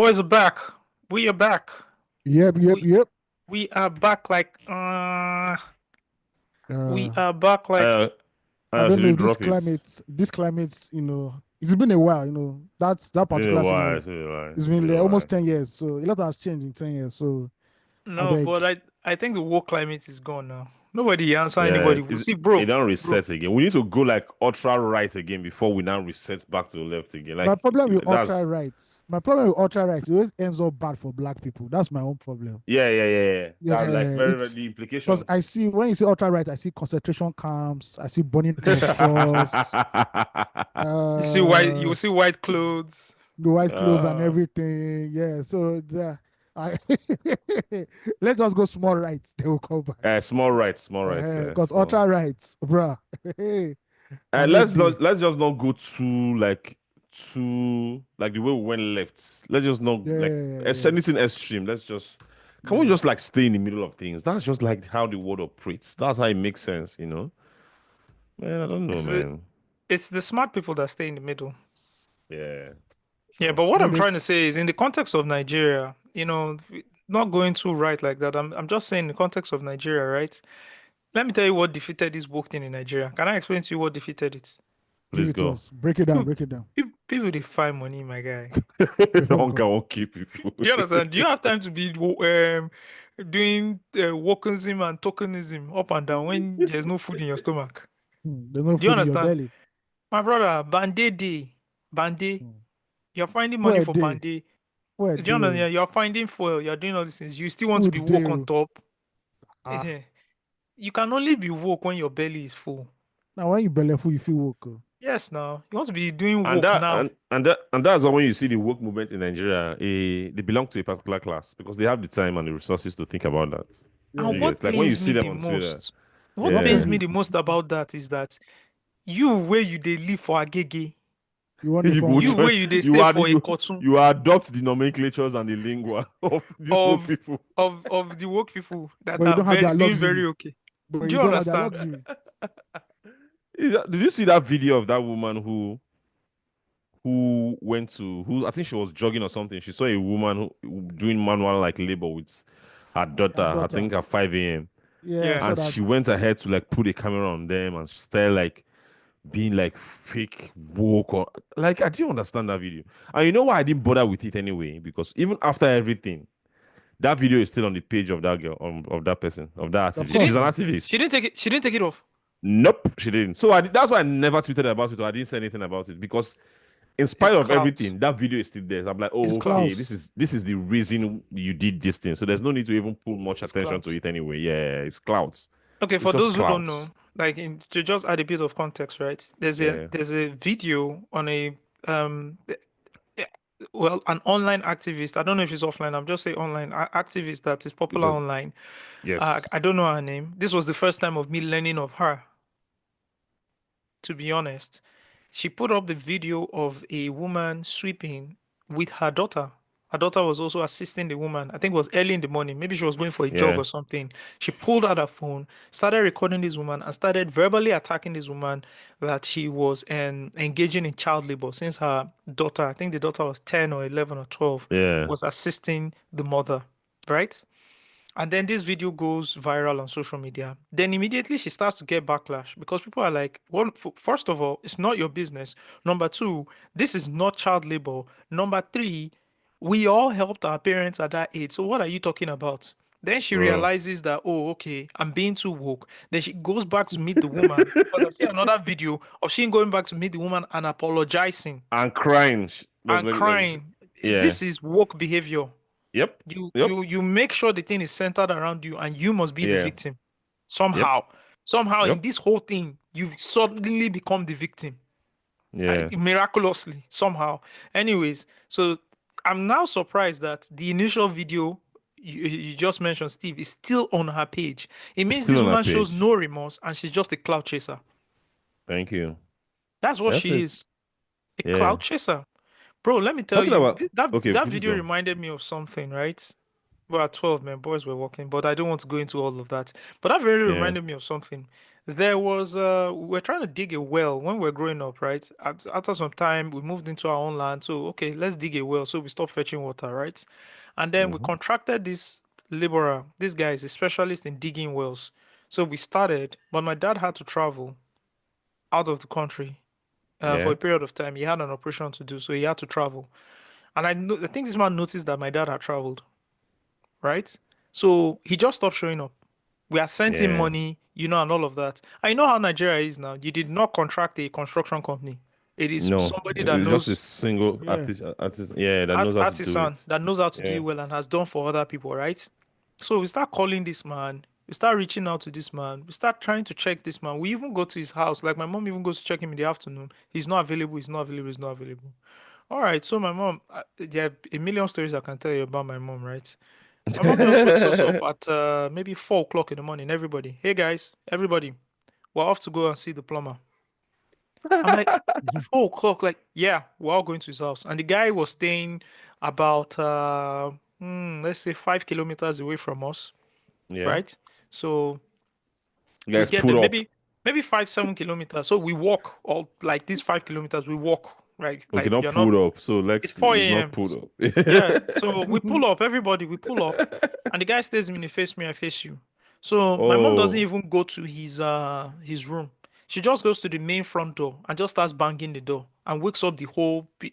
boys are back. We are back. Yep, yep, We yep. we are back like we Uh, are back like Uh, I don't should know you if drop it? this climate, it's been a while, that It's been a particular while. scenario. It's been a while. It's It's been been like a while. almost 10 years, so a lot has changed in 10 years. So I no, beg. but I think the war climate is gone now. Nobody answer Yeah, anybody. We see, it bro, don't bro. reset again. We need to go like ultra right again before we now reset back to the left again. My Like problem with ultra that's rights, it always ends up bad for black people. That's my own problem. yeah. Yeah, That like very it's the because I implications. see when you say ultra right, I see concentration camps, I see burning of cross, You uh, will see white clothes. the white clothes and uh, everything. Yeah, so I let's just go small right. They will come back. small right, yeah. Because So ultra rights, bruh. I know let's they. not let's just not go too like the way we went left. Let's just not like Yeah. anything extreme. Let's just can we Yeah. just like stay in the middle of things? That's just like how the world operates. That's how it makes sense. Man, I don't know, It's the man. it's the smart people that stay in the middle. Yeah, Yeah, sure. but what I'm They, trying to say is in the context of Nigeria, not going too right like that. I'm just saying in the context of Nigeria, right? Let me tell you what defeated this woke thing in Nigeria. Can I explain to you what defeated it? give Please it to go. us. Break it down. People, Break it down. people they find money, my guy. Before we Hunger go. won't keep people. Do you understand? Do you have time to be doing wokeism and tokenism up and down when there's no food in your stomach? There's no Do you food in your understand? belly. My brother, Bande day, Bande, Hmm. you're finding money Where for they? Bande. Do Where you they? understand? You're finding fuel. You're doing all these things. You still want to be Food woke on they. top. Ah. Eh, You can only be woke when your belly is full. Now when you belly full, you feel woke. Yes, now you want to be doing And woke that now. and that's why when you see the woke movement in Nigeria, they belong to a particular class because they have the time and the resources to think about that. And You Yeah. get what like when you pains see me them the on Twitter, most, what Not pains yeah. me pain the most about that is that you where you they live for Agege, you want it You from go you who? join, where you they you stay are for a you Ikotun you adopt the nomenclatures and the lingua of these woke of people. of the woke people that But you are don't have very that doing very luxury. okay. But Do you you don't have that understand? luxury. Did you see that video of that woman who went to who I think she was jogging or something. She saw a woman doing manual like labor with her daughter, That I daughter. think at 5 a.m. Yeah, I Yeah. saw And that. she went ahead to like put a camera on them and start like being like fake woke or like I didn't understand that video. And you know why I didn't bother with it anyway? Because even after everything, that video is still on the page of that girl, of that person, of that Of activist. She She's course didn't an now. she activist. didn't take it she didn't take it off. Nope, she didn't. So that's why I never tweeted about it or I didn't say anything about it because in It's spite of clout. everything, that video is still there. So I'm like, It's oh, It's okay, clout. this clouds. is this is the reason you did this thing. So there's no need to even put much It's attention to clout. it anyway. Yeah, it's clouds. Okay, It's for just those who don't clouds. know, to just add a bit of context, right? Yeah. There's a video on a eh, well, an online activist. I don't know if she's offline. I'm just saying online activist that is popular Because online. yes. I don't know her name. This was the first time of me learning of her, to be honest. She put up the video of a woman sweeping with her daughter. Her daughter was also assisting the woman. I think it was early in the morning. Maybe she was going for a jog Yeah. or something. She pulled out her phone, started recording this woman, and started verbally attacking this woman that she was engaging in child labor since her daughter, I think the daughter was 10 or 11 or 12, Yeah. was assisting the mother, right? And then this video goes viral on social media. Then immediately she starts to get backlash because people are like, well, first of all, it's not your business. Number two, this is not child labor. Number three, we all helped our parents at that age. So what are you talking about? Then she Bro. realizes that, oh, okay, I'm being too woke. Then she goes back to meet the woman because I see another video of she going back to meet the woman and apologizing And crying. Was and like crying. yeah. This is woke behavior. Yep. You Yep. you you make sure the thing is centered around you and you must be the Yeah. victim. Yep. Somehow. Somehow in Yep. this whole thing, you've suddenly become the victim. Yeah. Miraculously, somehow. Anyways, so I'm now surprised that the initial video you just mentioned, Steve, is still on her page. It It's means still this on our woman shows page. no remorse and she's just a cloud chaser. Thank you. That's what That's she it. is. A Yeah. cloud chaser. Bro, let me tell Talking you, about okay, that please video go. reminded me of something, right? Well, at 12, man, boys were walking, but I don't want to go into all of that. But that really Yeah. reminded me of something. There was we were trying to dig a well when we were growing up, right? After some time, we moved into our own land. So okay, let's dig a well. So we stopped fetching water, right? And then we Mm-hmm. contracted this laborer. This guy is a specialist in digging wells. So we started, but my dad had to travel out of the country for Yeah. a period of time. He had an operation to do, so he had to travel. And I think this man noticed that my dad had traveled, right? So he just stopped showing up. We are sending Yeah. money, and all of that. I know how Nigeria is now. You did not contract a construction company. It is No, somebody that it's just a knows single Yeah. artist, yeah, that knows how to do artisan it. that knows how to do Yeah. it well and has done for other people, right? So we start calling this man. We start reaching out to this man. We start trying to check this man. We even go to his house. Like my mom even goes to check him in the afternoon. He's not available. He's not available. He's not available. All right. So my mom, there are a million stories I can tell you about my mom, right? My mom just wakes us up at maybe 4 o'clock in the morning. Everybody, hey guys, everybody, we're off to go and see the plumber. I'm like, 4 o'clock, like, yeah, we're all going to his house. And the guy was staying about, let's say 5 kilometers away from us, Yeah. right? So You we guys get there, pull up. maybe 5, 7 kilometers. So we walk all like these 5 kilometers, we walk, right? Okay, Like not you're not, pull up. So it's let's 4 it's not a.m. pull up. Yeah, so we pull up, everybody, we pull up, and the guy stays in the face me, I face you. So my mom doesn't Oh, even go to his room. She just goes to the main front door and just starts banging the door and wakes up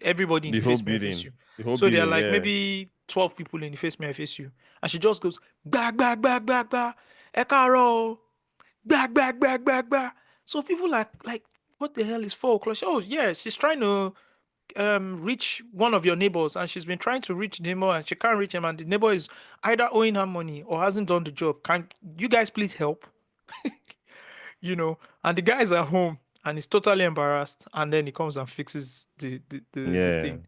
everybody in the the whole face me, I face building. you. The whole So there are building, like yeah. maybe 12 people in the face me, I face you. And she just goes, bah, bah, bah, bah, bah, ẹ káàárọ̀, bah, bah, bah, bah, bah. So people like, what the hell is 4 o'clock? Oh yeah, she's trying to reach one of your neighbors, and she's been trying to reach the neighbor and she can't reach him, and the neighbor is either owing her money or hasn't done the job. Can you guys please help? And the guy is at home and he's totally embarrassed, and then he comes and fixes the Yeah. thing.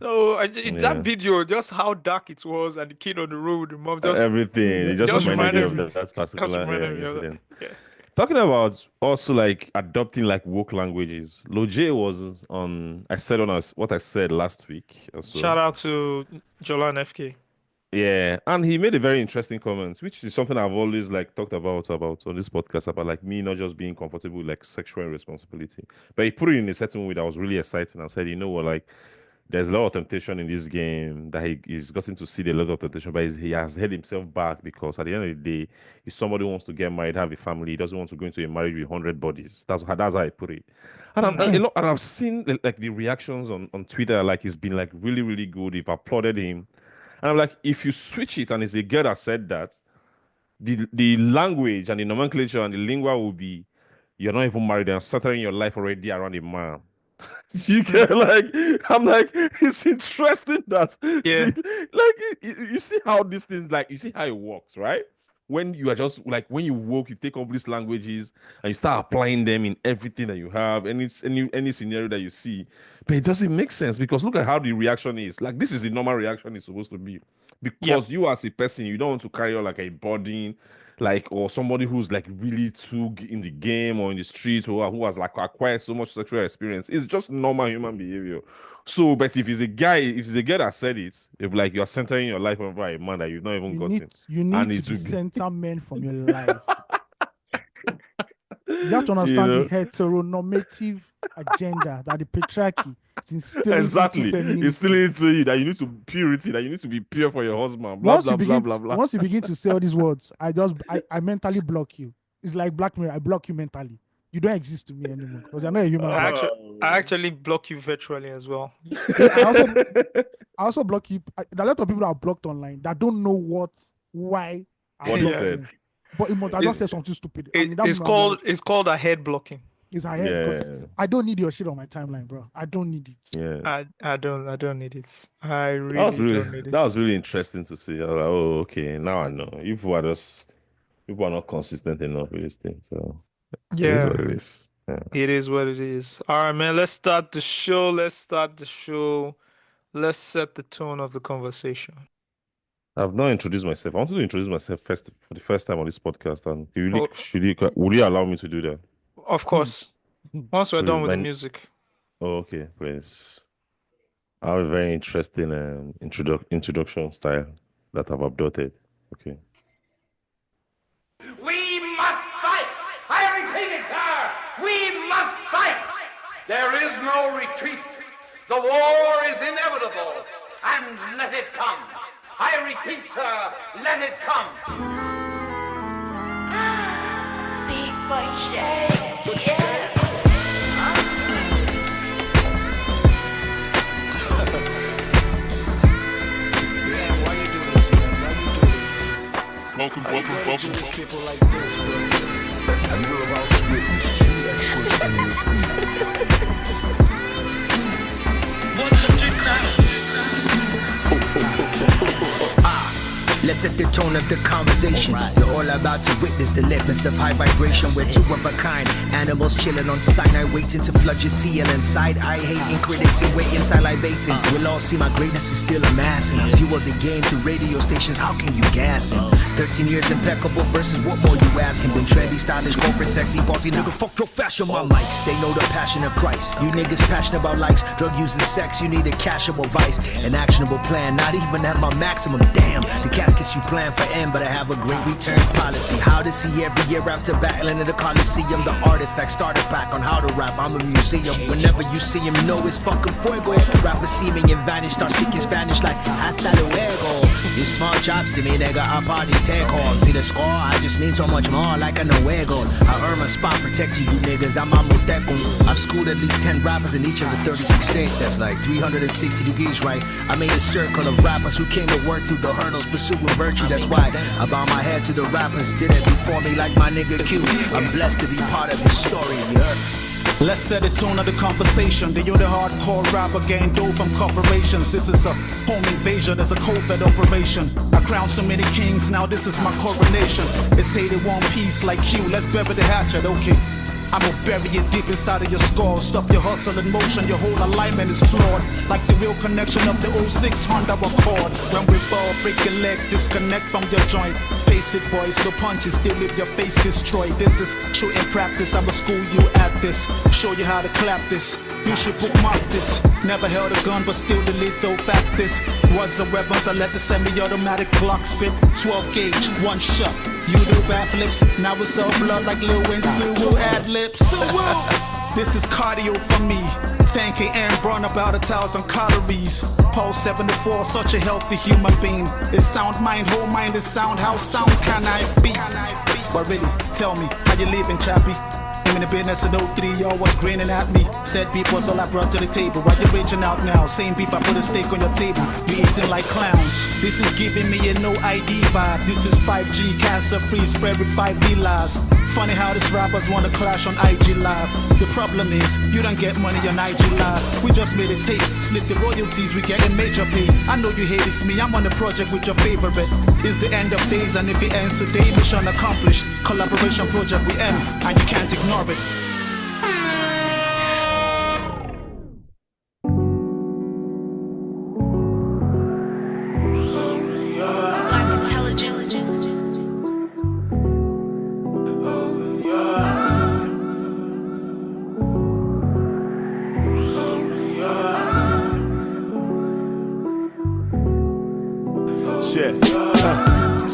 So that Yeah. video, just how dark it was, and the kid on the road, the mom just Everything. It it just just reminded you reminded of me, that just particular reminded me of that. incident. Yeah. Talking about also like adopting like woke languages. Loj was on I said on us what I said last week or so. Shout out to Jolan FK. Yeah, and he made a very interesting comment, which is something I've always like talked about on this podcast about like me not just being comfortable with like sexual responsibility, but he put it in a certain way that was really exciting and said, you know what, like there's a lot of temptation in this game that he's gotten to see a lot of temptation, but he has held himself back because at the end of the day, if somebody wants to get married, have a family, he doesn't want to go into a marriage with 100 bodies. That's how I put it. And, Mm. and I've seen like the reactions on Twitter, like it's been like really, really good. They've applauded him. And I'm like, if you switch it and it's a girl that said that, the language and the nomenclature and the lingua will be, you're not even married and settling your life already around a man. You Mm. get like I'm like it's interesting that Yeah. like you see how these things like you see how it works, right? When you are just like when you work, you take all these languages and you start applying them in everything that you have, and it's any scenario that you see, but it doesn't make sense because look at how the reaction is. Like this is the normal reaction it's supposed to be, Yep. because you as a person you don't want to carry on like a burden, like or somebody who's like really too in the game or in the streets or who has like acquired so much sexual experience. It's just normal human behavior. So, but if it's a guy that said it, if like you're centering your life over a man that you've not even gotten, you need and to it will be, decenter men from your life. You have to you understand the know, heteronormative agenda that the patriarchy is instilling into exactly. It's still femininity. into you that you need to purity, that you need to be pure for your husband. Blah blah blah blah blah. Once you begin to say all these words, I mentally block you. It's like Black Mirror. I block you mentally. You don't exist to me anymore because you're not a human I being. actually, I Oh. actually block you virtually as well. Yeah, I also block you. There are a lot of people that are blocked online that don't know why I What he blocked Yeah. said. them. But it must have just It's said something stupid. And in that it's moment, I'm like, called a head blocking. it's ahead because Yeah, I don't need your shit on my timeline, bro. I don't need it. yeah. I don't need it. I That was really really don't need that it. was really interesting to see. I was like, oh, okay, now I know. People are not consistent enough with this thing. So it is what Yeah, it is. Yeah. it is what it is. All right, man. Let's start the show. Let's start the show. Let's set the tone of the conversation. I've not introduced myself. I wanted to introduce myself first for the first time on this podcast, and Oh, would you allow me to do that? of course. Once we're Please, done with the music. oh, okay, please. I have a very interesting introduction style that I've adopted. Okay. We must fight. Fire There is no retreat. The war is inevitable, and let it come. I repeat, sir, let it come. Big boy Jay. Yeah. Man, why you do this, man? Why you do this? Welcome. People like this, bro. And you're about to witness true experts in your field. 100 crowns. Let's set the tone of the conversation. You're all about to witness the litmus of high vibration. We're two of a kind, animals chilling on cyanide, waiting to flood your tea. And inside, I hating critics and waiting, salivating. We'll all see my greatness is still amassing. I fuel the game through radio stations. How can you gas it? 13 years impeccable versus what more you asking? Been trendy, stylish, corporate, sexy, bossy nigga. Fuck your fashion, my mics. They know the passion of Christ. You niggas passionate about likes, drug use and sex. You need a cashable vice, an actionable plan. Not even at my maximum. Damn, the caskets you plan for end, but I have a great return policy. How to see every year after battling in the Coliseum. The artifact starter pack on how to rap. I'm a museum. Whenever you see him, know it's fucking fuego. Rappers see me and vanish, start speaking Spanish like hasta luego. These small chops to me, nigga, I party take home. See the score? I just mean so much more like a Nuego. I earn my spot, protect you niggas. I'm a Moteco. I've schooled at least 10 rappers in each of the 36 states. That's like 360 degrees, right? I made a circle of rappers who came to work through the hurdles, pursuing virtue. That's why I bow my head to the rappers. Did it before me like my nigga Q. I'm blessed to be part of his story, you heard? Let's set the tone of the conversation. You're the hardcore rapper getting dough from corporations. This is a home invasion, it's a COVID operation. I crowned so many kings, now this is my coronation. They say they want peace like Q, let's bury the hatchet, okay. I'ma bury it deep inside of your skull. Stop your hustle in motion, your whole alignment is flawed. Like the real connection of the 06 Honda Accord. When we fall, break your leg, disconnect from your joint. Face it boys, no punches, still leave your face destroyed. This is shooting practice, I'ma school you at this. Show you how to clap this, you should bookmark this. Never held a gun, but still the lethal fact is words are weapons, I let the semi-automatic Glock spit. 12 gauge, one shot. You do backflips, now it's all blood like Lil and Sue ad-libs. This is cardio for me. 10K and burn about 1,000 calories. Pulse 74, such a healthy human being. It's sound mind, whole mind is sound. How sound can I be? But really, tell me, how you living, chappy? I'm in the business in 03, y'all was grinning at me. Said beef was all I brought to the table. Why you reaching out now? Same beef, I put a steak on your table. You eating like clowns. This is giving me a no ID vibe. This is 5G, cancer free, spread with 5D lies. Funny how these rappers wanna clash on IG Live. The problem is, you don't get money on IG Live. We just made a tape, split the royalties, we getting major pay. I know you hate it's me, I'm on the project with your favorite. It's the end of days, and if it ends today, mission accomplished. Collaboration project we end, and you can't ignore it. Black intelligence.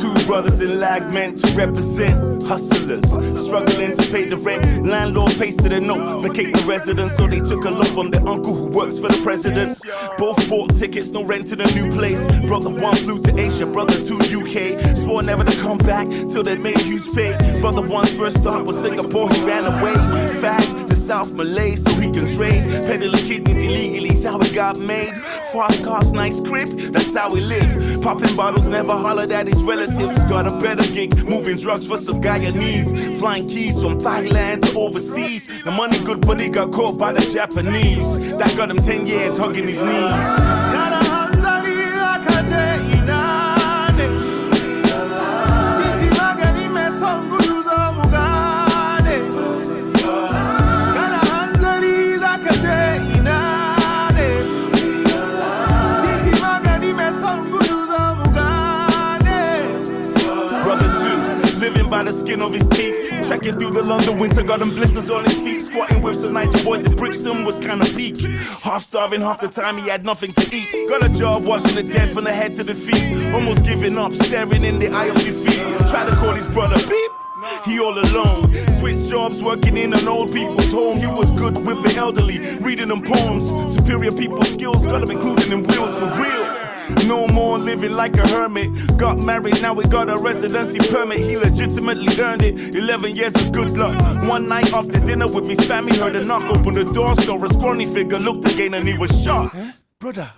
Two brothers in lag meant to represent hustlers, struggling to pay the rent. Landlord pasted a note, vacate the residence, so they took a loan from their uncle who works for the president. Both bought tickets, no rent in a new place. Brother one flew to Asia, brother two UK. Swore never to come back till they made huge pay. Brother one's first stop was Singapore, he ran away fast to South Malay so he can trade. Peddling kidneys illegally, that's how it got made. Fast cars, nice crib, that's how we live. Popping bottles, never hollered at his relatives. Got a better gig, moving drugs for some Guyanese. Flying keys from Thailand to overseas. The money good, but he got caught by the Japanese. That got him 10 years hugging his knees. By the skin of his teeth, trekking through the London winter, got him blisters on his feet. Squatting with some Niger boys in Brixton was kinda peak. Half starving, half the time he had nothing to eat. Got a job washing the dead from the head to the feet. Almost giving up, staring in the eye of defeat. Tried to call his brother beep, He all alone. Switched jobs working in an old people's home. He was good with the elderly, reading them poems. Superior people skills, got him including in wheels for real. No more living like a hermit. Got married, now we got a residency permit. He legitimately earned it. 11 years of good luck. One night after dinner with his family, heard a knock, opened the door, saw a scrawny figure, looked again and he was shot. Brother.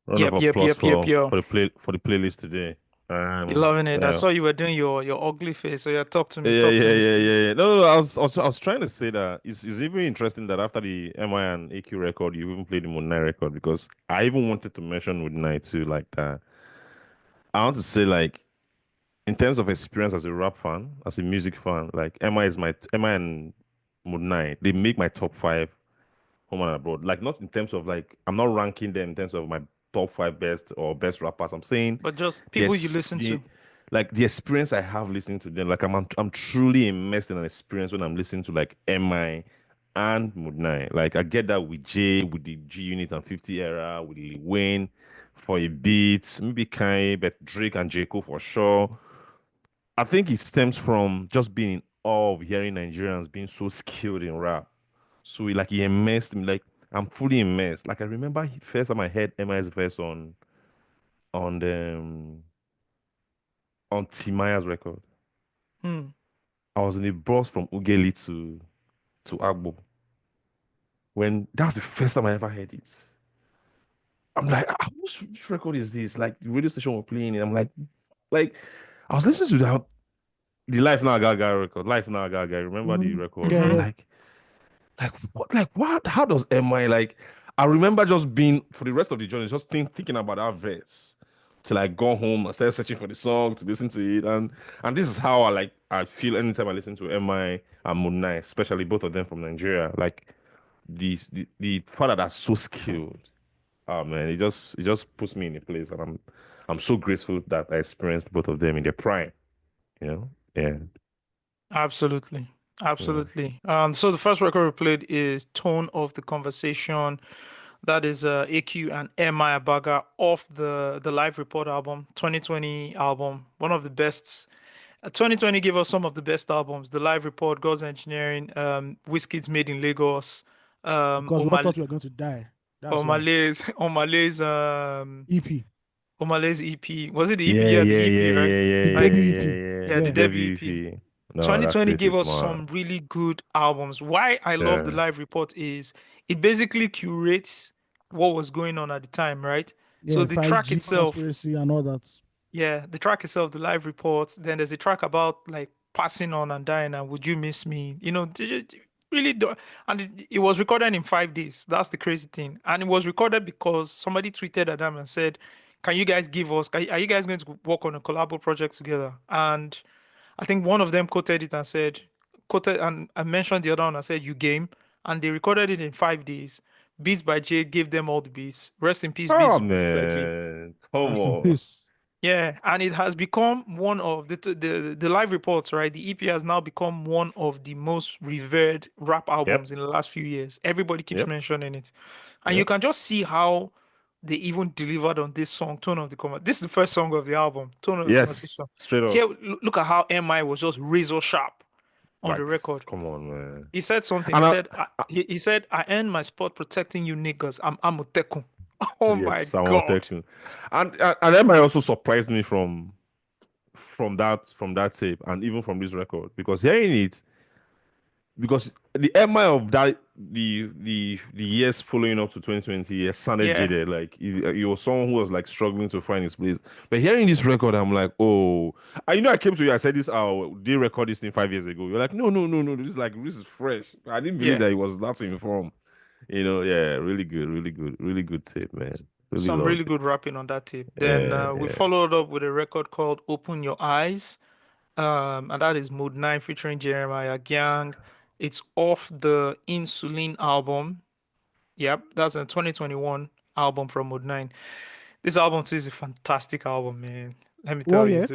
Round of Yep. applause for the playlist today. You're loving it. I Yeah. saw you were doing your ugly face. So yeah, talk to me. Yeah, Talk to me. yeah, Steve. yeah. No. I was trying to say that it's even interesting that after the MI and AQ record, you even played the Moon Knight record, because I even wanted to mention Moon Knight too, like that. I want to say, like, in terms of experience as a rap fan, as a music fan, like MI and Moon Knight, they make my top 5 home and abroad. Like, not in terms of, like, I'm not ranking them in terms of my top 5 best rappers. I'm saying But just people you listen to. like the experience I have listening to them, like I'm truly immersed in an experience when I'm listening to like MI and Mood Knight. Like I get that with Jay, with the G Unit and 50 era, with Lil Wayne for a bit, maybe Kanye, but Drake and J. Cole for sure. I think it stems from just being in awe of hearing Nigerians being so skilled in rap. So like he immersed me, like I'm fully immersed. Like I remember first time I heard MI's verse on the on Timaya's record. Hmm. I was in a bus from Ugeli to Agbo. When that was the first time I ever heard it. I'm like, which record is this? Like the radio station were playing it. I'm like I was listening to the Life Now Gaga record. Life Now Gaga. Remember the record? Yeah, I'm yeah. like what? How does MI like? I remember just being for the rest of the journey, just thinking about that verse till I go home and start searching for the song to listen to it, and this is how I feel anytime I listen to MI and Moon Knight, especially both of them from Nigeria. Like the father that's so skilled. Oh man, it just puts me in a place, and I'm so grateful that I experienced both of them in their prime. You know, yeah. Absolutely. Absolutely. So the first record we played is Tone of the Conversation. That is AQ and MI Abaga off the Live Report album, 2020 album, one of the best. 2020 gave us some of the best albums. The Live Report, God's Engineering, Wizkid's Made in Lagos, Because we all thought you were going to die. That's why. Omale's EP. Omale's EP. Was it the EP? Yeah, Yeah, the EP, right? yeah, Like- yeah, EP. Yeah, the Yeah. debut EP. No, 2020 that's it, gave it's us mad. some really good albums. Why I love the Yeah. Live Report is it basically curates what was going on at the time, right? So Yeah, the track 5G itself, conspiracy and all that. yeah, the track itself, the Live Report. Then there's a track about like passing on and dying and would you miss me? You know, really do. And it was recorded in 5 days. That's the crazy thing. And it was recorded because somebody tweeted at them and said, can you guys give us? Are you guys going to work on a collabo project together? And I think one of them quoted it and said, quoted and I mentioned the other one. I said, you game, and they recorded it in 5 days. Beats by Jay gave them all the beats. Rest in peace, Oh Beats by Jay. man, come Rest in on. peace. Yeah, and it has become one of the live reports, right? The EP has now become one of the most revered rap albums in the last few years. Everybody keeps Yep. mentioning it, and you Yep. can just see how they even delivered on this song, Tone of the Conversation. This is the first song of the album, Tone of the Conversation. Yes, straight up. Here, look at how MI was just razor sharp on Like, the record. come on, man. He said something. And He I- said, he said, I earned my spot protecting you niggas. I'm Amotekun. Oh my Yes, I want God. to thank you. And that might also surprise me from that tape and even from this record, because hearing it, because the MI of that the years following up to 2020 sounded Yeah. jaded. Like he was someone who was like struggling to find his place. But hearing this record, I'm like, oh, and I came to you, I said this, they record this thing 5 years ago. You're like, no, this is fresh. I didn't believe Yeah. that it was that informed. Yeah, really good tape, man. Some loved really it. good rapping on that tape. Then we followed up with a record called Open Your Eyes. And that is Mode 9 featuring Jeremiah Gang. It's off the Insulin album. Yep, that's a 2021 album from Mode 9. This album too is a fantastic album, man. Let me What tell you. year? It's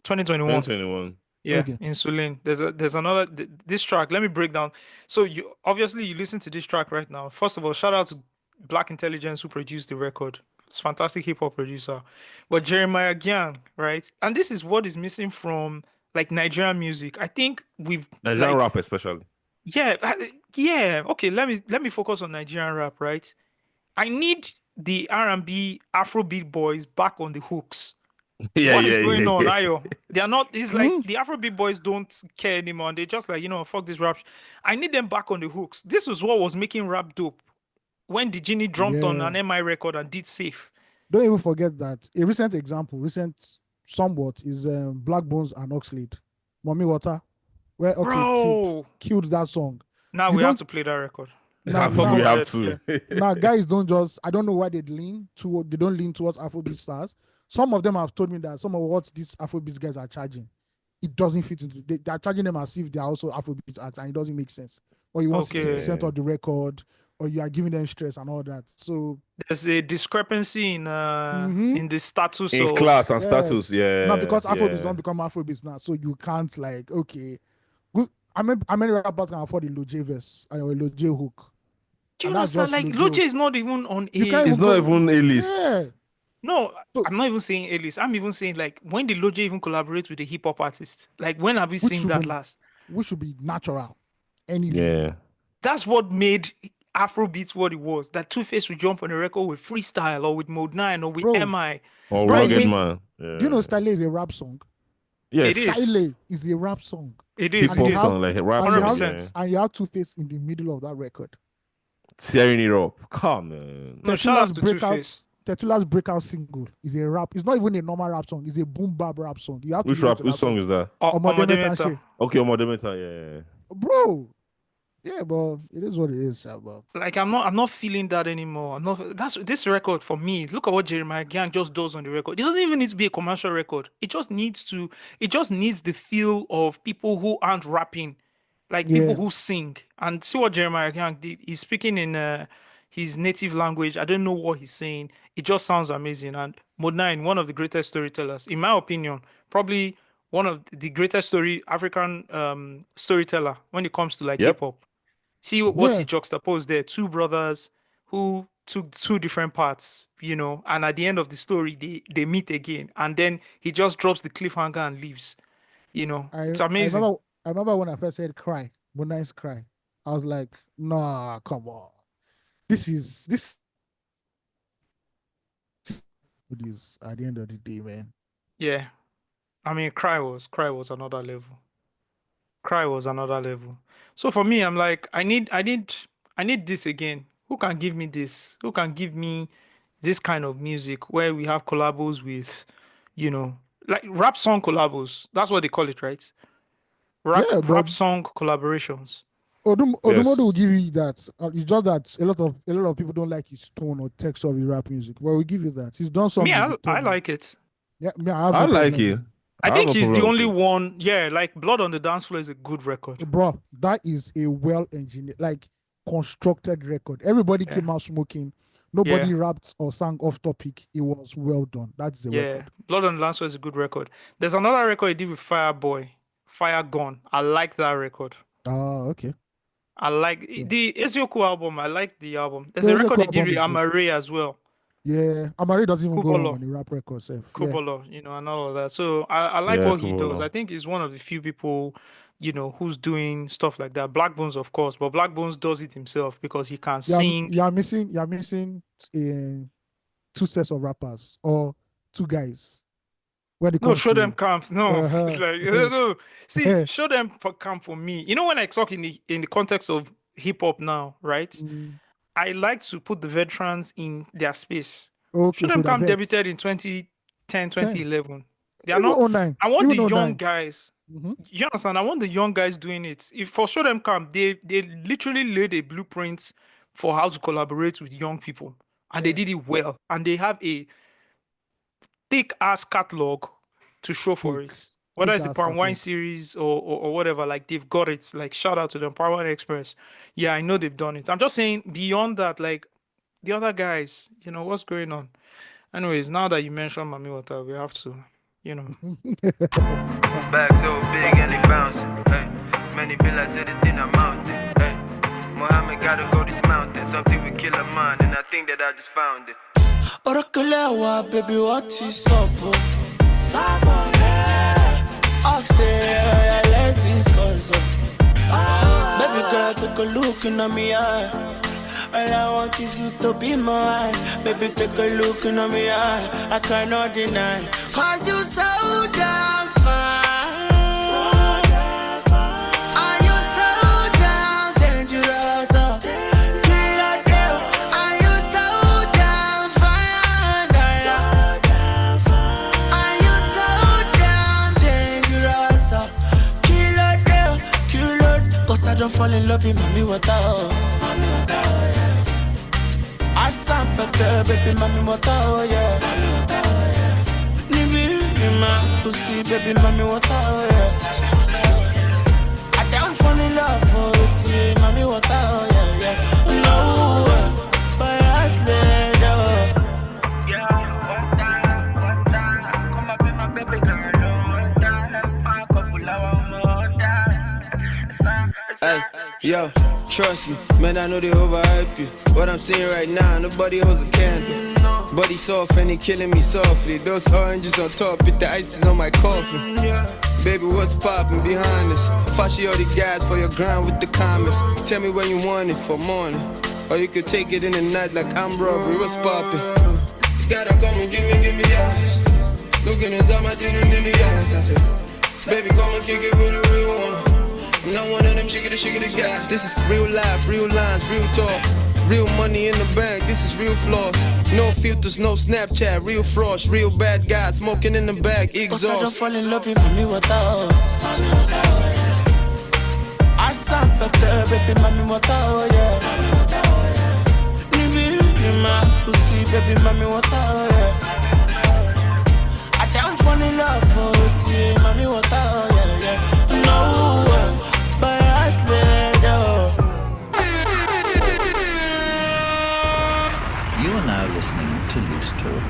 2021. 2021. Yeah, Okay. Insulin. There's another this track. Let me break down. So you obviously you listen to this track right now. First of all, shout out to Black Intelligence who produced the record. It's fantastic hip hop producer. But Jeremiah Gang, right? And this is what is missing from like Nigerian music. I think we've Nigerian like, rap especially. yeah, yeah. Okay, let me focus on Nigerian rap, right? I need the R&B Afrobeat boys back on the hooks. Yeah, What is yeah, going yeah, on, yeah. Ayo? They are not. It's like the Afrobeat boys don't care anymore. They just like fuck this rap. I need them back on the hooks. This was what was making rap dope when the genie jumped on Yeah. an MI record and did safe. Don't even forget that a recent example, somewhat, is Black Bones and Oxlade, Mommy Water, where Oxlade Bro, killed that song. now You we have don't- to play that record. Now, we now, have Yeah. to. now, guys don't just, I don't know why they don't lean towards Afrobeat stars. Some of them have told me that some of what these Afrobeat guys are charging, it doesn't fit into, they are charging them as if they are also Afrobeat acts, and it doesn't make sense. Or you want Okay. 60% of the record, or you are giving them stress and all that. So, There's a discrepancy in in the status In of class and status, yes. yeah. Now, because Afrobeats yeah. don't become Afrobeats now, so you can't like, okay. I many rappers can afford the Lil J verse or Lil J hook. Do you And that's understand? just Like Lil J. Loje is not even on You can't a. It's not even a list. Yeah. No, So- I'm not even saying A-list. I'm even saying like when did Loje even collaborate with a hip hop artist? Like when have we Which seen that would- last? We should be natural. Any Yeah. That's what made Afrobeats what it was. That Two-Face would jump on a record with freestyle or with Mode 9 or with Bro. MI. Or Bro, rugged wait. man. Yeah. Do you know Style is a rap song? Yes. It is. Style is a rap song. It Hip is. And hop you have- song, like rap. And you, have, 100%. and you have Two-Face in the middle of that record. Tearing it up. Come on. No, shout out Tetula's to breakout, Two-Face. Tetula's breakout single is a rap. It's not even a normal rap song. It's a boom bap rap song. You have to Which listen rap? to Which that song is that? Omode Omode Meta Meta. Shey. Okay, Omodemeta, yeah. Bro. Yeah, but it is what it is, Shabba. Like I'm not feeling that anymore. That's this record for me. Look at what Jeremiah Gang just does on the record. It doesn't even need to be a commercial record. It just needs the feel of people who aren't rapping, like people Yeah. who sing. And see what Jeremiah Gang did. He's speaking in his native language. I don't know what he's saying. It just sounds amazing. And Mode 9, one of the greatest storytellers, in my opinion, probably one of the greatest African storyteller when it comes to like Yep. hip hop. See what Yeah. he juxtaposed there. Two brothers who took two different paths, and at the end of the story, they meet again. And then he just drops the cliffhanger and leaves. It's amazing. I remember when I first heard Cry, when Nice Cry. I was like, nah, come on. This is it is at the end of the day, man. Yeah. I mean, Cry was another level. Cry was another level. So for me, I'm like, I need this again. Who can give me this? Who can give me this kind of music where we have collabos with, like rap song collabos. That's what they call it, right? Rap Yeah, bro. song collaborations. Odumodu will Yes. give you that. It's just that a lot of people don't like his tone or text of his rap music. Well, we'll give you that. He's done some Me, with I Victoria. like it. Yeah, I have I no like problem it. with it. I have think no he's the problem with only it. one. Yeah, like Blood on the Dance Floor is a good record. Bro, that is a well engineered, like constructed record. Everybody came out smoking. Nobody Yeah. rapped or sang off topic. It was well done. That's the Yeah, record. Blood on the Dance Floor is a good record. There's another record he did with Fireboy, Fire Gone. I like that record. Oh, okay. I like the Ezioku album. I like the album. There's The a record Ezioku he did album with is good. Amare as well. Yeah, Amari doesn't even go wrong Kubolo. on the rap record. Yeah. Kubolo, and all of that. So I like Yeah, what he does. Kubolo. I think he's one of the few people, who's doing stuff like that. Black Bones, of course, but Black Bones does it himself because he can sing. You're missing two sets of rappers or two guys. When it No, comes show to them camp. No, Uh-huh. like no. See, show them for camp for me. You know, when I talk in the context of hip hop now, right? Mm, I like to put the veterans in their space. okay, Show so them they're camp vets. debuted in 2010, 2011. They are Even not. 09. I want the Even young 09. guys. Mhm. You understand? I want the young guys doing it. If for show them camp, they literally laid a blueprint for how to collaborate with young people, and they did it well. And they have a thick ass catalog to show for Thick. it. Whether it's the Thick-ass Palm Wine catalog. series or whatever, like they've got it. Like shout out to them, Palm Wine Express. Yeah, I know they've done it. I'm just saying beyond that, like the other guys, what's going on. Anyways, now that you mentioned Mami Water, we have to, Back so big and they bounce. Hey, many pillars said it in a mountain. Hey, Muhammad gotta go this mountain. Something will kill a man, and I think that I just found it. Orokelewa, baby, what is up? Ask the let this cause baby girl, take a look in my eye. All I want is you to be mine. Baby, take a look in my eye. I cannot deny. Cause you so damn fine. Are you so damn dangerous? Killer girl, are you so damn fine? Are you so damn dangerous? Killer girl, cause I don't fall in love with mommy water. I suffer, baby, mommy, what yeah. Nibi, my pussy, baby, mommy, what yeah. I don't fall in love with you, mommy, what yeah. No, but I spend Come up in my baby girl, a couple hours. Hey, yo, trust me, man, I know they overhype you. What I'm saying right now, nobody holds a candle. Body soft and they killing me softly. Those oranges on top, with the icing on my coffin. Baby, what's poppin' behind us? Fashi all the guys for your grind with the comments. Tell me when you want it for morning. Or you could take it in the night like I'm robbery. What's poppin'? Gotta come and give me eyes. Looking inside my tin and in the eyes. I said, baby, come and kick it with a real one. I'm not one of them shiggy guys. This is real life, real lines, real talk. Real money in the bank, this is real flaws. No filters, no Snapchat, real frost. Real bad guys, smoking in the back, exhaust. I don't fall in love with mommy water. I suffer, baby, mommy water, yeah. Nibi, my pussy, baby, mommy water, yeah. I don't fall in love with you, mommy water, yeah. No, but I spend You are now listening to Loose Talk.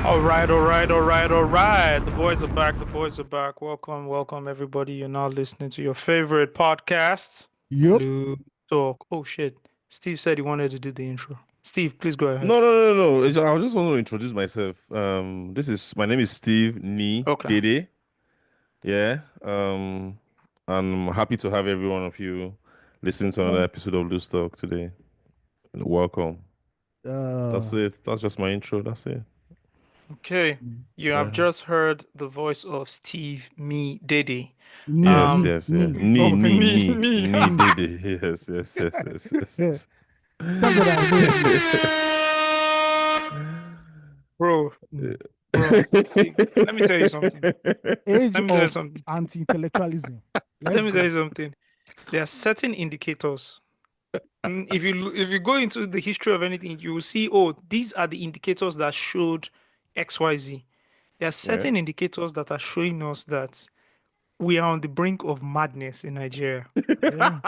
All right. The boys are back. Welcome, everybody. You're now listening to your favorite podcast, Yep. Loose Talk. Oh, shit. Steve said he wanted to do the intro. Steve, please go ahead. No. I just want to introduce myself. My name is Steve Ni Dede. Yeah. I'm happy to have every one of you listen to another episode of Loose Talk today. Welcome. That's it. That's just my intro. That's it. Okay. You have just heard the voice of Steve Me Dede. Yes. Ni Dede. Yes. That's what I Bro, see, let me tell you something. Age of anti-intellectualism. Let me tell you something. there are certain indicators. If you go into the history of anything, you will see, oh, these are the indicators that showed XYZ. There are certain indicators that are showing us that we are on the brink of madness in Nigeria. Yeah.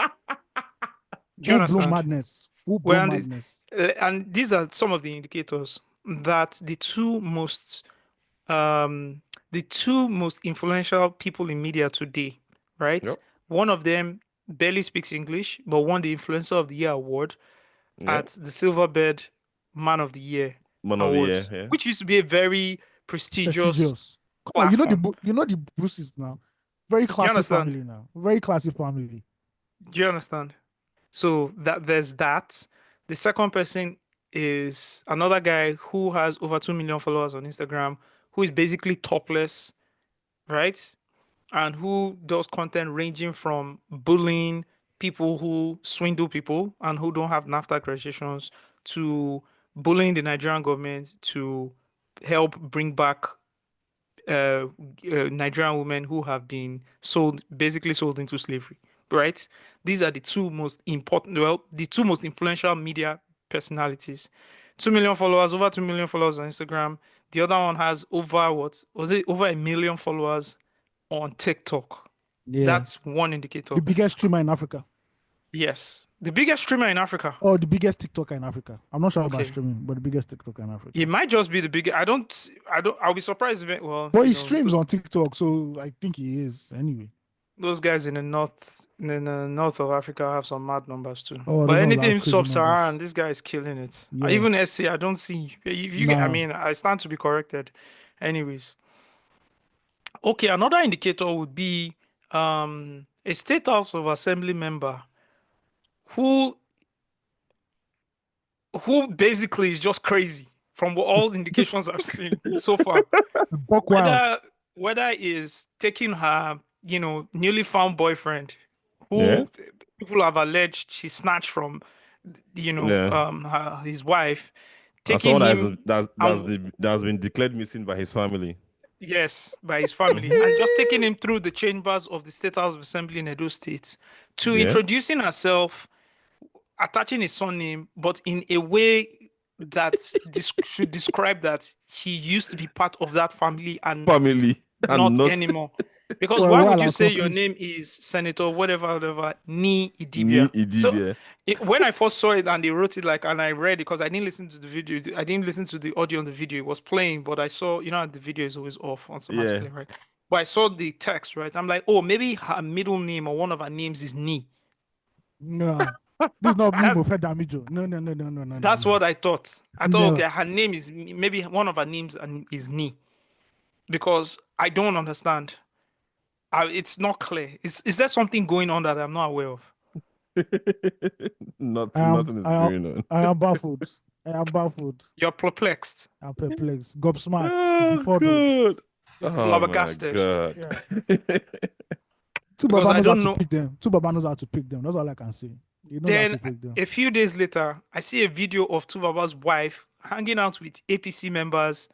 Do you Full blown understand? madness. Full Well, blown madness. and these are some of the indicators that the two most influential people in media today, right? Yep. One of them barely speaks English, but won the Influencer of the Year award at the Silverbird Man of the Year Man of the Year, Awards, yeah. which used to be a very prestigious Come on, platform. you know the Bruces now. Very classy understand? family now. Very classy family. Do you understand? So there's that. The second person is another guy who has over 2 million followers on Instagram, who is basically topless, right? And who does content ranging from bullying people who swindle people and who don't have NAFTA accreditations to bullying the Nigerian government to help bring back Nigerian women who have been basically sold into slavery, right? These are the two most important, the two most influential media personalities. 2 million followers, over 2 million followers on Instagram. The other one has over over 1 million followers on TikTok. Yeah. That's one indicator. The biggest streamer in Africa. Yes. The biggest streamer in Africa. Oh, the biggest TikToker in Africa. I'm not sure about Okay. streaming, but the biggest TikToker in Africa. It might just be the biggest. I'll be surprised if But he streams on TikTok, so I think he is anyway. Those guys in the north of Africa have some mad numbers too. Oh, but those ones anything are crazy sub-Saharan, this guy is killing it. Yeah. Even SC, I don't see. If you, I Nah. mean, I stand to be corrected. Anyways, okay. Another indicator would be a State House of Assembly member who basically is just crazy from all the indications I've seen so far. Buck wild. Whether is taking her, newly found boyfriend, who Yeah. people have alleged she snatched from, his wife, And taking someone him, that's been declared missing by his family. yes, by his family, and just taking him through the chambers of the State House of Assembly in Edo State to Yeah. introducing herself, attaching his surname, but in a way that should describe that he used to be part of that family and not anymore. Because Well, why well, would you I'm say your confused. name is Senator whatever Ni Idibia? So when I first saw it and they wrote it and I read it because I didn't listen to the video, I didn't listen to the audio on the video. It was playing, but I saw, the video is always off automatically, right? But I saw the text, right? I'm like, oh, maybe her middle name or one of her names is Ni. No. This is not me, Mofe Damijo. No. That's what I thought. I No. thought, okay, her name is maybe one of her names is Ni, because I don't understand. It's not clear. Is there something going on that I'm not aware of? Nothing is going on. I am baffled. You're perplexed. I'm perplexed. Gobsmacked. Oh, Befuddled. God. Oh, Flabbergasted. my God. Two Because Baba I knows don't how know. to pick them. Two Baba knows how to pick them. That's all I can say. He knows how to Then pick them. a few days later, I see a video of Tubaba's wife hanging out with APC members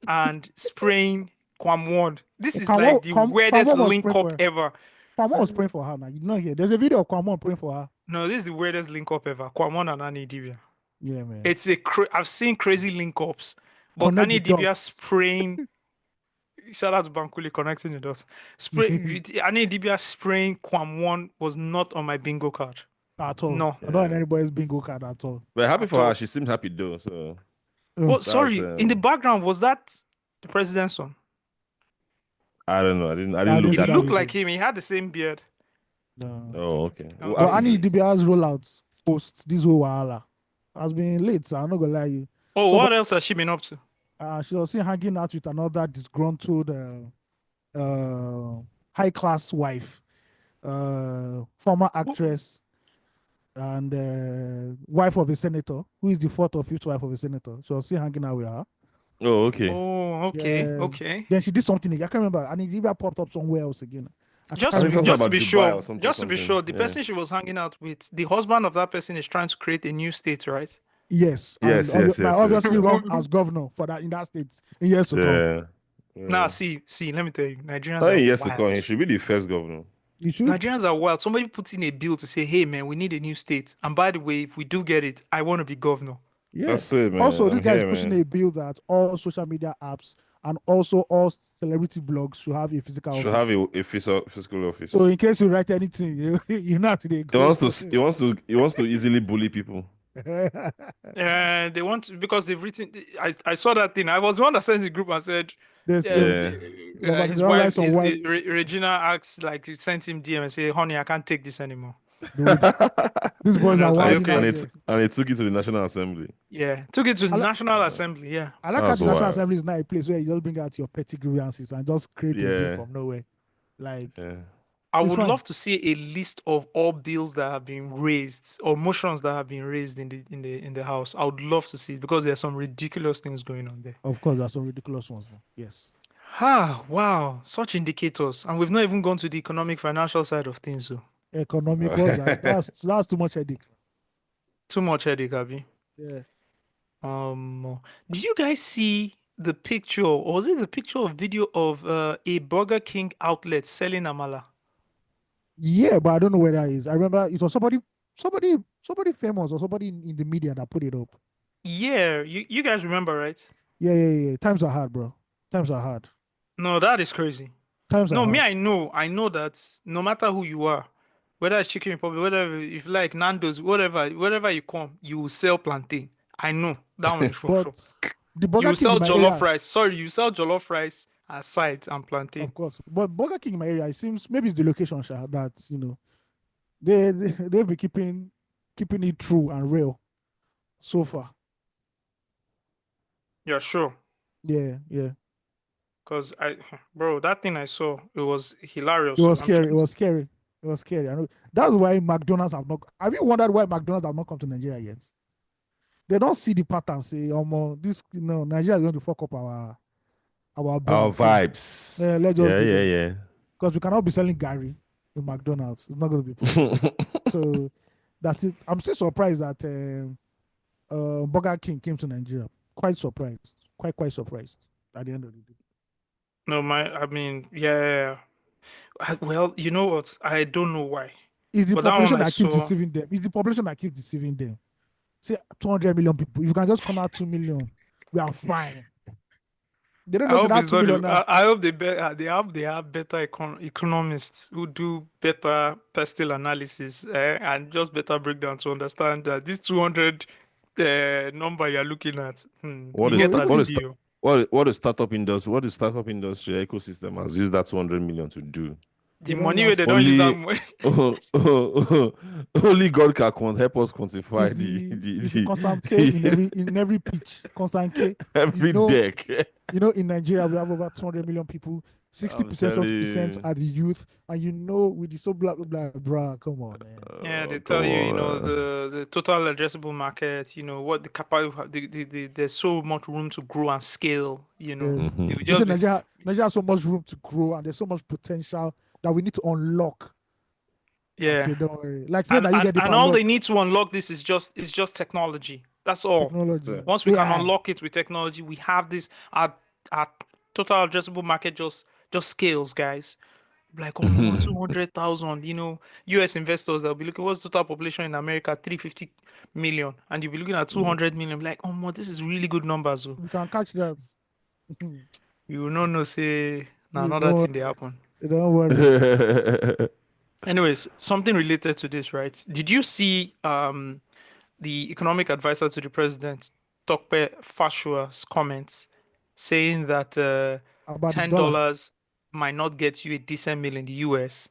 and spraying Kwamwon. This is like the weirdest Kwamwon was link praying up for her. ever. Kwamwon was praying for her now. You know here. There's a video of Kwamwon praying for her. No, this is the weirdest link up ever. Kwamwon and Annie Dibia. Yeah, man. It's I've seen crazy link ups, but Connect Annie the Dibia dots. spraying. Shout out to Bankuli connecting the dots. Annie Dibia spraying Kwamwon was not on my bingo card. At all. No. I don't have anybody's bingo card at all. But happy At for all. her. She seemed happy though. So Oh, sorry. That's, In the background, was that the president's son? I don't know. I didn't I look didn't He that see looked video. like him. He had the same beard. No. Oh, okay. Well, But after Annie this- Dibia's rollout post this whole wahala has been late, so I'm not gonna lie you. Oh, So- what else has she been up to? She was seen hanging out with another disgruntled high class wife, former actress, and wife of a senator, who is the fourth or fifth wife of a senator. She was seen hanging out with her. Oh, okay. Oh, okay, Yeah. okay. Then she did something again. I can't remember. And Dibia popped up somewhere else again. I Just can't to be, remember. just to about be Dubai sure, or something, just to be something. sure, the Yeah. person she was hanging out with, the husband of that person is trying to create a new state, right? Yes. Yes, and yes, yes, obviously yes. run as governor for that in that state in years to come. Yeah. Nah, see, let me tell you, Nigerians Not are in years to wild. come. He should be the first governor. You should. Nigerians are wild. Somebody puts in a bill to say, hey, man, we need a new state. And by the way, if we do get it, I want to be governor. Yeah. That's it, man. Also, this I'm guy is here, pushing man. a bill that all social media apps and also all celebrity blogs should have a physical Should office. have a physical office. So in case you write anything, you know how to He wants to easily bully people. They want to, because they've written. I saw that thing. I was the one that sent the group and said, There's his wife, Regina asked, like, sent him DM and say, honey, I can't take this anymore. These boys are wild. And it took it to the National Assembly. Yeah, took it to the National Assembly. Yeah, I like how the National Assembly is not a place where you just bring out your petty grievances and just create a bill from nowhere. Like, I would love to see a list of all bills that have been raised or motions that have been raised in the House. I would love to see it because there are some ridiculous things going on there. Of course, there are some ridiculous ones. Yes. Wow, such indicators, and we've not even gone to the economic, financial side of things. So. Economic, that's too much headache. Too much headache, Abby. Yeah. Did you guys see the picture, or was it the picture or video of a Burger King outlet selling amala? Yeah, but I don't know where that is. I remember it was somebody famous or somebody in the media that put it up. Yeah, you guys remember, right? Yeah. Times are hard, bro. Times are hard. No, that is crazy. Times are hard. I know that no matter who you are, whether it's Chicken Republic, whatever, if like Nando's, wherever you come, you will sell plantain. I know that one is for sure. The Burger you King sell in my jollof area, rice. Sorry, you sell jollof rice aside and plantain. Of course, but Burger King in my area, it seems maybe it's the location, Sha, that they've been keeping it true and real so far. Yeah, sure. Yeah. Because that thing I saw, it was hilarious. It was scary. I know. That's why McDonald's have not. Have you wondered why McDonald's have not come to Nigeria yet? They don't see the pattern. Say, Nigeria is going to fuck up our vibes. Yeah, let's just yeah. Because we cannot be selling Gary in McDonald's. It's not going to be possible. So that's it. I'm still surprised that Burger King came to Nigeria. Quite surprised. Quite surprised at the end of the day. No, yeah. Well, you know what? I don't know why. It's the population that keeps deceiving them. It's the population that keeps deceiving them. Say 200 million people. If you can just come out 2 million, we are fine. They don't know that 2 million now. I hope they have better economists who do better pestle analysis and just better breakdown to understand that this 200 number you're looking at. What the startup industry ecosystem has used that 200 million to do? The money where they don't use that money. Only God can help us quantify the constant K in every pitch. Constant K. Every deck. In Nigeria we have over 200 million people. 60% are the youth, and with the so blah come on, man. Yeah, they tell you, the total addressable market, what the capacity, there's so much room to grow and scale, Yes. Nigeria has so much room to grow, and there's so much potential that we need to unlock. Yeah. So don't worry. Like and all they need to unlock this is just technology. That's all. Technology. Yeah. Once we can unlock it with technology, we have this our total addressable market just scales, guys. Like 200,000, US investors that'll be looking, what's the total population in America? 350 million, and you'll be looking at 200 million, like, this is really good numbers. We can catch that. You will not know, say, another thing they happen. Don't worry. Anyways, something related to this, right? Did you see the economic advisor to the president, Tokpe Fashua's comments saying that $10 might not get you a decent meal in the US,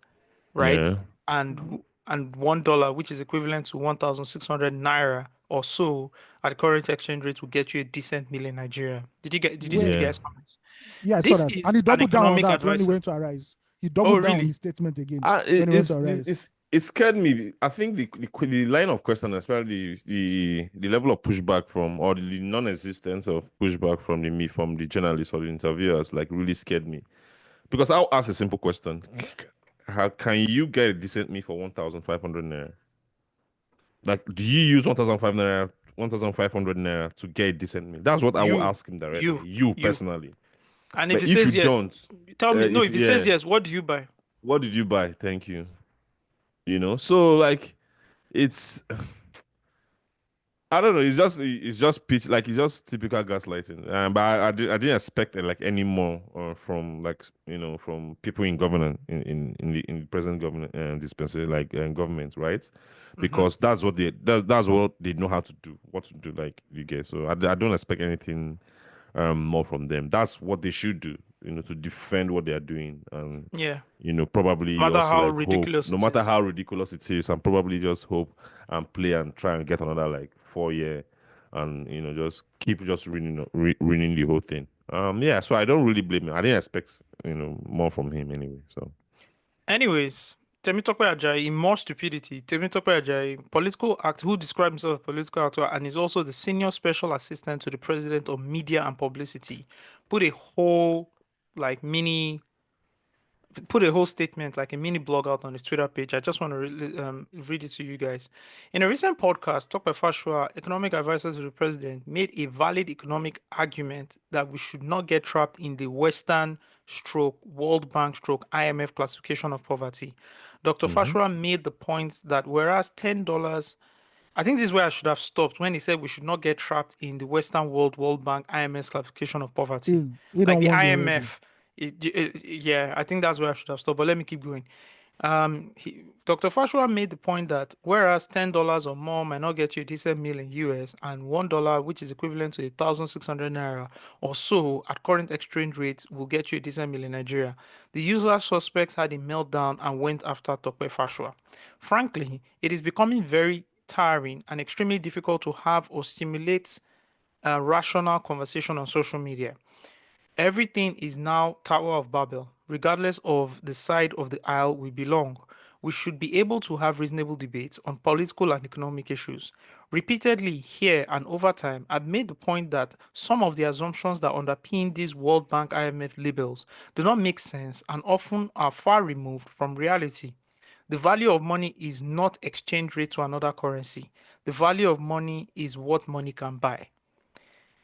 right? Yeah. And $1, which is equivalent to 1,600 naira or so at the current exchange rate, will get you a decent meal in Nigeria. Did you see the guy's comments? Yeah, I saw that. And he doubled down on that when he went to Arise. He doubled down on his statement again. It scared me. I think the line of question, especially the level of pushback from, or the non-existence of pushback from the journalists or the interviewers, like, really scared me. Because I'll ask a simple question: how can you get a decent meal for 1,500 naira? Like, do you use 1,500 naira to get a decent meal? That's what I will ask him directly. You personally. And if he says yes, tell me. No, if he says yes, what do you buy? What did you buy? Thank you. So like it's I don't know. It's just pitch like it's just typical gaslighting. But I didn't expect like any more from like from people in government in the present government and dispensation like government, right? Mm-hmm. Because that's what they know how to do, what to do, like you get. So I don't expect anything more from them. That's what they should do, to defend what they are doing, and Yeah. probably No matter also how like hope, ridiculous no it matter is. how ridiculous it is, and probably just hope and play and try and get another like 4 year, and just keep just ruining the whole thing. Yeah, so I don't really blame him. I didn't expect more from him anyway. So Anyways, Temitope Ajayi, in more stupidity, Temitope Ajayi, political act who describes himself as a political actor and is also the senior special assistant to the president of media and publicity, put a whole like mini put a whole statement, like a mini blog out on his Twitter page. I just want to read it to you guys. In a recent podcast, Tope Fashua, economic advisor to the president, made a valid economic argument that we should not get trapped in the Western stroke, World Bank stroke, IMF classification of poverty. Dr. Fashua made the point that whereas $10, I think this is where I should have stopped when he said we should not get trapped in the Western world, World Bank, IMF classification of poverty. He Like don't the want you already. IMF, yeah, I think that's where I should have stopped. But let me keep going. Dr. Fashua made the point that whereas $10 or more might not get you a decent meal in US, and $1, which is equivalent to 1,600 naira or so at current exchange rates, will get you a decent meal in Nigeria, the usual suspects had a meltdown and went after Tope Fashua. Frankly, it is becoming very tiring and extremely difficult to have or stimulate a rational conversation on social media. Everything is now Tower of Babel, regardless of the side of the aisle we belong. We should be able to have reasonable debates on political and economic issues. Repeatedly, here and over time, I've made the point that some of the assumptions that underpin these World Bank IMF labels do not make sense and often are far removed from reality. The value of money is not exchange rate to another currency. The value of money is what money can buy.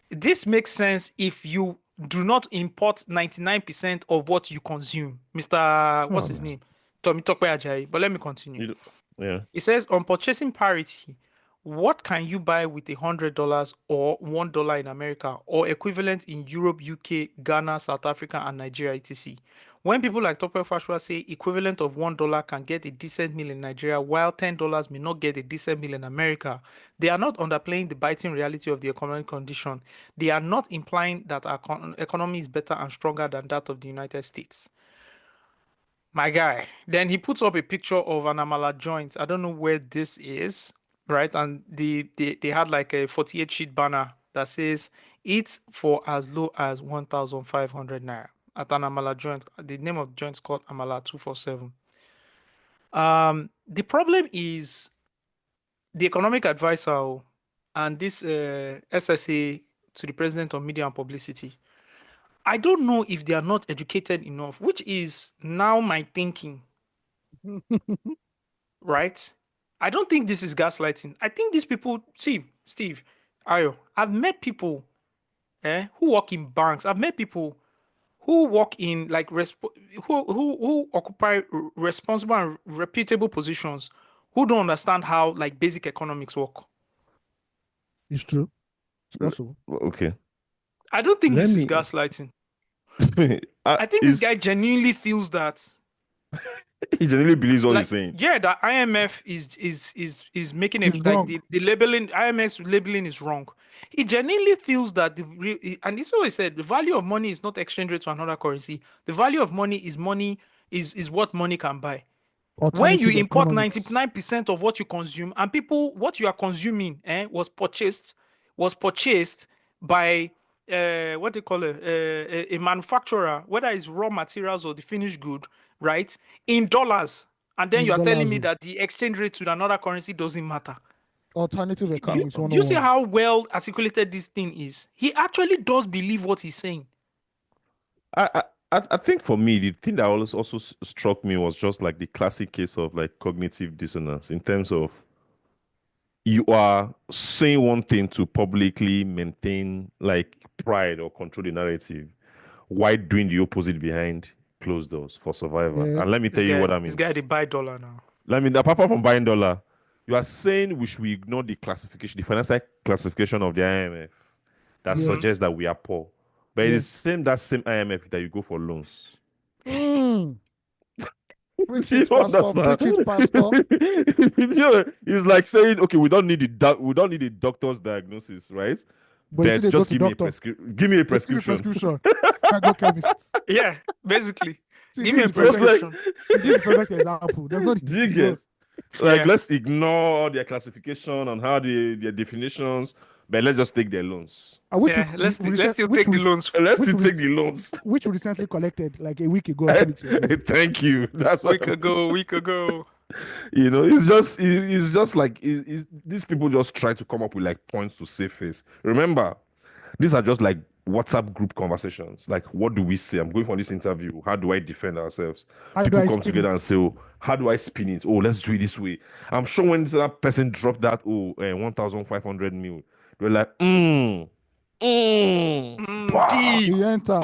This makes sense if you do not import 99% of what you consume. Mr. What's oh his man, name? Temitope Ajayi. But let me continue. yeah. It says on purchasing parity, what can you buy with $100 or $1 in America or equivalent in Europe, UK, Ghana, South Africa, and Nigeria, etc.? When people like Topper Fashua say equivalent of $1 can get a decent meal in Nigeria, while $10 may not get a decent meal in America, they are not underplaying the biting reality of the economic condition. They are not implying that our economy is better and stronger than that of the United States. My guy. Then he puts up a picture of an amala joint. I don't know where this is, right? And they had like a 48 sheet banner that says eat for as low as 1,500 naira at an amala joint. The name of the joint is called Amala 247. The problem is the economic advisor and this SSA to the president of media and publicity. I don't know if they are not educated enough, which is now my thinking. Right? I don't think this is gaslighting. I think these people, see, Steve, Ayo, I've met people who work in banks. I've met people who work in like who occupy responsible and reputable positions who don't understand how like basic economics work. It's true. It's possible. Okay. I don't think Let this is me. gaslighting. I think this guy genuinely feels that he genuinely believes what like he's saying. yeah, the IMF is making it It's like wrong. the labeling IMF's labeling is wrong. He genuinely feels that and this is what he said, the value of money is not exchange rate to another currency. The value of money is what money can buy. When you Alternative import economics. 99% of what you consume and people what you are consuming was purchased by what they call it a manufacturer, whether it's raw materials or the finished good, right, in dollars, and then In you are telling dollars, me oh. that the exchange rate to another currency doesn't matter. Alternative Do economics you see 101. how well articulated this thing is? He actually does believe what he's saying. I think for me, the thing that also struck me was just like the classic case of like cognitive dissonance in terms of you are saying one thing to publicly maintain like pride or control the narrative while doing the opposite behind closed doors for survival. Yeah. And let me tell you what that means. This guy, they buy dollar now. Let me, apart from buying dollar, you are saying we should ignore the classification, the financial classification of the IMF that suggests that we are poor. But it is that same IMF that you go for loans. Preach it, pastor. Preach it, pastor. It's like saying, okay, we don't need the doctor's diagnosis, right? But just give me a prescription. Give me a prescription. I go chemist. Yeah, basically. See, Give me a this is prescription. this is a perfect example. There's no. Do you get? Like, let's ignore their classification and how their definitions, but let's just take their loans. Let's still take the loans. Let's still take the loans. Which we recently collected like a week ago. 2 weeks ago. Thank you. That's what week ago. You know, it's just like these people just try to come up with like points to save face. Remember, these are just like WhatsApp group conversations. Like, what do we say? I'm going for this interview. How do I defend ourselves? People come together and say, oh, how do I spin it? Oh, let's do it this way. I'm sure when that person dropped that 1,500 mil, they're like, He enter.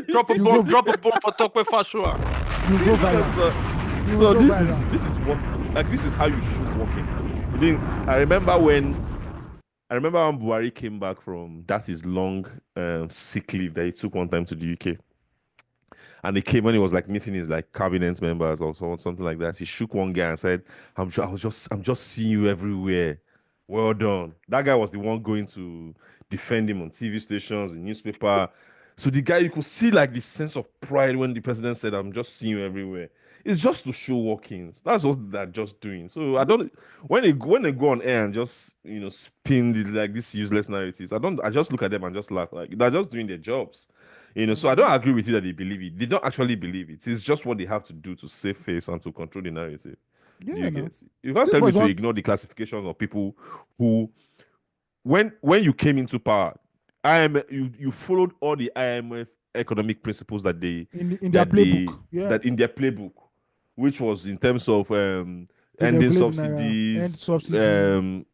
Drop a bomb for Tokwe Fashua. You go viral. So this is what, like, this is how you should walk in. I remember when Buhari came back from his long sick leave that he took one time to the UK. And he came when he was like meeting his like cabinet members or something like that. He shook one guy and said, I'm just seeing you everywhere. Well done. That guy was the one going to defend him on TV stations, the newspaper. So the guy, you could see like the sense of pride when the president said, I'm just seeing you everywhere. It's just to show workings. That's what they're just doing. So I don't, when they go on air and just, spin like these useless narratives, I just look at them and just laugh. Like, they're just doing their jobs. So I don't agree with you that they believe it. They don't actually believe it. It's just what they have to do to save face and to control the narrative. Yeah, you can't tell me to ignore the classification of people who, when you came into power, you followed all the IMF economic principles that they in their playbook. That in their playbook, which was in terms of ending subsidies,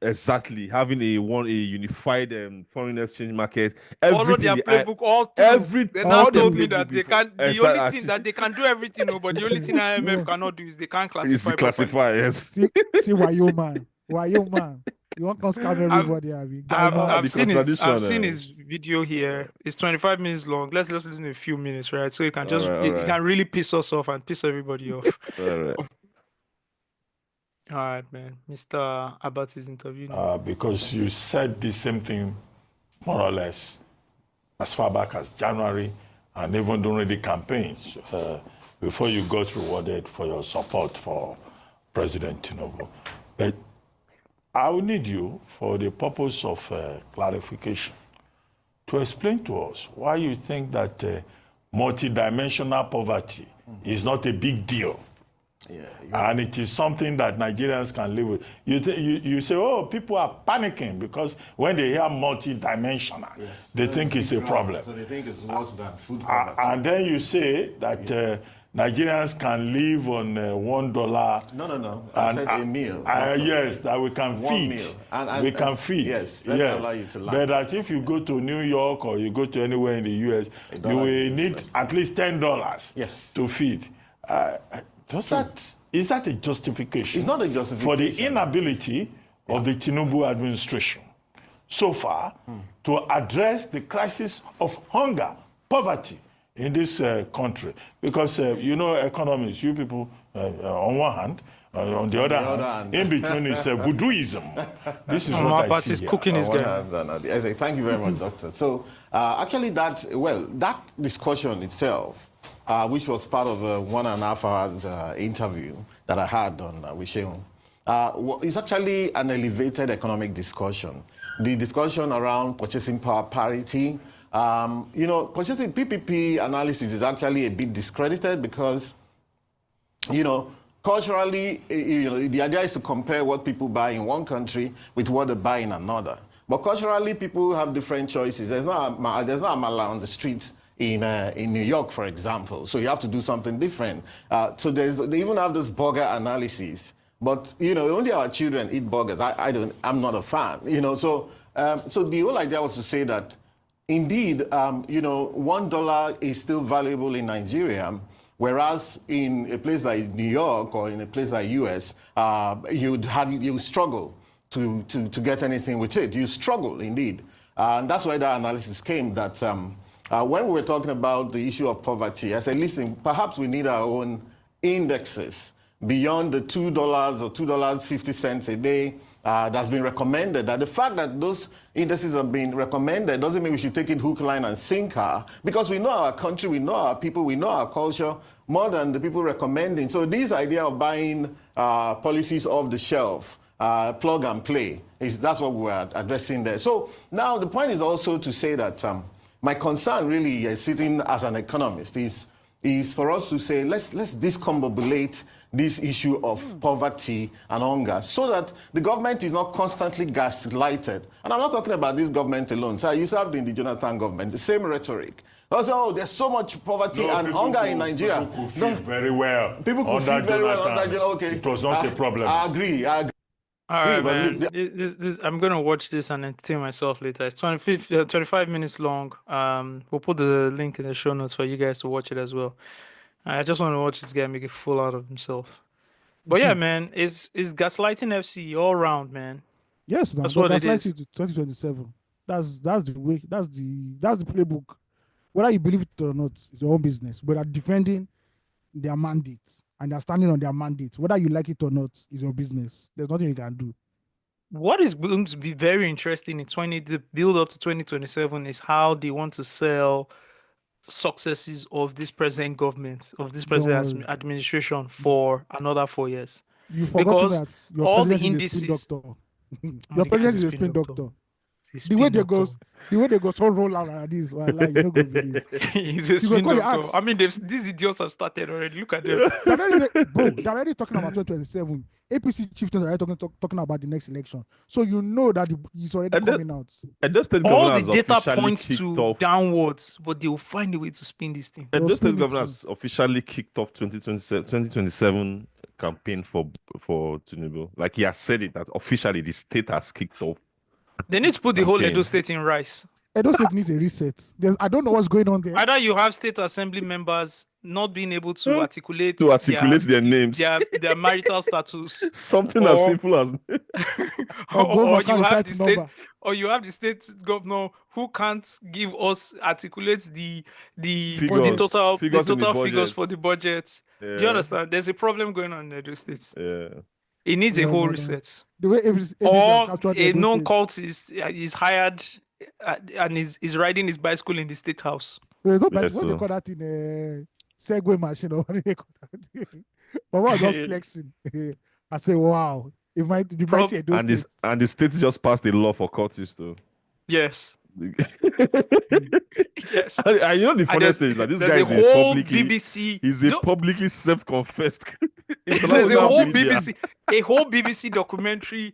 exactly, having a unified foreign exchange market. Follow their playbook all through. They now told me that they can. The only thing that they can do everything, but the only thing IMF cannot do is they can't classify. Is to classify, yes. See why you man. You want to scam everybody, I've seen his video here. It's 25 minutes long. Let's listen to a few minutes, right? So it can it can really piss us off and piss everybody off. All right, man. Mr. Abbott is interviewing. Because you said the same thing, more or less, as far back as January, and even during the campaigns, before you got rewarded for your support for President Tinubu. But I will need you, for the purpose of clarification, to explain to us why you think that multidimensional poverty is not a big deal. And it is something that Nigerians can live with. You say, oh, people are panicking because when they hear multi-dimensional, they think it's a problem. So they think it's worse than food poverty. And then you say that Nigerians can live on $1. No. I said a meal. Yes, that we can feed. Meal. We can feed. Yes, allow you to but that if you go to New York or you go to anywhere in the US, you will need at least $10 to feed. Is that a justification? It's not a justification. For the inability of the Tinubu administration so far to address the crisis of hunger, poverty in this country. Because, economists, you people, on one hand, on the other hand, in between is voodooism. This is what I see cooking his game. Thank you very much, Doctor. So, actually, that discussion itself, which was part of a 1.5 hours interview that I had on with Sheung, is actually an elevated economic discussion. The discussion around purchasing power parity, purchasing PPP analysis is actually a bit discredited because, culturally, the idea is to compare what people buy in one country with what they buy in another. But culturally, people have different choices. There's not a mala on the streets in New York, for example. So you have to do something different. So they even have this burger analysis. But, only our children eat burgers. I'm not a fan, So the whole idea was to say that indeed, $1 is still valuable in Nigeria, whereas in a place like New York or in a place like US, you struggle to get anything with it. You struggle indeed. And that's why that analysis came that when we were talking about the issue of poverty, I said, listen, perhaps we need our own indexes beyond the $2 or $2.50 a day that's been recommended. That the fact that those indices have been recommended doesn't mean we should take it hook, line, and sinker, because we know our country, we know our people, we know our culture more than the people recommending. So this idea of buying policies off the shelf, plug and play, that's what we're addressing there. So now the point is also to say that my concern really sitting as an economist is for us to say, let's discombobulate this issue of poverty and hunger so that the government is not constantly gaslighted. And I'm not talking about this government alone. So you served in the Jonathan government, the same rhetoric. Also, there's so much poverty and hunger in Nigeria. People could feel very well. People could feel very well under Jonathan. Okay. It was not a problem. I agree. All right, man. I'm going to watch this and entertain myself later. It's 25 minutes long. We'll put the link in the show notes for you guys to watch it as well. I just want to watch this guy make a fool out of himself. But yeah, man, it's gaslighting FC all round, man. Yes, that's what it is. To 2027. That's the way. That's the playbook. Whether you believe it or not, it's your own business. But they're defending their mandate and they're standing on their mandate. Whether you like it or not, is your business. There's nothing you can do. What is going to be very interesting in the build up to 2027 is how they want to sell successes of this present government, of this present administration for another 4 years. You forgot that your all the president indices. is a spin doctor. Your president is a spin doctor. The way they go so roll out like this, well, like, you don't go believe. He's a spin doctor. I mean, these idiots have started already. Look at them. They're already talking about 2027. APC chieftains are already talking about the next election. So you know that it's already coming out. All the data points to downwards, but they will find a way to spin this thing. And those state governors officially kicked off 2027 campaign for Tinubu. Like he has said it, that officially the state has kicked off. They need to put the whole Edo State in rice. Edo State needs a reset. I don't know what's going on there. Either you have state assembly members not being able to articulate their names, their marital status, something as simple as, or you have the state governor who can't give us articulate the total figures for the budget. Yeah. Do you understand? There's a problem going on in Edo State. Yeah. It needs a whole reset. The way or a known cultist is hired and is riding his bicycle in the state house. What they call that in a Segway machine or what they call that? But what was flexing? I say, wow. It might and the state just passed a law for cultists too. Yes. Yes. I you know the funniest thing is that this guy is he's a publicly self-confessed. There's a whole BBC documentary.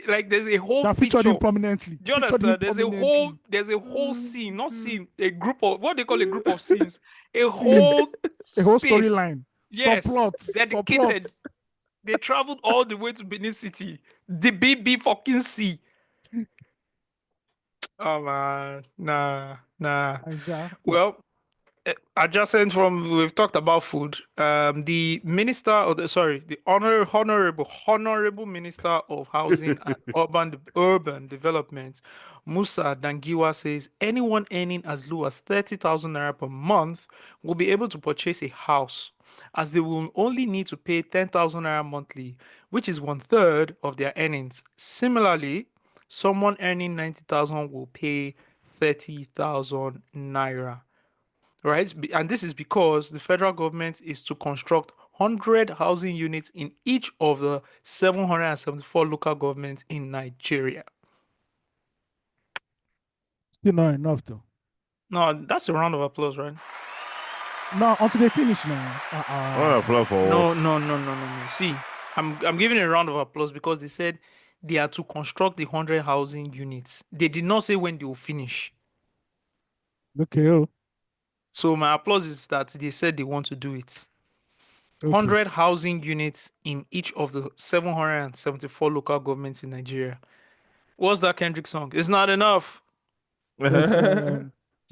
Like there's a whole that featured him prominently. Do you understand? There's a whole scene, not scene, a group of what they call a group of scenes, a whole storyline. Yes, subplots, dedicated. They traveled all the way to Benin City, the BB fucking C. Oh man, nah. Well, adjacent from we've talked about food. The honorable minister of housing and urban development, Musa Dangiwa, says anyone earning as low as 30,000 naira per month will be able to purchase a house, as they will only need to pay 10,000 naira monthly, which is 1/3 of their earnings. Similarly, someone earning 90,000 will pay 30,000 naira. Right? And this is because the federal government is to construct 100 housing units in each of the 774 local governments in Nigeria. Still not enough, though. No, that's a round of applause, right? No, until they finish now. Applause for what? No. See, I'm giving a round of applause because they said they are to construct the 100 housing units. They did not say when they will finish. Okay. So my applause is that they said they want to do it. Okay. 100 housing units in each of the 774 local governments in Nigeria. What's that Kendrick song? It's not enough.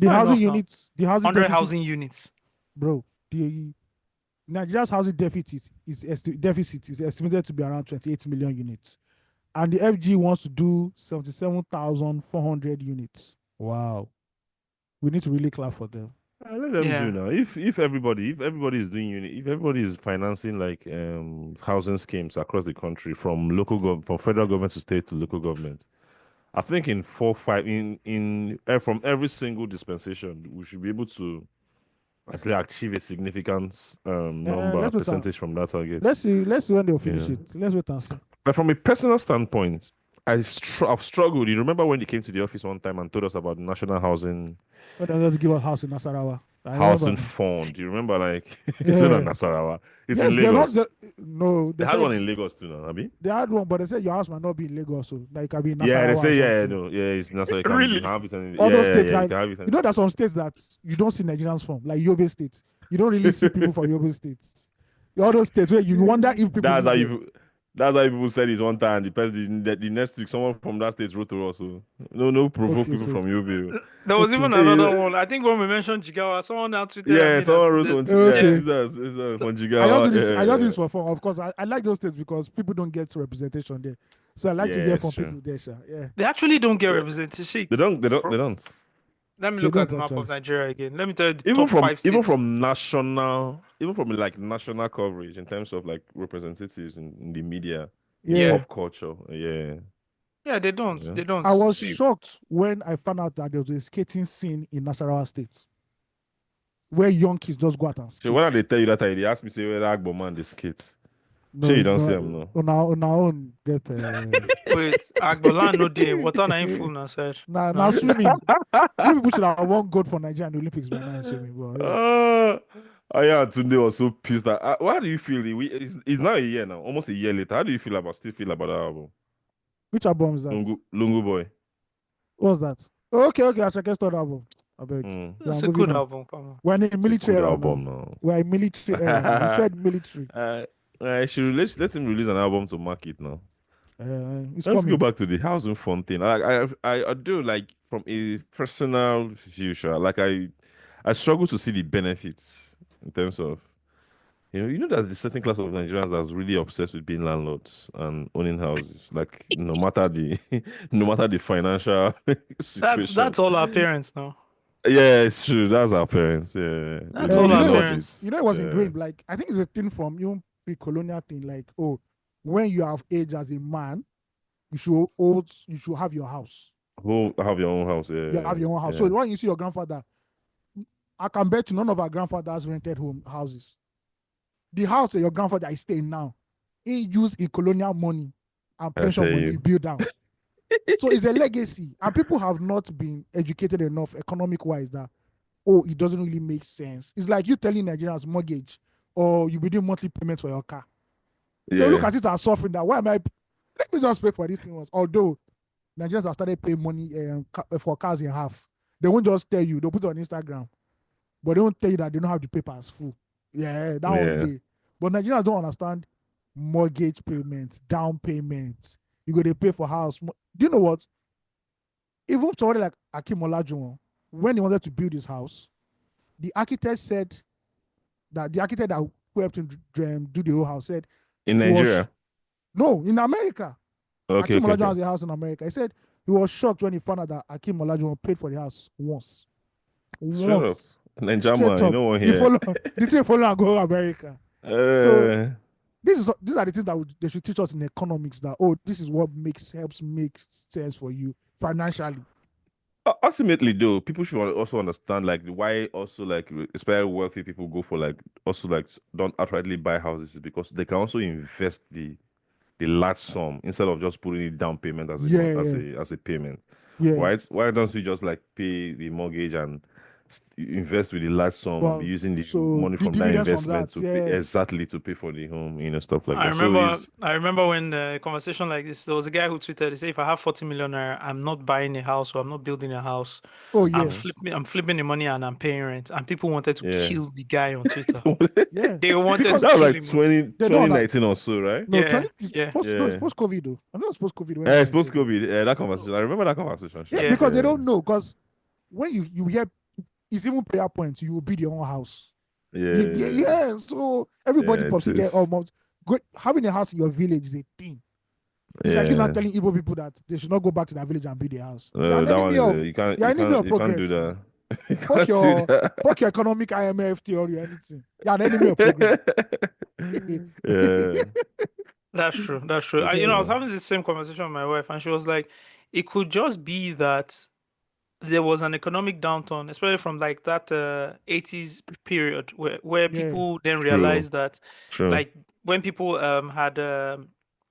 It's not enough now. the housing 100 deficit, housing units. bro. The Nigeria's housing deficit is estimated to be around 28 million units, and the FG wants to do 77,400 units. Wow, we need to really clap for them. Let them do now. If everybody is doing if everybody is financing like housing schemes across the country from from federal government to state to local government, I think in 4-5 from every single dispensation we should be able to actually achieve a significant percentage from that target. Let's see when they'll finish it. Let's wait and see. But from a personal standpoint, I've struggled. You remember when you came to the office one time and told us about the national housing? When they just give us house in Nasarawa. Housing fund. Do you remember, like, it's not Nasarawa. It's in Lagos. They had one in Lagos too now, Abi? They had one, but they said your house might not be in Lagos, so like can be in Nasarawa. Yeah, they say, it's Nasarawa. Really? Have it in, all those states, you like, can have it in. you know, there's some states that you don't see Nigerians from, like Yobe State. You don't really see people from Yobe State. All those states where you wonder if people. That's how people said it one time. The next week, someone from that state wrote to us. So no provoke people from UB. There was even another one. I think when we mentioned Jigawa, someone now tweeted. Yeah, someone wrote on from Jigawa. I just do this for fun. Of course, I like those states because people don't get representation there. So I like to hear from people there. Yeah. They actually don't get representation. They don't. Let me look at the map of Nigeria again. Let me tell you the top 5 states. Even from like national coverage in terms of like representatives in the media, pop culture. Yeah, they don't. Yeah. They don't. I was shocked when I found out that there was a skating scene in Nasarawa State where young kids just go out and skate. So when they tell you that, they ask me, say, where Agbo man they skate. No, you don't see them, no. On our own, get. Wait, Agbolan no day. What on I'm full now, sir. Now swimming. You people should have won gold for Nigeria in the Olympics by now swimming. But, yeah, Tunde was so pissed. How do you feel? It's now a year now, almost a year later. How do you feel about that album? Which album is that? Lungu Boy. What's that? Okay, I check that album. I beg. It's a good album. Come on. We're in a military album now. We're in military era. You said military. Let him release an album to market now. Let's go back to the housing fund thing. I do, like, from a personal view, like I struggle to see the benefits in terms of you know that the certain class of Nigerians that's really obsessed with being landlords and owning houses. Like no matter the financial situation. That's all our parents now. Yeah, it's true. That's our parents. Yeah, that's all our parents. You know, it was ingrained. Like I think it's a thing from pre-colonial thing. Like when you have age as a man, you should have your house. Have your own house. Yeah, you have your own house. Yeah. So when you see your grandfather, I can bet you none of our grandfathers rented houses. The house that your grandfather is staying now, he used in colonial money and pension money built down. So it's a legacy, and people have not been educated enough economic-wise that it doesn't really make sense. It's like you telling Nigerians mortgage or you be doing monthly payments for your car. Yeah. They look at it as suffering. That why am I? Let me just pay for these things. Although Nigerians have started paying money for cars in half, they won't just tell you. They'll put it on Instagram, but they won't tell you that they don't have the papers full. Yeah, that one day. But Nigerians don't understand mortgage payments, down payments. You go to pay for house. Do you know what? Even somebody like Akim Olajuwon, when he wanted to build his house, the architect said that the architect that helped him do the whole house said in Nigeria. No, in America. Okay, Akim Olajuwon has a house in America. He said he was shocked when he found out that Akim Olajuwon paid for the house once. Once. Nigeria, you know what here. The thing follow and go to America. So these are the things that they should teach us in economics. That this is what helps make sense for you financially. Ultimately, though, people should also understand like why also like especially wealthy people go for like also like don't outrightly buy houses because they can also invest the large sum instead of just putting it down payment as a payment. Yeah. Why don't you just like pay the mortgage and invest with the large sum using the money from that investment to pay for the home, stuff like that. I remember when a conversation like this, there was a guy who tweeted, he said, if I have 40 million, I'm not buying a house or I'm not building a house. Oh yeah. I'm flipping the money and I'm paying rent. And people wanted to kill the guy on Twitter. They wanted to kill him. That was like 2019 or so, right? No, post-COVID though. I know it's post-COVID. It's post-COVID. That conversation. I remember that conversation. Because they don't know. Because when you hear it's even prayer points. You will build your own house. Yeah. So everybody Yeah, possibly get almost having a house in your village is a thing. It's like you're not telling Igbo people that they should not go back to their village and build a house. No, that one is you can't do that. Fuck your economic IMF theory or anything. You're an enemy of progress. Yeah. That's true. That's true. I was having the same conversation with my wife, and she was like, it could just be that there was an economic downturn, especially from like that 80s period where people then realized that like when people had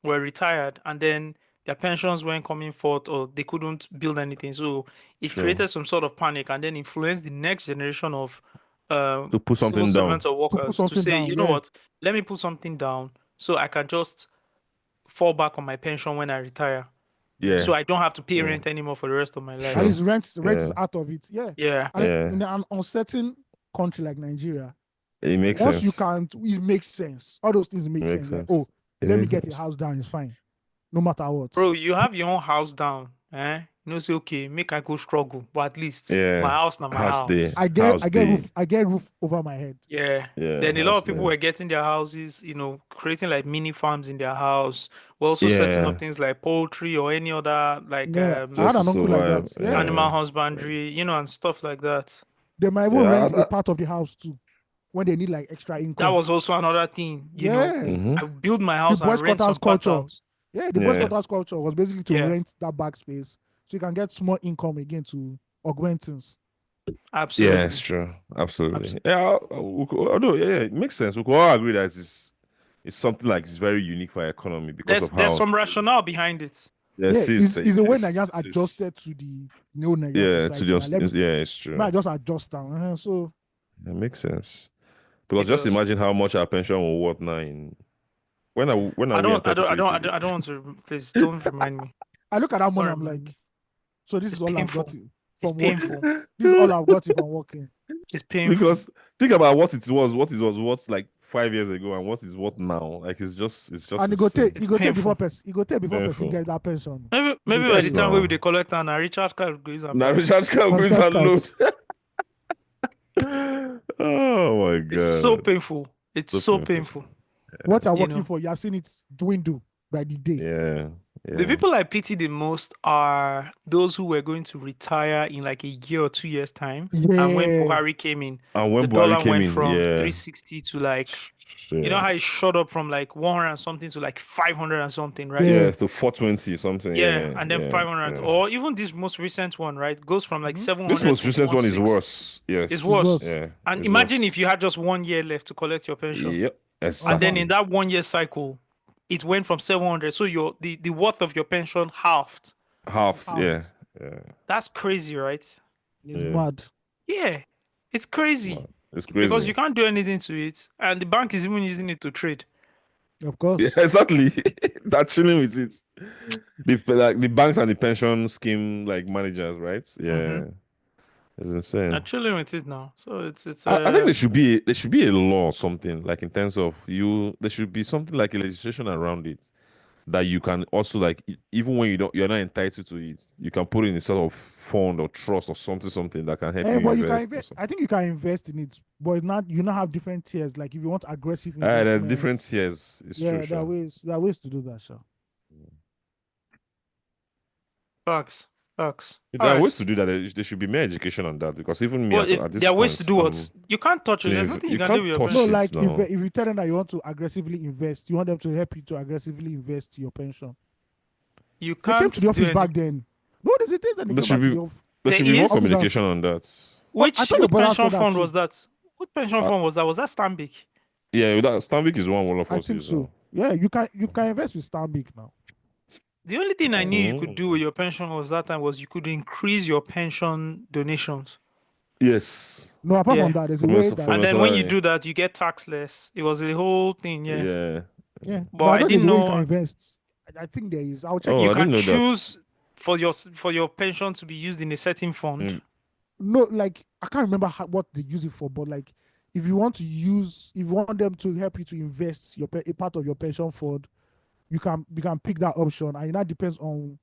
were retired and then their pensions weren't coming forth or they couldn't build anything. So it created some sort of panic and then influenced the next generation of to put civil something down. servants or workers to say, you know what, let me put something down so I can just fall back on my pension when I retire. Yeah. So I don't have to pay rent anymore for the rest of my life. At least rent is out of it. Yeah. Yeah. And in an uncertain country like Nigeria, it makes once sense. you can't, it makes sense. All those things make sense. Like, oh, let me get a house down, it's fine. No matter what. Bro, you have your own house down. You know, say, okay, make I go struggle, but at least my house now my house. I get roof over my head. Yeah. Then a lot of people were getting their houses, you know, creating like mini farms in their house. We're also setting up things like poultry or any other like I had an uncle like that. Yeah. Animal husbandry, you know, and stuff like that. They might even rent a part of the house too when they need like extra income. That was also another thing. You know, I build my house and rent some culture. Yeah, the boys quarters culture was basically to rent that back space so you can get small income again to augment things. Absolutely. Yeah, it's true. Absolutely. Yeah, although it makes sense. We could all agree that it's something like it's very unique for our economy because there's some rationale behind it. Yes, it's a way Nigerians adjusted to the new Nigerian society. It's true. Might just adjust down. So it makes sense. Because just imagine how much our pension will worth now in when I don't want to. Please don't remind me. I look at that money. I'm like, so this is all I've got from working. Painful. This is all I've got from working. It's painful because think about what it was worth like 5 years ago and what is worth now. Like it's just. And it go take before person get that pension. Maybe by the time we dey collect and Richard card goes and load. Oh my god! It's so painful. It's so painful. What you're working for, you have seen it dwindle by the day. Yeah. The people I pity the most are those who were going to retire in like a year or 2 years' time. Yeah. And when Buhari came in, the dollar went from 360 to like, you know how it shot up from like 100 and something to like 500 and something, right? Yeah, to 420 something. Yeah, and then 500. Or even this most recent one, right? Goes from like 700 This most to recent one is 1.6. worse. Yes. It's worse. Yeah. And imagine if you had just 1 year left to collect your pension. Yep. And then in that 1 year cycle, it went from 700. So the worth of your pension halved. Yeah. That's crazy, right? It's mad. Yeah, it's crazy. It's crazy. Because you can't do anything to it. And the bank is even using it to trade. Of course. Yeah, exactly. They're chilling with it. The banks and the pension scheme like managers, right? Yeah. It's insane. They're chilling with it now. So it's I think there should be a law or something, like in terms of there should be something like a legislation around it that you can also like even when you're not entitled to it, you can put it in a sort of fund or trust or something that can help you but invest. I think you can invest in it, but you not have different tiers. Like if you want aggressive There are investment, different tiers. It's true. there are ways to do that, sure. Facts. There are ways to do that. There should be more education on that because even me at this there are ways point, to do what you can't touch it. There's nothing you can do with your touch pension. No, like now. if you tell them that you want to aggressively invest, you want them to help you to aggressively invest your pension. You They came can't to the office do back anything. then. No, there's a thing that they There came should back to be the office. there should There be more is- communication on that. Which I thought your brother pension said that fund too. was that? What pension fund was that? Was that Stanbic? Yeah, that Stanbic is one of I us think use so. now. Yeah, you can invest with Stanbic now. The only thing I knew you could do with your pension was that time was you could increase your pension donations. Yes. No, apart Yeah. from that, there's a From way your- that from And your then when you salary. do that, you get tax less. It was a whole thing, yeah. Yeah. But I I know didn't there's a way you know can invest. I think there is. I'll check Oh, it. you I can didn't know that. choose for your pension to be used in a certain fund. No, like I can't remember what they use it for, but like if you want them to help you to invest a part of your pension fund, you can pick that option, and that depends on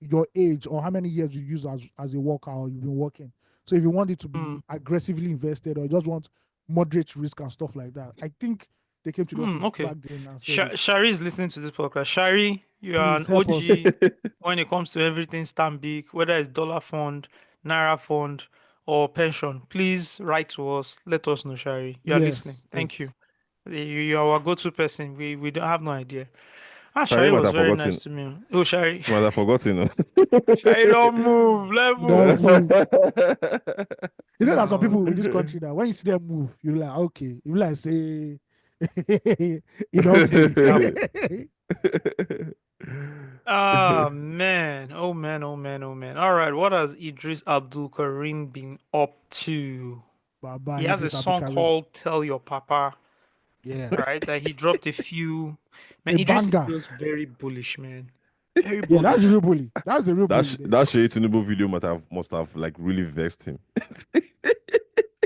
your age or how many years you use as a worker or you've been working. So if you want it to be aggressively invested or you just want moderate risk and stuff like that, I think they came to the office Okay. back then and said, Shari is listening to this podcast. Shari, you are an Please help OG when it comes to everything Stanbic, whether it's dollar fund, naira fund, or pension. Please write to us. Let us know, Shari. You are listening. Yes, Thank yes. you. You are our go-to person. We don't have no idea. Shari Shari might was have very forgotten. nice to me. Oh, Shari. Might have forgotten. Shari, don't move. Levels. Don't move. You know, there's some people in this country that when you see them move, you're like, okay. You like say, you don't see. Oh man. Oh man. Oh man. Oh man. All right. What has Eedris Abdulkarem been up to? Baba, He has a Eedris song Abdulkarem. called Tell Your Papa. Yeah. Right? That he dropped a few. Man, A Eedris banger. is just very bullish, man. Very Yeah, that's bullish. the real bully. That's the real bully. That Shea Tinubu video must have like really vexed him.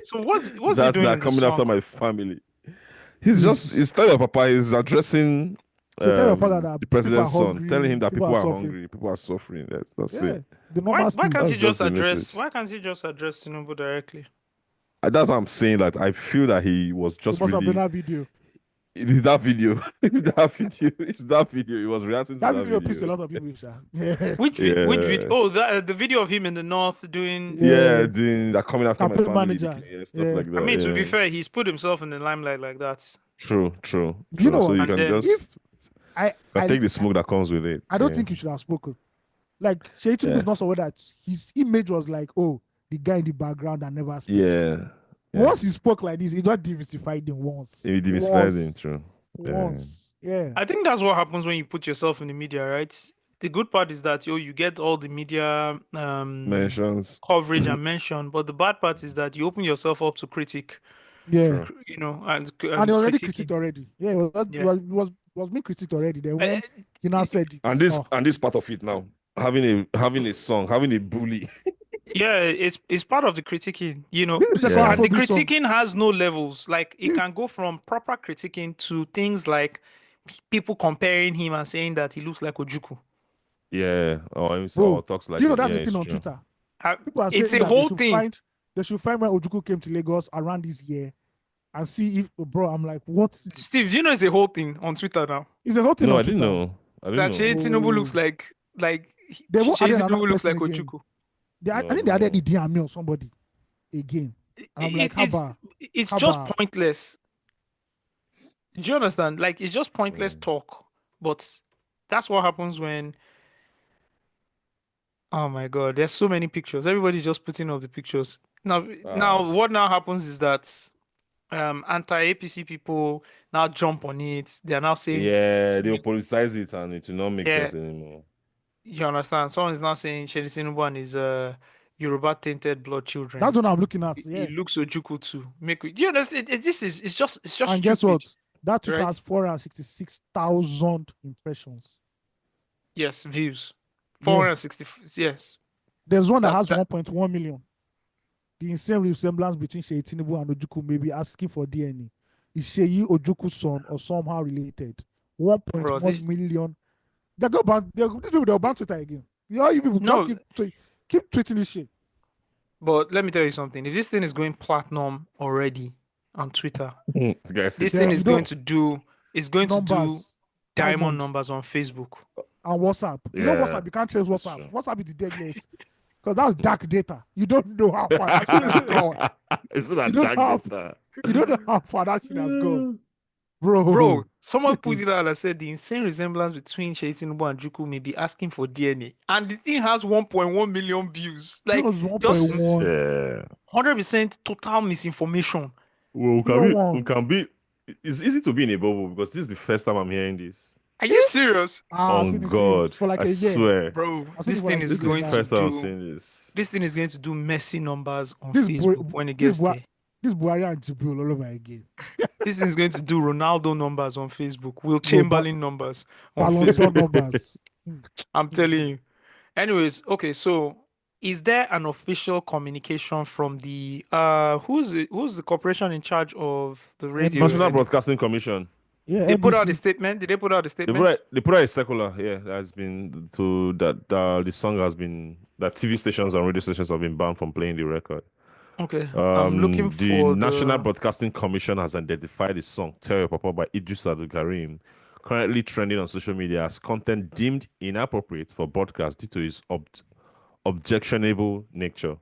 So what's he That's doing not in the coming after song? my family. He's telling your papa, he's addressing So tell your father that the people are president's son, hungry, telling him that people are suffering. hungry, people are suffering. That's Yeah, it. the Why normal can't things. he just the address? message. Why can't he just address Tinubu directly? That's what I'm saying. That I feel that he was just Because of really. that video. It is that video. It's that video. He was reacting to That that video video. pissed a lot of people, sha. Yeah. Which Yeah. video? Oh, the video of him in the north doing. Yeah, doing that coming after my Campaign family. manager. Yeah, stuff Yeah. like that. I mean, to be yeah. fair, he's put himself in the limelight like that. True. You know So what? you And can then- just I take the smoke that comes with it. I don't Yeah. think you should have spoken. Like Shea Tinubu Yeah. is not someone that his image was like, oh, the guy in the background that never speaks. Yeah. Once he spoke like this, he not demystified him once. He demystified him, Once. true. Once. Yeah. I think that's what happens when you put yourself in the media, right? The good part is that you get all the media Mentions. coverage and mention, but the bad part is that you open yourself up to critic. Yeah. You know, and And he already critiquing. critiqued already. Yeah, was being critiqued already. Then when he now said it. And this part of it now, having a song, having a bully. Yeah, it's part of the critiquing, you know. This is And the Afrobeat song. critiquing has no levels. Like it can go from proper critiquing to things like people comparing him and saying that he looks like Ojukwu. Yeah. Or Bro, talks like do you know him. that's Yeah, the thing on it's true. Twitter? Uh, People are it's saying a that whole thing. They should find when Ojukwu came to Lagos around this year and see if, bro, I'm like, what? Steve, do you know it's a whole thing on Twitter now? It's a whole thing No, on I didn't Twitter. know. That Shea Tinubu looks like They won't Shea add another Tinubu looks like person again. Ojukwu. I think they added the DME or somebody again. And I'm like, it's just pointless. Do you understand? Like it's just pointless talk. But that's what happens when. Oh my God! There's so many pictures. Everybody's just putting up the pictures. Now what now happens is that anti-APC people now jump on it. They are now saying, Yeah, they'll politicize it and it will not make Yeah. sense anymore. you understand? Someone is now saying Shedi Tinubu and his Yoruba tainted blood children. That's what I'm looking at. Yeah. It looks Ojukwu too. Do you understand? It's just And guess stupid. what? That tweet right? has 466,000 impressions. Yes, views. Yeah. 460. Yes. There's one that has 1.1 million. The insane resemblance between Shea Tinubu and Ojukwu may be asking for DNA. Is Shea Ojukwu's son or somehow related? 1.1 million. These people, they'll ban Twitter again. You people No. just keep tweeting this shit. But let me tell you something. If this thing is going platinum already on Twitter, this thing is going to do Numbers. diamond numbers on Facebook. And WhatsApp. You know WhatsApp, you can't trace WhatsApp. WhatsApp is the deadliest. Because that's dark data. You don't know how far that shit has gone. It's not You don't dark data. You don't know how far that shit has gone. Bro. Bro, someone put it out and said the insane resemblance between Shea Tinubu and Ojukwu may be asking for DNA. And the thing has 1.1 million views. Like, It was 1.1. Yeah. 100% total misinformation. Well, we can be. It's easy to be in a bubble because this is the first time I'm hearing this. Are you serious? Oh God! For like I a year. swear, Bro, I've seen this it for thing like is this is going the to first time I'm do. seeing this. This thing is going to do messy numbers on This Facebook when it gets there. This Buhari and Jibril all over again. This thing is going to do Ronaldo numbers on Facebook, Will Chamberlain numbers on Ballon d'Or Facebook. numbers. I'm telling you. Anyways, okay, so is there an official communication from the who's the corporation in charge of the radio? National Broadcasting Commission. Yeah, They put out a NBC. statement. Did they put out a They statement? put out a secular, yeah, that has been to that the song has been that TV stations and radio stations have been banned from playing the record. Okay, I'm looking The for National the. Broadcasting Commission has identified the song "Tell Your Papa" by Eedris Abdulkarem, currently trending on social media as content deemed inappropriate for broadcast due to its objectionable nature.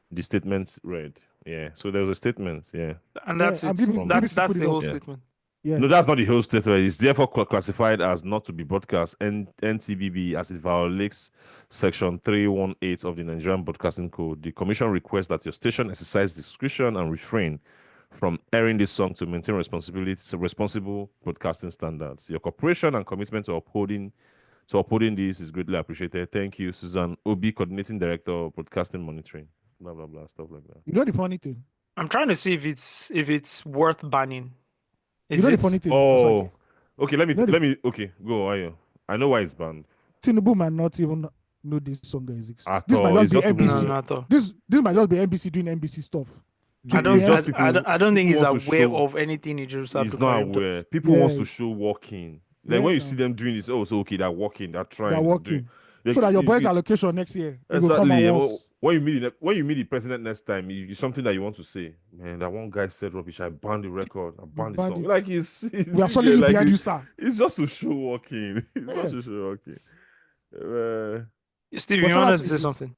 The statement read, yeah. So there was a statement, yeah. And Yeah, that's and it. BBC That's put it the up. whole Yeah. statement. Yeah. No, that's not the whole statement. It's therefore classified as not to be broadcast NTBB as it violates Section 318 of the Nigerian Broadcasting Code. The Commission requests that your station exercise discretion and refrain from airing this song to maintain responsible broadcasting standards. Your cooperation and commitment to upholding this is greatly appreciated. Thank you, Susan Obi, Coordinating Director of Broadcasting Monitoring. Blah blah blah, stuff like that. You know the funny thing? I'm trying to see if it's worth banning. Is You know it? the funny thing? Oh, okay. Let You know me. Okay, go. Ayo. I know why it's banned. Tinubu might not even know this song exists. At This might all. just It's be just people- NBC. No, not at all. This might just be NBC doing NBC stuff. I don't. It's just people- I don't think he's people want to aware show- of anything Eedris He's not Abdulkarem aware. does. People wants to Yeah. show walking. Like Yeah, when you no. see them doing this, oh, so okay, they're walking, they're trying. They're to do working. it. Like, So that your it- budget it- allocation next year it will come Exactly. at yeah, once. when you meet the president next time, it's something that you want to say. Man, that one guy said rubbish. I banned the record. I banned the banned song. it. Like it's We are solidly like, behind you, it's- sir. It's just to show walking. It's Yeah. just to show walking. Steve, But you shout out wanted to to say Eedris. something?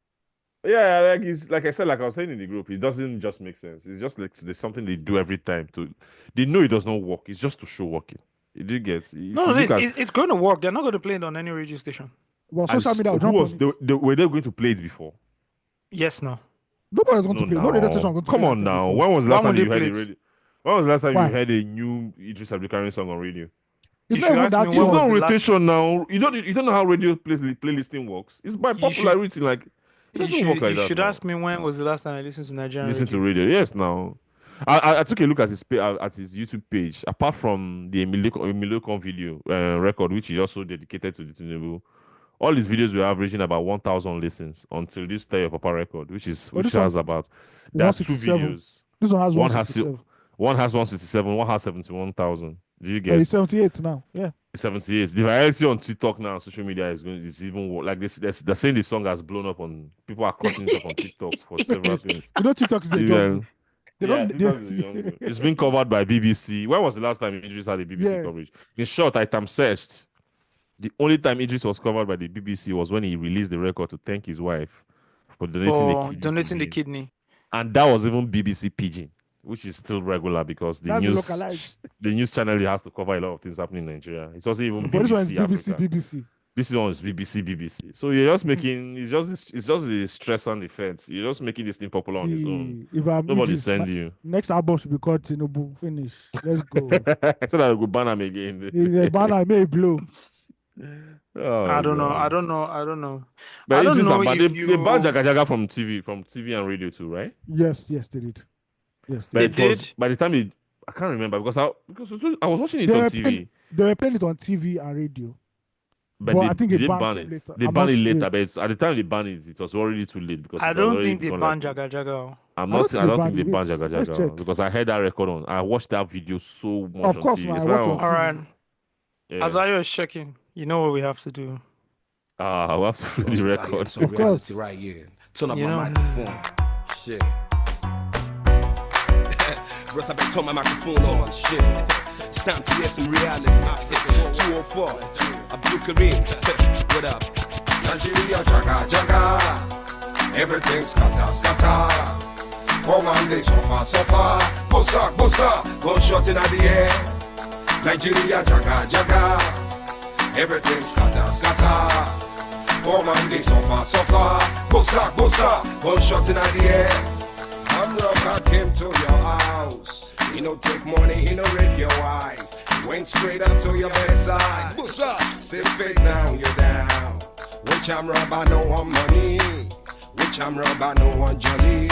Yeah, like it's like I said, like I was saying in the group, it doesn't just make sense. It's just like there's something they do every time to. They know it does not work. It's just to show working. You do get? If you No, look at- it's going to work. They're not going to play it on any radio station. Well, and social media will who jump was on it. were they going to play it before? Yes, no. Nobody's going to play. No radio now. station going to Come play on that now. before. When was the Why last time would you they heard play a it? radio? When was the last time Why? you heard a new Eedris Abdulkarem song on radio? It's You not should even ask that. me It's when It's was not the last- rotation now. You don't know how radio playlisting works. It's by You should- popularity. Like it doesn't work like You that. should now. ask me when was the last time I listened to Nigerian Listen radio. to radio. Yes, now. I took a look at his YouTube page. Apart from the Emilio video record, which he also dedicated to the Tinubu, all his videos were averaging about 1,000 listens until this Tell Your Papa record, which this has about. There are two 167. videos. This one has One has 167. one has 167, one has 71,000. Do you Yeah, get he's 78 now. Yeah. 78? The virality on TikTok now, social media is even like this. They're saying the song has blown up on people are cutting it up on TikTok for several things. You know TikTok is a Yeah. jungle. They Yeah, don't. TikTok is a jungle. It's been covered by BBC. When was the last time Idris had a BBC Yeah. coverage? In short, item searched. The only time Idris was covered by the BBC was when he released the record to thank his wife for donating the Or kidney. to donating the him. kidney. And that was even BBC Pidgin, which is still regular because the That's news localized. the news channel has to cover a lot of things happening in Nigeria. It's also even But this one is BBC. BBC. Africa. BBC. This one is BBC. So you're just making it's just the stress and effects. You're just making this thing popular on its own. See, if I'm Nobody Idris, send my- you. Next album should be called Tinubu. Finish. Let's go. I said I would ban him again. The banner may blow. Oh, I don't know. God. I don't know. But I don't Idris know and Band, if they you. banned Jaga Jaga from TV and radio too, right? Yes, they did. Yes, But They it was- did? by the time I can't remember because I was watching it They on were TV. They were playing it on TV and radio. But But they, I think they they didn't banned ban it it. later. They I'm banned not it sure. later, but at the time they banned it, it was already too late because I it had don't already think they become banned like- Jaga Jaga. I I don't think they it. banned Jaga Let's Jaga check. because I heard that record on. I watched that video so much Of on course, TV. man, I It's watched like, on All right. yeah. Azayo is checking. You know what we have to do. We have to play the record. Some Of reality course. right here. Turn up You my know. microphone. Shit. Russ, I better turn my microphone on. Shit. It's time to hear some reality. 204. Abdulkarem. What up? Nigeria jaga jaga, everything scatter scatter. Come on, they suffer. Bossa, gunshot in the air. Nigeria jaga jaga, everything scatter. Come on, they suffer. Bossa, gunshot in the air. I'm rocker came to your house. He no take money, he no rape your wife. He went straight up to your bedside. Bossa, say fake now you're down. Which I'm rubber, no one money. Which I'm rubber, no one jolly.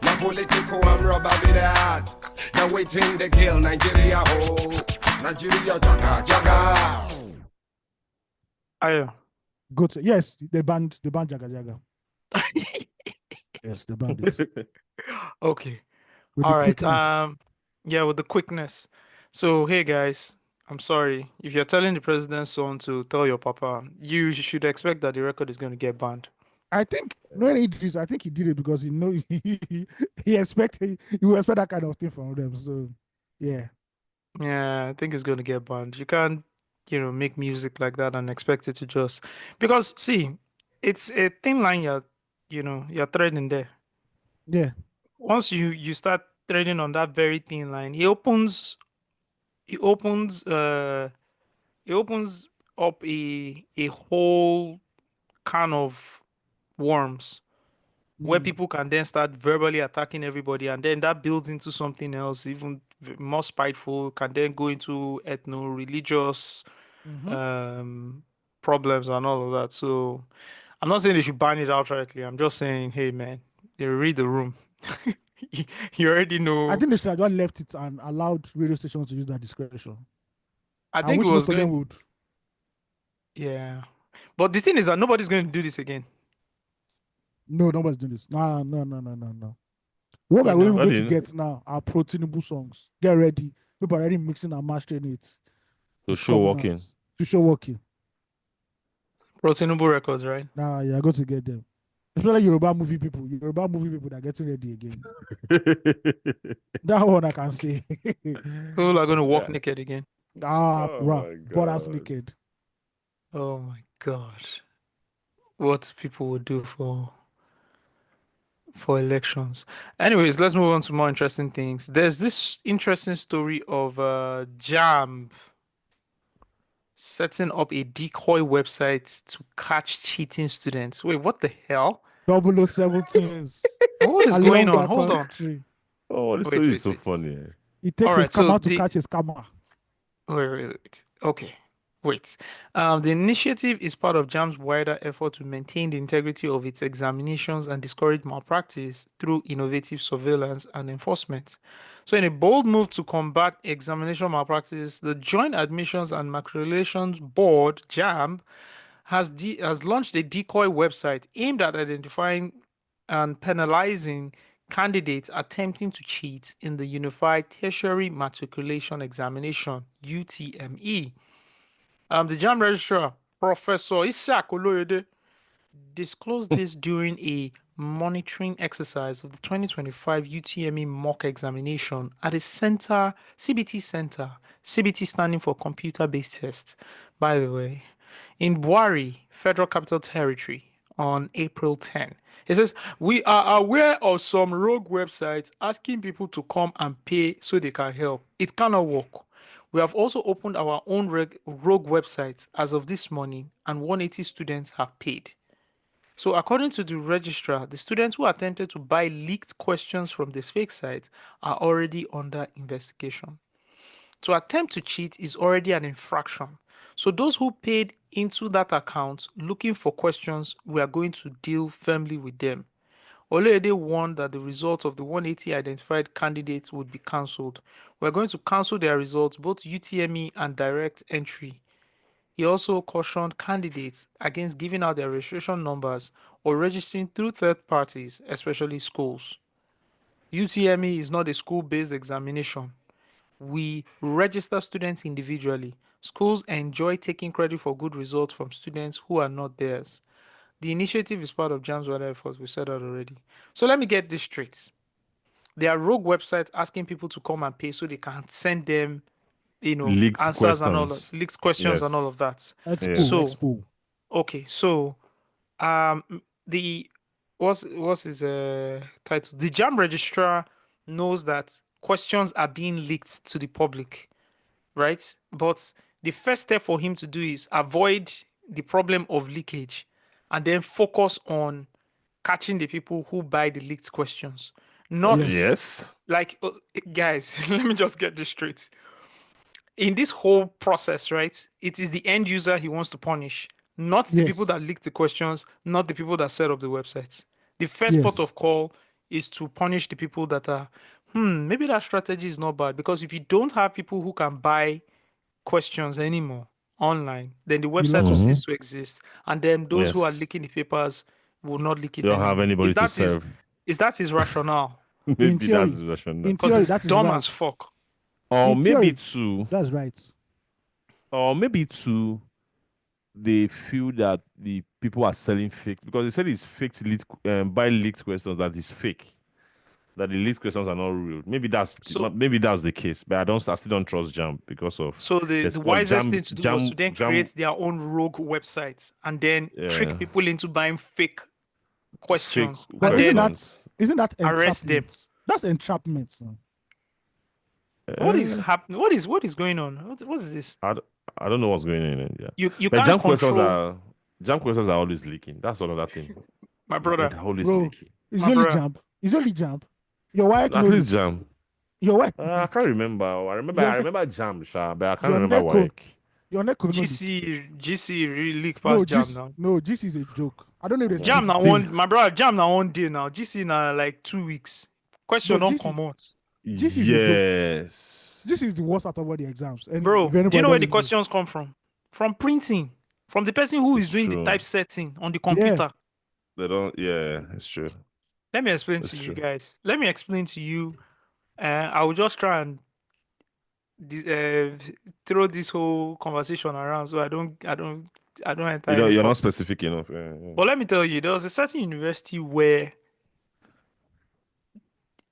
Now political, I'm rubber with that. Now waiting to kill Nigeria, oh. Nigeria, jaga. Ayo. Go to yes, they banned Jaga Jaga. Yes, they banned it. Okay. With All the right. quickness. Yeah, with the quickness. So hey guys, I'm sorry. If you're telling the president's son to tell your papa, you should expect that the record is going to get banned. I think knowing Idris, I think he did it because he know he expected he will expect that kind of thing from them. So yeah. Yeah, I think it's going to get banned. You can't, make music like that and expect it to just because see, it's a thin line you're threading there. Yeah. Once you start threading on that very thin line, it opens up a whole can of worms where people can then start verbally attacking everybody, and then that builds into something else, even more spiteful, can then go into ethno-religious um, problems and all of that. So I'm not saying they should ban it outrightly. I'm just saying, hey man, you read the room. You already know. I think they should have just left it and allowed radio stations to use that discretion. I And think which it was most of them going. would. Yeah, but the thing is that nobody's going to do this again. No, nobody's doing this. No. What You we're know. even going to didn't- get now are proteinable songs. Get ready. People are already mixing and mastering it. To It's show coming walking. out. To show walking. Proteinable records, right? Nah, you're going to get them. Especially Yoruba movie people that are getting ready again. That one I can say. People are going to walk naked again. Oh Bro, my butt ass God. naked. Oh my god. What people would do for elections. Anyways, let's move on to more interesting things. There's this interesting story of Jamb setting up a decoy website to catch cheating students. Wait, what the hell? 007s. What is going on? Hold on. Country. Oh, this Wait, story wait, is so wait. funny. He takes Alright, his so camera to the- catch his camera. Wait. Okay. Wait. The initiative is part of JAMB's wider effort to maintain the integrity of its examinations and discourage malpractice through innovative surveillance and enforcement. So, in a bold move to combat examination malpractice, the Joint Admissions and Matriculations Board (JAMB) has launched a decoy website aimed at identifying and penalizing candidates attempting to cheat in the Unified Tertiary Matriculation Examination (UTME). The JAMB registrar, Professor Ishak Oloyede, disclosed this during a monitoring exercise of the 2025 UTME mock examination at a CBT center, CBT standing for computer-based test, by the way, in Buari, Federal Capital Territory on April 10. It says, we are aware of some rogue websites asking people to come and pay so they can help. It cannot work. We have also opened our own rogue website as of this morning, and 180 students have paid. So, according to the registrar, the students who attempted to buy leaked questions from this fake site are already under investigation. To attempt to cheat is already an infraction. So, those who paid into that account looking for questions, we are going to deal firmly with them. Oluyede warned that the results of the 180 identified candidates would be cancelled. We're going to cancel their results, both UTME and direct entry. He also cautioned candidates against giving out their registration numbers or registering through third parties, especially schools. UTME is not a school-based examination. We register students individually. Schools enjoy taking credit for good results from students who are not theirs. The initiative is part of JAMB's wider efforts. We said that already. So let me get this straight. There are rogue websites asking people to come and pay so they can send them, Leaked answers and all of questions. leaked questions and Yes. all of that. Expo. Okay, so the what's his title? The JAMB registrar knows that questions are being leaked to the public, right? But the first step for him to do is avoid the problem of leakage and then focus on catching the people who buy the leaked questions. Not Yes. like guys, let me just get this straight. In this whole process, right? It is the end user he wants to punish, not the people that leaked the questions, not the people that set up the websites. The first port of call is to punish the people that are, maybe that strategy is not bad, because if you don't have people who can buy questions anymore online, then the website will cease to exist, and then those who are Yes. leaking the papers will not leak it They don't anymore. have anybody to serve. Is that his rationale? Maybe that's his rationale. Because it's dumb as fuck. Or In maybe theory, too. That's right. or maybe two, they feel that the people are selling fake because they said it's fake leaked, by leaked questions that is fake. That the leaked questions are not real. Maybe that's the case, but I still don't trust Jamb because of So the wisest thing to do was to then create their own rogue websites and then trick people into buying fake questions fake But and then isn't that arrest them. entrapment? That's entrapment. Son. What is happening? What is going on? What is this? I don't know what's going on in India. You But can't Jamb questions are always leaking. That's another thing. My brother. They're always Bro, leaking. it's only Jamb. It's only Jamb. Your wife At knows least it. Jamb. Your wife. I can't remember. I remember Jamb, Sha, but I can't Your remember neck why. Your neck will GC really leak No, past Jamb now. No, this is a joke. I don't know if Jamb now one, my brother. Jamb now 1 day now. GC now like 2 weeks. Question don't come out. Yes. This is the worst out of all the exams. And Bro, if do anybody you know where the doesn't know- questions come from? From printing. From the person who is doing the true. typesetting on the computer. They don't. Yeah, it's true. Let me explain to you guys. Let me explain to you. I will just try and throw this whole conversation around, so I don't enter. You're not specific enough. Yeah. But let me tell you, there was a certain university where,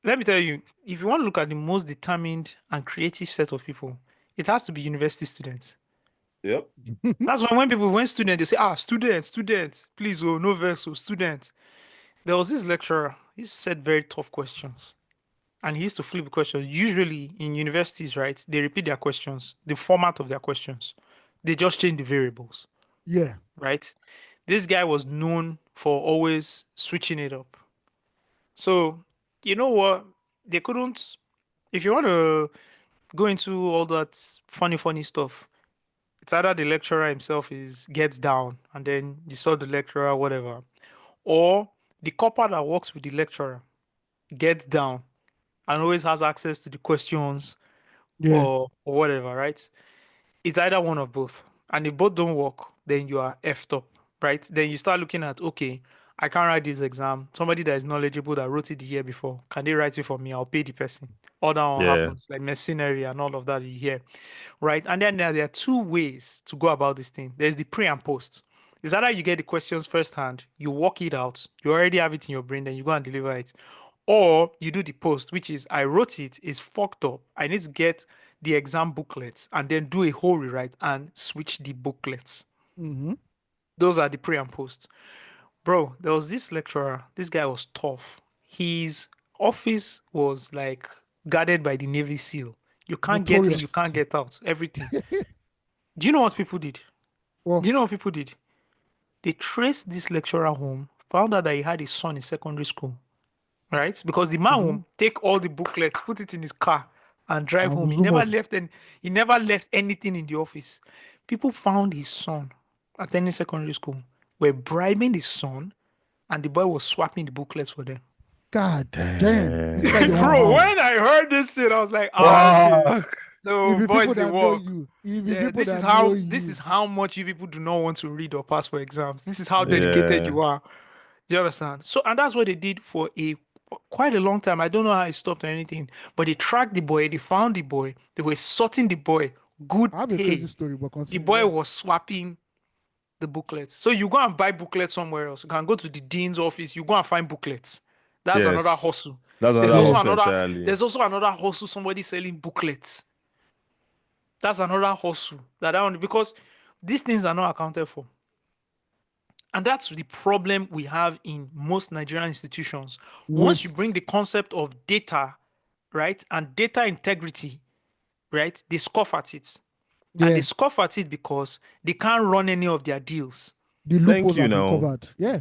let me tell you, if you want to look at the most determined and creative set of people, it has to be university students. Yep. That's why when students, they say, students, please, no verse, students. There was this lecturer, he said very tough questions. And he used to flip the questions. Usually in universities, right, they repeat their questions, the format of their questions. They just change the variables. Yeah. Right? This guy was known for always switching it up. So, you know what? They couldn't, if you want to go into all that funny stuff, it's either the lecturer himself gets down and then you saw the lecturer, whatever, or the copper that works with the lecturer gets down and always has access to the questions or whatever, right? It's either one of both. And if both don't work, then you are effed up, right? Then you start looking at, okay, I can't write this exam. Somebody that is knowledgeable that wrote it the year before, can they write it for me? I'll pay the person. All that one happens, like mercenary and all of that you hear, right? And then there are two ways to go about this thing. There's the pre and post. Is either you get the questions firsthand, you work it out, you already have it in your brain, then you go and deliver it. Or you do the post, which is I wrote it's fucked up. I need to get the exam booklets and then do a whole rewrite and switch the booklets. Mm-hmm. Those are the pre and post. Bro, there was this lecturer. This guy was tough. His office was like guarded by the Navy SEAL. You can't get in, you can't get out. Everything. Do you know what people did? Do you know what people did? They traced this lecturer home, found out that he had a son in secondary school. Right? Because the man will take all the booklets, put it in his car, and drive home. He never left anything in the office. People found his son attending secondary school, were bribing the son, and the boy was swapping the booklets for them. God damn. Bro, when I heard this shit, I was like, okay. No, boys, they work. This is how much you people do not want to read or pass for exams. This is how dedicated you are. Do you understand? So, and that's what they did for quite a long time. I don't know how it stopped or anything, but they tracked the boy, they found the boy, they were sorting the boy. Good I have a pay. crazy story, but The boy was swapping the booklets. So you go and buy booklets somewhere else. You can go to the dean's office, you go and find booklets. That's another hustle. There's also another hustle, somebody selling booklets. That's another hustle. Because these things are not accounted for. And that's the problem we have in most Nigerian institutions. Once you bring the concept of data, right, and data integrity, right, they scoff at it. And they scoff at it because they can't run any of their deals. The loopholes have been covered. Yeah.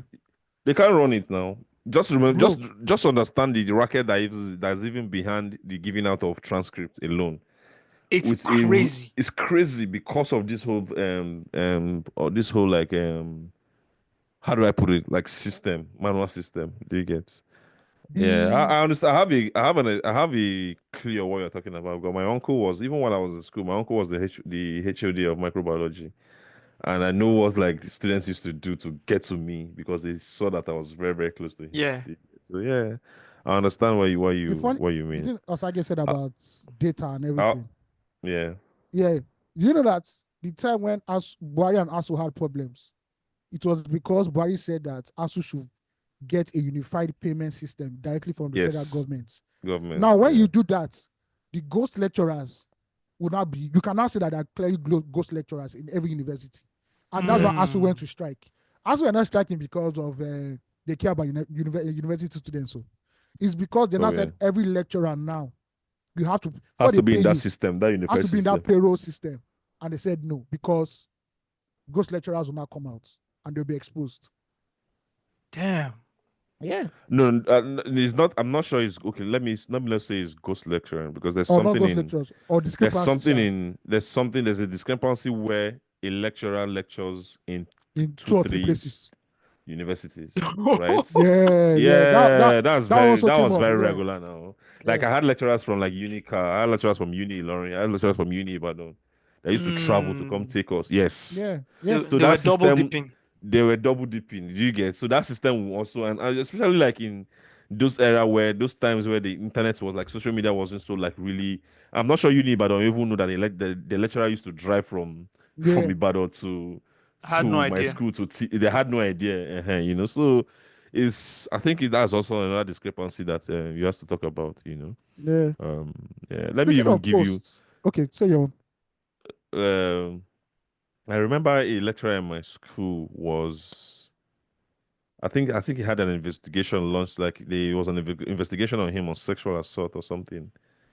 They can't run it now. Just remember, just understand the racket that's even behind the giving out of transcripts alone. It's crazy. It's crazy because of this whole how do I put it? Like manual system. Do you get? Yeah, I understand. I have a clear what you're talking about. Because my uncle was, even when I was in school, my uncle was the HOD of microbiology, and I know what like the students used to do to get to me because they saw that I was very, very close to him. Yeah. So yeah, I understand what you mean. Osage said about data and everything. Yeah. Yeah. You know that the time when Buhari and ASU had problems, it was because Buhari said that ASU should get a unified payment system directly from the federal government. Now, when you do that, the ghost lecturers will not be, you cannot say that there are clearly ghost lecturers in every university. And that's why ASU went to strike. ASU are not striking because of they care about university students. So it's because they now said every lecturer now, you have to has to be in that system, that university has to be in that payroll system. And they said no, because ghost lecturers will not come out and they'll be exposed. Damn. Yeah. No, it's not. I'm not sure it's okay. Let me say it's ghost lecturing, because there's Not something ghost in lecturers, or discrepancy. there's a discrepancy where a lecturer lectures in two or three places. Universities, right? That was very regular now. Like I had lecturers from like Unica, I had lecturers from Uni Ilorin, I had lecturers from Uni Ibadan. They used to travel to come take us. Yes. Yeah. So they were double dipping. They were double dipping. Do you get? So that system will also, and especially like in those those times where the internet was like, social media wasn't so like really. I'm not sure Uni Ibadan even know that the lecturer used to drive from Ibadan to my school they had no idea, you know. So I think that's also another discrepancy that you have to talk about, you know. Let me even give you. Okay, say your own. I remember a lecturer in my school was, I think he had an investigation launched, like there was an investigation on him on sexual assault or something.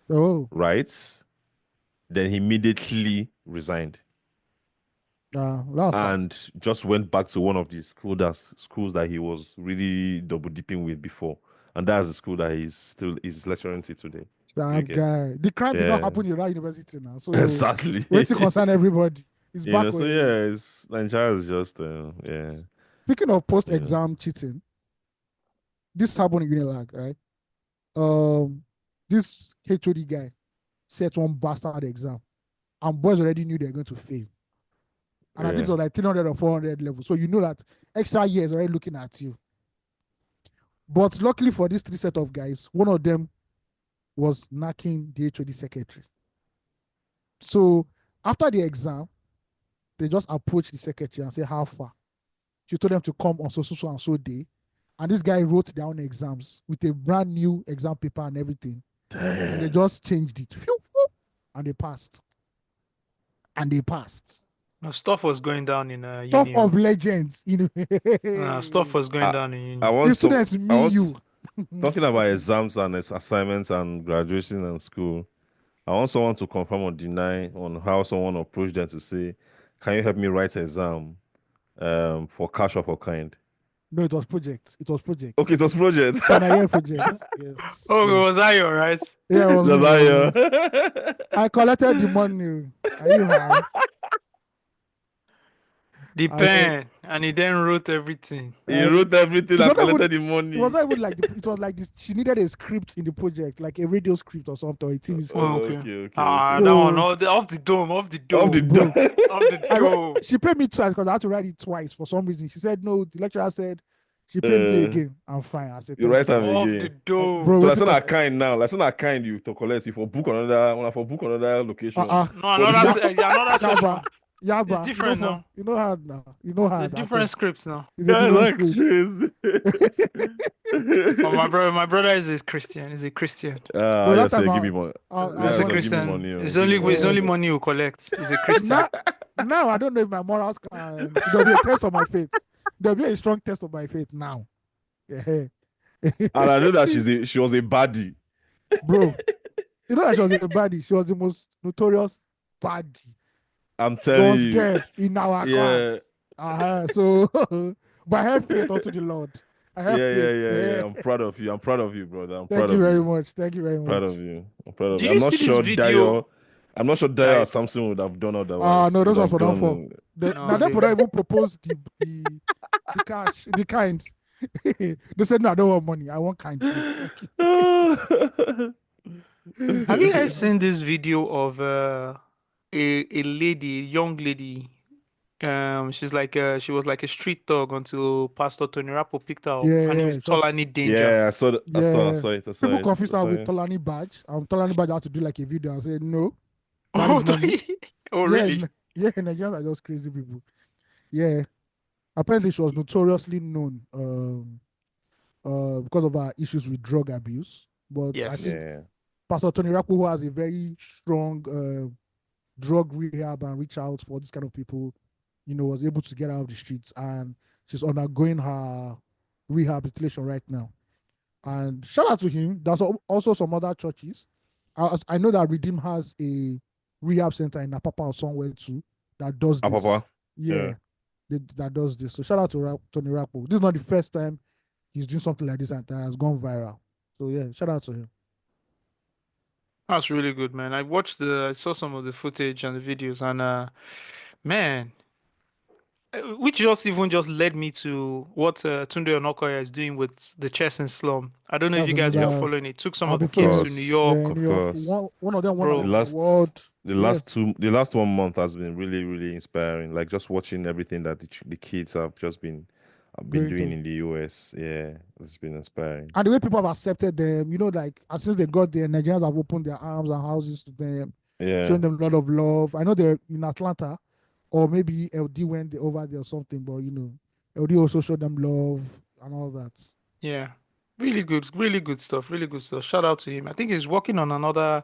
Oh. Right? Then he immediately resigned. And just went back to one of the schools that he was really double dipping with before. And that's the school that he's lecturing to today. That guy. The crime did not happen in our university now. So exactly. Wait to concern everybody. It's back. So Nigeria is just Speaking of post-exam cheating, this happened in Unilag, right? This HOD guy set one bastard exam, and boys already knew they were going to fail. And I think it was like 300 or 400 level. So you know that extra year is already looking at you. But luckily for these three set of guys, one of them was knocking the HOD secretary. So after the exam, they just approached the secretary and say, how far? She told them to come on so and so day. And this guy wrote down exams with a brand new exam paper and everything. And they just changed it. And they passed. No, stuff was going down in Stuff uni. of legends. Stuff was going down in uni. I want students you. Talking about exams and assignments and graduation and school, I want someone to confirm or deny on how someone approached them to say, can you help me write an exam for cash or for kind? No, it was project. Okay, it was project. Project. Yes. Oh, was I all right? Yeah, it was I I collected the money. Are you high? The pen, and he then wrote everything. He wrote everything and collected the money. It was not even like it was like this. She needed a script in the project, like a radio script or something, or a TV script. Okay. That one, off the dome. She paid me twice because I had to write it twice for some reason. She said no. The lecturer said she paid me again. I'm fine. I said you write them off again. the dome. Bro, so that's not kind now. That's not kind you to collect you for book another location. No, another session. Yeah, it's different now. You know how now. You know how. Different scripts now. Crazy. Oh, my brother is a Christian. He's a Christian. Yes, give me money. He's a Christian. It's only money you collect. He's a Christian. Now I don't know if my morals can. There'll be a test of my faith. There'll be a strong test of my faith now. Yeah. And I know that she was a baddie. Bro, you know that she was a baddie. She was the most notorious baddie. I'm telling you. In our class. So, but I have faith unto the Lord. I have faith. Yeah. I'm proud of you, brother. Thank you very much. I'm proud of you. Did you see this video? I'm not sure Dio or Samson would have done otherwise. No, those ones were done for. Now, therefore, I even proposed the cash, the kind. They said, no, I don't want money. I want kind. Have you guys seen this video of a young lady? She's like she was like a street dog until Pastor Tony Rapo picked her up, and it was Tolani Danger. Yeah, I saw it. People confused her with Tolani Badge. Tolani Badge had to do like a video and say no. Oh, really? Yeah, Nigerians are just crazy people. Yeah. Apparently, she was notoriously known because of her issues with drug abuse. But I Yes. think Yeah. Pastor Tony Rapo, who has a very strong drug rehab and reach out for this kind of people, was able to get out of the streets, and she's undergoing her rehabilitation right now. And shout out to him. There's also some other churches. I know that Redeem has a rehab center in Apapa or somewhere too that does this. Apapa? Yeah, that does this. So shout out to Tony Rapo. This is not the first time he's doing something like this and that has gone viral. So yeah, shout out to him. That's really good, man. I saw some of the footage and the videos, and man, which just led me to what Tunde Onokoya is doing with the chess in slum. I don't know if That's you guys were another. following it. Took some I'll of the be kids to following. New Yeah, York. New York. One of them won Bro. an The last award. the Yes. last 1 month has been really, really inspiring. Like just watching everything that the kids have just been Going doing through. in the US. Yeah, it's been inspiring. And the way people have accepted them, like as since they got there, Nigerians have opened their arms and houses to them, Yeah. showing them a lot of love. I know they're in Atlanta, or maybe LD went over there or something, but LD also showed them love and all that. Yeah. Really good stuff. Really good stuff. Shout out to him. I think he's working on another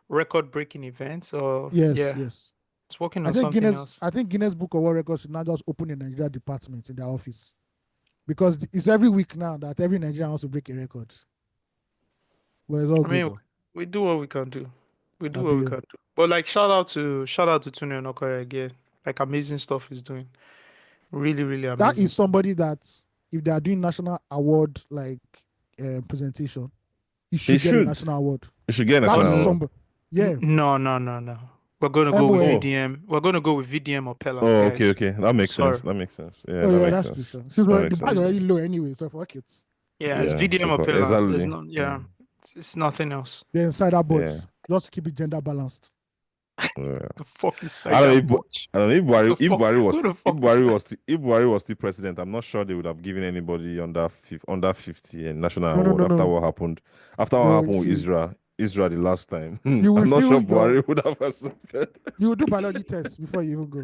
record-breaking event. Or Yes, yeah, yes. he's working I on think something else. Guinness Book of World Records should now just open a Nigeria department in their office, because it's every week now that every Nigerian wants to break a record. But it's all I good mean, though. we do what we can do. We do I'll what be we here. can do. But like, shout out to Tunde Onokoya again. Like, amazing stuff he's doing. Really, really That amazing. is somebody that, if they are doing national award presentation, he should get a should. national award. You should get a That national is award. somebody. Yeah. No. We're gonna go with MON. VDM. We're gonna go with VDM or Pella, Oh, guys. okay. That makes Sorry. sense. That makes sense. Yeah, Oh that yeah, makes that's true. sense. Sure. Since That the makes price is sense. already low anyway, so fuck it. Yeah, it's Yeah, VDM so or for- Pella. There's exactly. no, yeah, it's nothing else. The insider boards, Yeah. just to keep it gender balanced. Yeah. The fuck is I don't know that if watch? I don't know if Buhari, The if fuck- Buhari who was the if fuck is Buhari that? was still, if Buhari was still president, I'm not sure they would have given anybody under 50 a national No, award no, after no. what happened. After what No, happened with see, Israel the last time. You will I'm not feel sure your- Buhari would have accepted. You will do biology tests before you even go.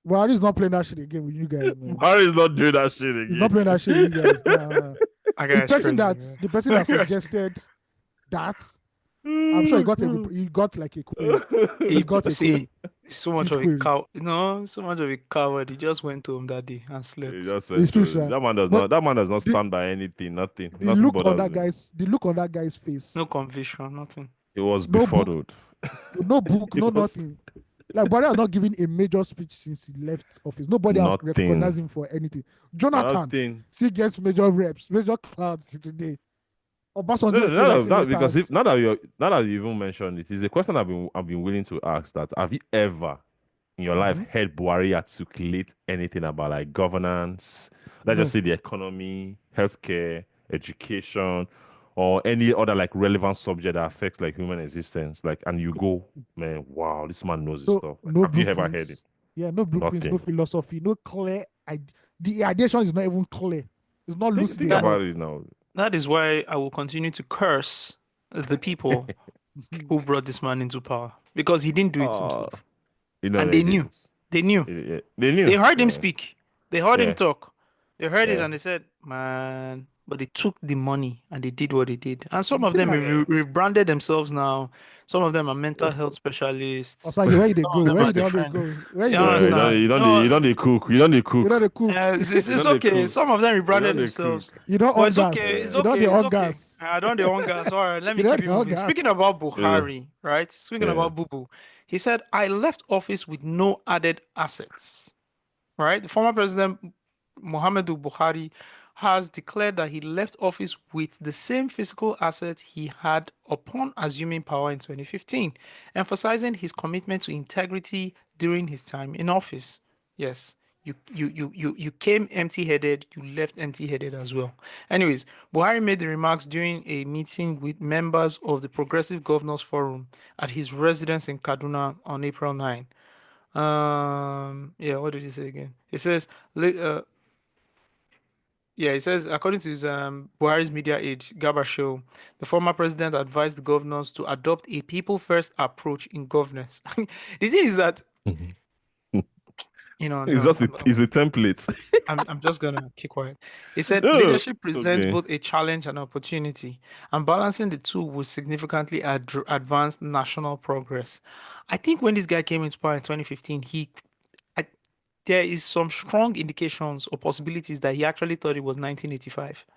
Well, he's not playing that shit again with you guys, man. Buhari is not doing that shit He's again. not playing that shit with you guys. Nah. I The guess person crazy, that man. the person that That guy's suggested that, I'm sure he got like a queen. He got a See, queen. so much Huge of a queen. cow. So much of a coward. He just went home that day and slept. He just It's went true, to- sir. that man does But not. That man does not stand by anything. Nothing. The Nothing look on bothers that him. guy's face. No conviction, nothing. It was No book. befuddled. No book, no It was- nothing. Like Buhari has not given a major speech since he left office. Nobody has Nothing. recognized him for anything. Jonathan Nothing. still gets major reps, major clouds today. Obasanjo No, is still writing because letters. now that you even mentioned it, is a question I've been willing to ask. That have you ever in your life heard Buhari articulate anything about like governance? Let's just say the economy, healthcare, education, or any other like relevant subject that affects like human existence. Like, and you go, man, wow, this man knows his So, stuff. no Have you ever blueprints. heard it? Yeah, no blueprints, no Nothing. philosophy, no clear. The ideation is not even clear. It's not Think, loosely think enough. about it now. That is why I will continue to curse the people who brought this man into power, because he didn't do it himself. You know, And they knew. They knew. They knew. They heard him Yeah. speak. They heard Yeah. him talk. They heard it Yeah. and they said, man, but they took the money and they did what they did. And some of Thing them like- rebranded themselves now. Some of them are mental health specialists. Osage, where you they Some go? of them Where are you they different. go? Where you You they understand? go? You No. don't need cook. You don't need cook. You know the cook. It's You don't dey okay. cook. Some of them rebranded dey themselves. You don't But it's on gas. okay. It's You don't okay. the It's on okay. gas. I don't the on gas. All right, let me You don't keep it the on moving. gas. Speaking about Buhari, right? Speaking Yeah. about Bubu, he said, I left office with no added assets. Right? The former president Muhammadu Buhari has declared that he left office with the same physical assets he had upon assuming power in 2015, emphasizing his commitment to integrity during his time in office. Yes, you came empty-headed, you left empty-headed as well. Anyways, Buhari made the remarks during a meeting with members of the Progressive Governors Forum at his residence in Kaduna on April 9. Yeah, what did he say again? He says, yeah, it says, according to his Buhari's media aide, Gaba Show, the former president advised the governors to adopt a people-first approach in governance. The thing is that You know, It's no, just it's a template. I'm just gonna keep quiet. He said Oh, leadership presents okay. both a challenge and opportunity, and balancing the two will significantly advance national progress. I think when this guy came into power in 2015, I, there is some strong indications or possibilities that he actually thought it was 1985.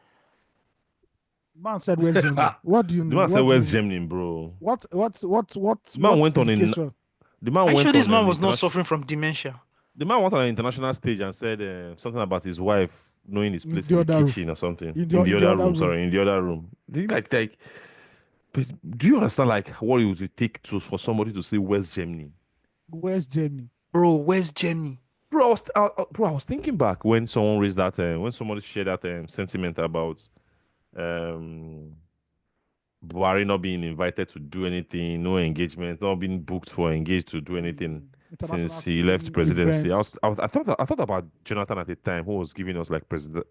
Man said, "Where's Germany? What do you The mean? man said, What do you "Where's mean? Gemini, bro?" What The man went on indication? the man Are you went sure this on man an was not international. suffering from dementia? The man went on an international stage and said something about his wife knowing his In place the in the other room. kitchen or something In the other other room. room. Sorry, in the other room. Do you like? But do you understand like what it would take to for somebody to say where's Gemini? Where's Germany? Bro, where's Jenny? Bro, I was thinking back when someone raised that when somebody shared that sentiment about um Buhari not being invited to do anything, no engagement, not being booked for engaged to do anything since he left presidency. Events. I thought about Jonathan at the time, who was giving us like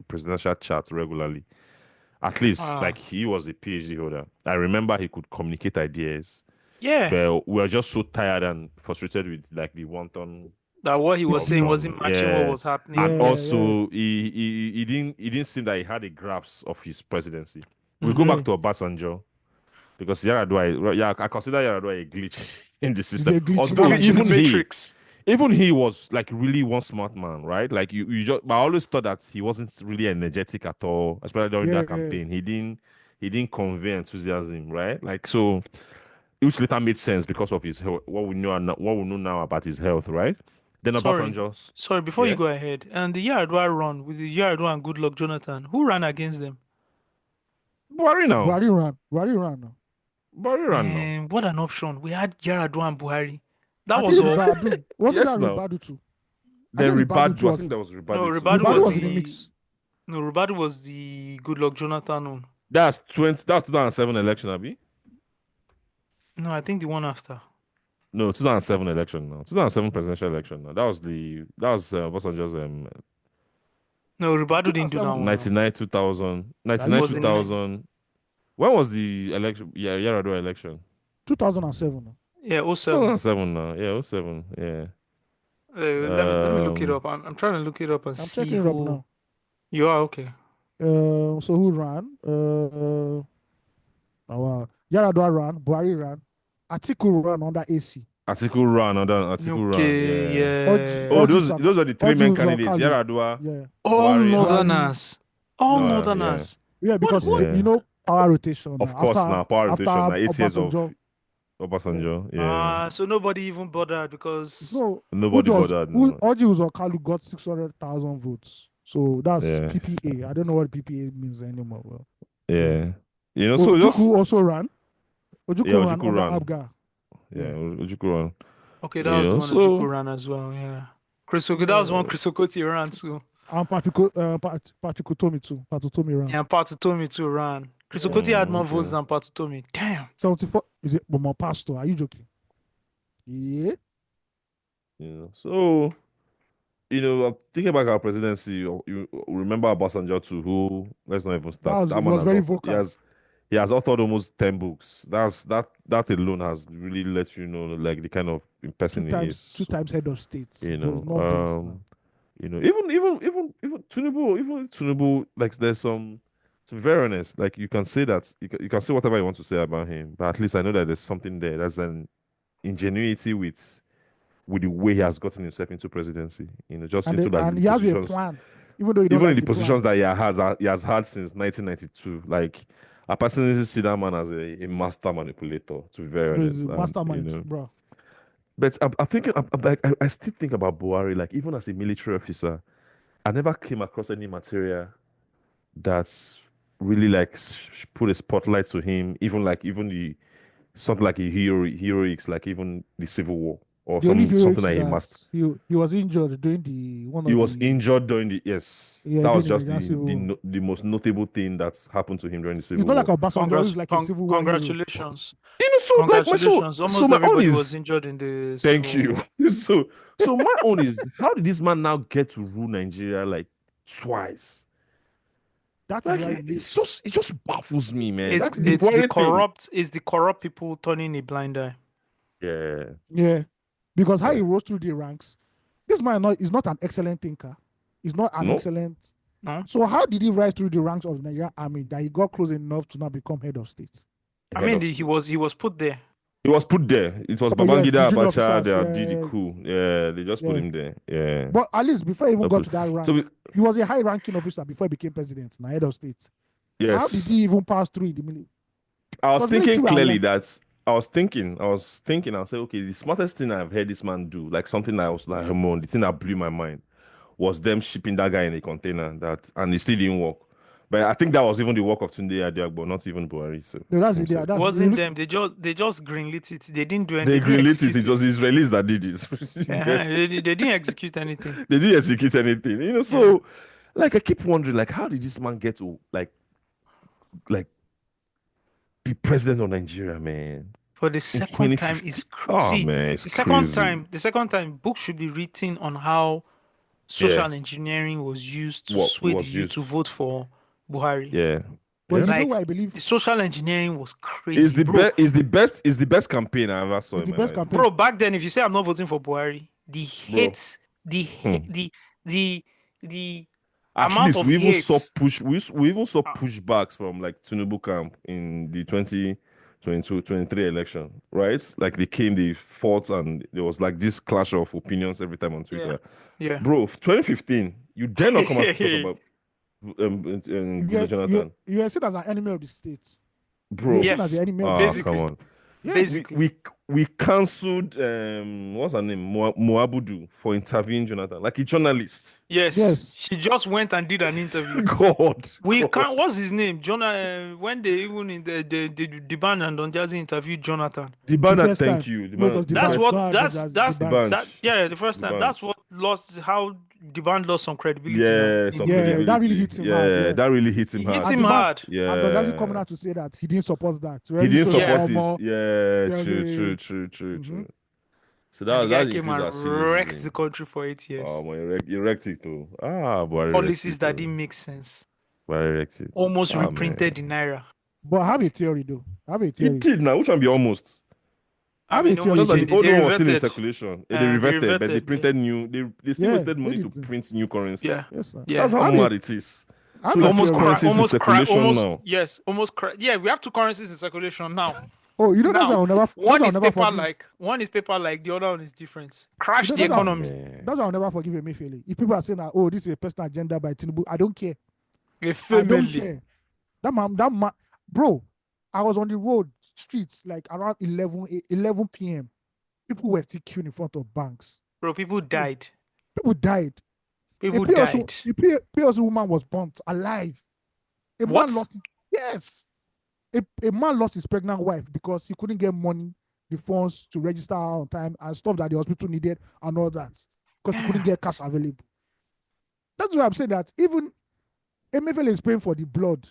presidential chats regularly. At least like he was a PhD holder. I remember he could communicate ideas, Yeah, but we were just so tired and frustrated with like the wanton that what he was saying wasn't matching what yeah. was happening. And also he didn't seem that he had a grasp of his presidency. We go back to Obasanjo. Because Yaradua, yeah, I consider Yaradua a glitch in the system. Although glitch in the matrix. Even he was like really one smart man, right? Like you just, but I always thought that he wasn't really energetic at all, especially during that campaign. He didn't convey enthusiasm, right? Like so, which later made sense because of his health, what we know now about his health, right? Then Obasanjo. Sorry, before you go ahead, and the Yaradua run with the Yaradua and Goodluck Jonathan, who ran against them? Buhari now. Buhari ran now. Buhari ran now. And what an option. We had Yaradua and Buhari. That was all. Wasn't that Ribadu too? Then Ribadu, I think that was Ribadu. No, too. Ribadu was in the mix. No, Ribadu was the Goodluck Jonathan one. That's 2007 election, Abi. No, I think the one after. No, 2007 election now. 2007 presidential election now. That was Obasanjo's No, Ribadu didn't do that one. 99 2000 99 2000. When was the election? Yeah, Yaradua election. 2007. Yeah, 07. 2007 now. Yeah, 07. Yeah. Let me look it up. I'm trying to look it up and see checking it up now. You are okay. So who ran? Yaradua ran. Buhari ran. Atiku ran under AC. Atiku ran. Yeah. Oh, those are the three main candidates. Yaradua. Yeah. All Buhari, northerners. All northerners. Yeah, because you know power rotation. Of course, now power rotation. Now 8 years of Obasanjo. Yeah. So nobody even bothered because nobody bothered. Oji Uzokalu got 600,000 votes. So that's PPA. I don't know what PPA means anymore. Well, yeah. You know, so just also ran. Ojukwu ran. Abga. Yeah, Ojukwu ran. Okay, that was one Ojukwu ran as well. Yeah. That was one Chris Okoti ran too. And Patutomi too. Patutomi ran. Yeah, Patutomi too ran. Chris Okoti had more votes than Patutomi. Damn. 74. Is it more pastor? Are you joking? Yeah. So I'm thinking about our presidency. You remember Obasanjo too, who let's not even start. That was very vocal. He has authored almost 10 books. That alone has really let you know like the kind of person he is. 2 times head of state. Even Tinubu, like there's some, to be very honest, like you can say that you can say whatever you want to say about him, but at least I know that there's something there. There's an ingenuity with the way he has gotten himself into presidency. Just into like and he has a plan. Even though in the positions that he has had since 1992, like I personally see that man as a master manipulator. To be very honest, mastermind, bro. But I still think about Buhari. Like even as a military officer, I never came across any material that's really like put a spotlight to him. Even the something like a heroics, like even the Civil War. Or something like he must. He was injured during the one. He was injured during the that was just the most notable thing that happened to him during the Civil War. It's not like Obasanjo, like a Civil War. Congratulations. Congratulations. Almost everybody was injured in the Thank Civil you. So my own is, how did this man now get to rule Nigeria like twice? That's like it just baffles me, man. It's the corrupt people turning a blind eye. Yeah. Yeah. because how he rose through the ranks. This man is not an excellent thinker. He's not an No. excellent. No. So how did he rise through the ranks of the Nigerian army that he got close enough to now become head of state? I mean, he was put there. He was put there. It was Oh, yes, Babangida the junior Abacha officers, that did the yeah. coup. Yeah, they just put Yeah. him there. Yeah. But at least before he even They got put- to that rank, so we- he was a high-ranking officer before he became president, now head of state. How Yes. did he even pass through the military? I was Because thinking military are clearly long. that I was thinking, I said, okay, the smartest thing I've heard this man do, like something I was like, come on, the thing that blew my mind was them shipping that guy in a container and it still didn't work. But I think that was even the work of Tunde Adiagbo, not even Buhari. So No, that's I'm it. Yeah, saying. that's Wasn't it. them? They just greenlit it. They didn't do They anything. greenlit it. It was the Israelis that did it. They didn't execute anything. They didn't execute anything. You know, so like I keep wondering, like, how did this man get to like be president of Nigeria, man? For the second time, is crazy. it's the second crazy. time, books should be written on how social engineering was used to What sway was the youth used. to vote for Buhari. Yeah. But you know Like, what I believe? the social engineering was crazy. It's the bro. best. It's the best campaign I ever saw in my life. Bro, back then, if you say I'm not voting for Buhari, the hate, the At amount least of we even hate. saw we even saw pushbacks from like Tinubu camp in the 2022-23 election, right? Like they came, they fought, and there was like this clash of opinions every time on Twitter. Yeah. Bro, 2015, you dare not come out to talk about Goodluck Jonathan. You are seen as an enemy of the state. Bro, You are seen as the enemy of the state. come on. Yeah. Basically. We cancelled what's her name? Moabudu for interviewing Jonathan, like a journalist. Yes. She just went and did an interview. God. Can't. What's his name? When they even in the band and Don Jazzy interviewed Jonathan. The band, thank you. The band, That's what. That's the band. the first time. band. That's what lost how the band lost some credibility. Yeah, now. some Yeah, credibility. that really hits him hard, yeah. that really hits him It hard. hits him hard. Yeah, And Dogazi coming out to say that he didn't support that. he didn't So support more- it. Yeah, yeah. true. So And that the guy that came increased our and cynicism. wrecked the country for 8 years. Oh man, he wrecked it too. Buhari Policies wrecked it, that though. didn't make sense. Buhari wrecked it. Almost Man. reprinted the naira. But I have a theory though. I have a He theory. did now. Which one be almost? I have a theory. Just like the old They one was still in reverted. circulation. They They reverted, but they reverted, printed new. They still Yeah, wasted they money to did. print new currency. Yeah. Yes, sir. Yeah. That's how I mean- mad it is. I have So a almost theory. currencies in circulation now. Yes, yeah, we have two currencies in circulation now. Oh, you know that's why Now, I'll never. one that's is why I'll never paper forgive. like, the other one is different. Crash You the know, that's economy. That's why I'll never forgive Emefiele. If people are saying that, oh, this is a personal agenda by Tinubu, I don't care. A I don't family. care. That man, bro, I was on the road, streets, like around 11 p.m. People were still queuing in front of banks. Bro, people died. People died. People a PLC, died. A PLC woman was burnt alive. A What? man lost. Yes. A man lost his pregnant wife because he couldn't get money, the funds to register her on time and stuff that the hospital needed and all that because he couldn't get cash available. That's why I'm saying that even Emefiele is paying for the blood,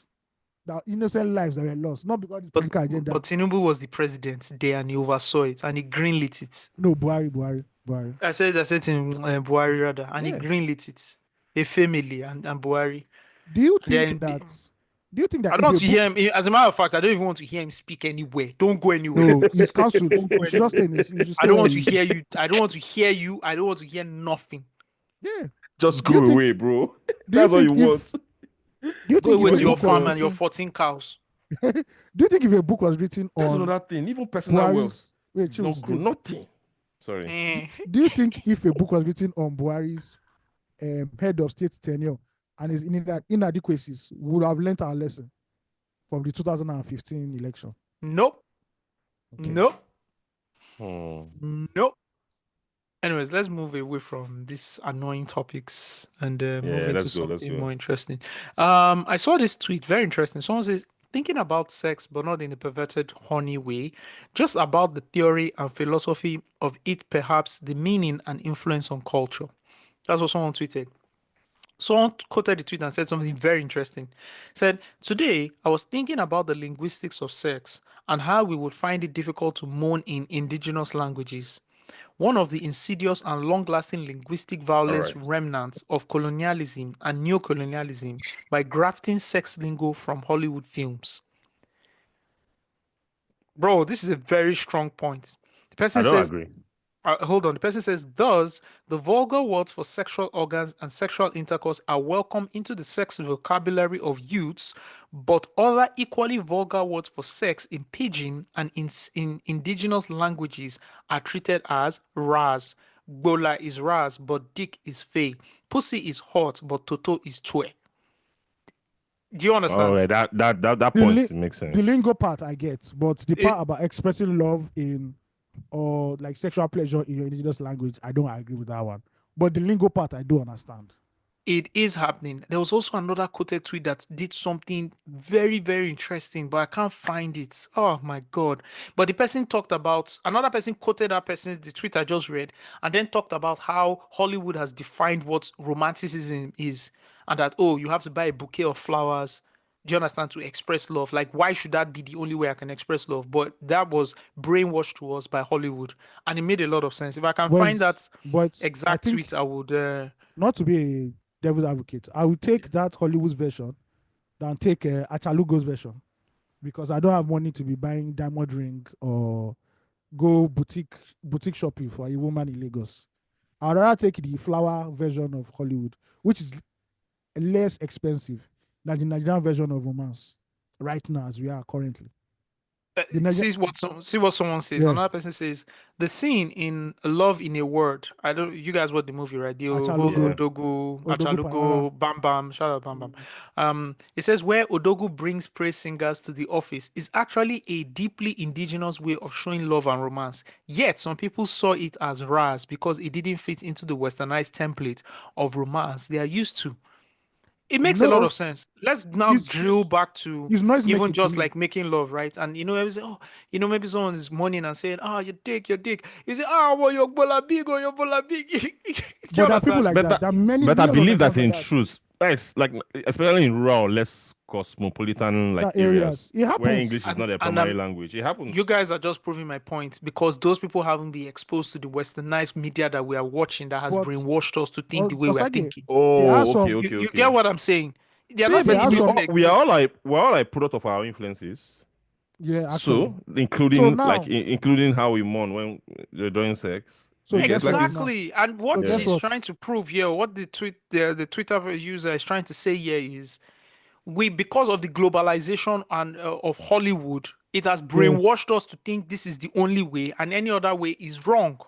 the innocent lives that were lost, not because of the political agenda. But Tinubu was the president there and he oversaw it and he greenlit it. No, Buhari. I said to him, Buhari rather, and he Yeah. greenlit it. A family and Buhari. Do you Then think that? Do you think that? I don't want to hear him. As a matter of fact, I don't even want to hear him speak anywhere. Don't go anywhere. No, he's cancelled. You should just stay in his- you should I stay don't where want to he is. hear you. I don't want to hear you. I don't want to hear nothing. Yeah. Just Do go you think- away, bro. do That's what you think if- want. Do you Go think away if to a your book was farm and your written- 14 cows. Do you think if a book was written That's on another thing. Even personal Buhari's- wealth. wait, chill, No stay. good. Nothing. Sorry. Eh. Do you think if a book was written on Buhari's head of state tenure and his inadequacies, we would have learnt our lesson from the 2015 election? Nope. Okay. Nope. Hmm. Nope. Anyways, let's move away from these annoying topics and move into let's go, something let's go. more interesting. I saw this tweet, very interesting. Someone says, thinking about sex, but not in a perverted, horny way, just about the theory and philosophy of it, perhaps the meaning and influence on culture. That's what someone tweeted. Someone quoted the tweet and said something very interesting. Said, today, I was thinking about the linguistics of sex and how we would find it difficult to moan in indigenous languages. One of the insidious and long-lasting linguistic violence remnants of colonialism and neocolonialism by grafting sex lingo from Hollywood films. Bro, this is a very strong point. The person I don't says, agree. Hold on. The person says, thus, the vulgar words for sexual organs and sexual intercourse are welcome into the sex vocabulary of youths, but other equally vulgar words for sex in pidgin and in indigenous languages are treated as ras. Bola is ras, but dick is fey. Pussy is hot, but toto is twe. Do you understand? All right, that The point li- makes sense. The lingo part I get, but the It- part about expressing love in or like sexual pleasure in your indigenous language, I don't agree with that one. But the lingo part I do understand. It is happening. There was also another quoted tweet that did something very, very interesting, but I can't find it. Oh my God. But the person talked about, another person quoted that person's, the tweet I just read, and then talked about how Hollywood has defined what romanticism is, and that, oh, you have to buy a bouquet of flowers. Do you understand? To express love. Like, why should that be the only way I can express love? But that was brainwashed to us by Hollywood. And it made a lot of sense. If I can find that But I exact think, tweet, I would. not to be a devil's advocate, I would take that Hollywood version than take Achalugo's version, because I don't have money to be buying diamond ring or go boutique shopping for a woman in Lagos. I'd rather take the flower version of Hollywood, which is less expensive than the Nigerian version of romance right now as we are currently. See what someone says. Yeah. Another person says the scene in Love in a Word. I don't. You guys watch the movie, right? The Achalugo. Odogu, Odogu Achalugo, Bam Bam. Shout out Bam Bam. It says where Odogu brings praise singers to the office is actually a deeply indigenous way of showing love and romance. Yet some people saw it as ras because it didn't fit into the westernized template of romance they are used to. It makes a lot No, of sense. Let's now drill back to it's noise even making to just me. like making love, right? And you know, I was oh, you know, maybe someone is moaning and saying, "Ah, your dick, your dick." You say, "Ah, well, your bola big or your bola big." Do you But there are people understand? like that. There are many. But I millions of believe that examples in like that. truth, that's like especially in rural, less cosmopolitan like That areas. areas, It happens. where English is not a And primary language. It happens. you guys are just proving my point because those people haven't been exposed to the westernized media that we are watching that has But- brainwashed us to think the way we are Osage, thinking. there are Oh, some- okay, okay, You okay. get what I'm saying? They are Yeah, not saying but it doesn't we are exist. we're all like product of our influences. Yeah, actually. So including So now- like including how we mourn when they're doing sex. So You get, guess what like, now? Exactly. And what So guess she's what? trying to prove here, what the Twitter user is trying to say here is we, because of the globalization and of Hollywood, it has brainwashed us to think this is the only way and any other way is wrong.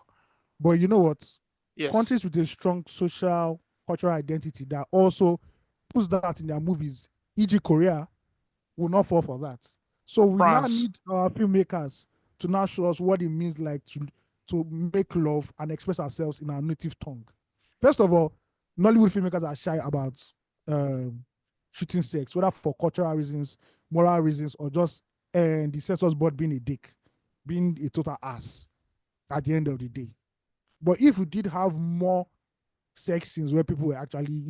But you know what? Yes. Countries with a strong social cultural identity that also puts that in their movies, e.g. Korea, will not fall for that. So we now France. need our filmmakers to now show us what it means like to make love and express ourselves in our native tongue. First of all, Nollywood filmmakers are shy about shooting sex, whether for cultural reasons, moral reasons, or just the censor's board being a dick, being a total ass at the end of the day. But if we did have more sex scenes where people were actually,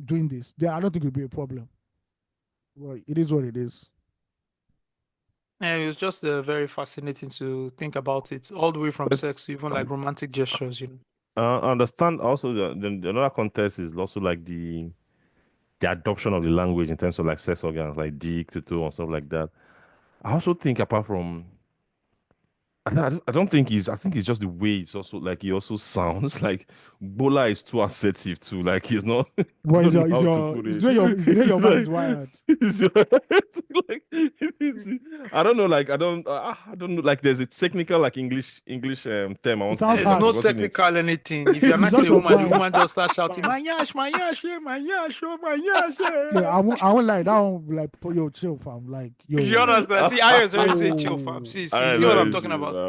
doing this, then I don't think it would be a problem. Well, it is what it is. Yeah, it was just very fascinating to think about it, all the way from It's- sex to even like romantic gestures, I understand also the another context is also like the adoption of the language in terms of like sex organs like dick, toto, and stuff like that. I also think apart from I don't think I think it's just the way it's also like he also sounds like Bola is too assertive too. Like he's not. Well, I don't know how to put is it. the way your mind is It's wired. like, I don't know. Like I don't know. Like there's a technical like English term. I want sounds to There's use, no I've forgotten it. technical anything. If you're It's not just a your woman, the mind. woman just starts shouting, "My yash, yeah, my yash, oh my yash." Yeah, I won't like that one. Like, yo, chill, fam. Like, yo. You understand? See, I was already saying chill, fam. See I what know I'm it's talking you, about. man.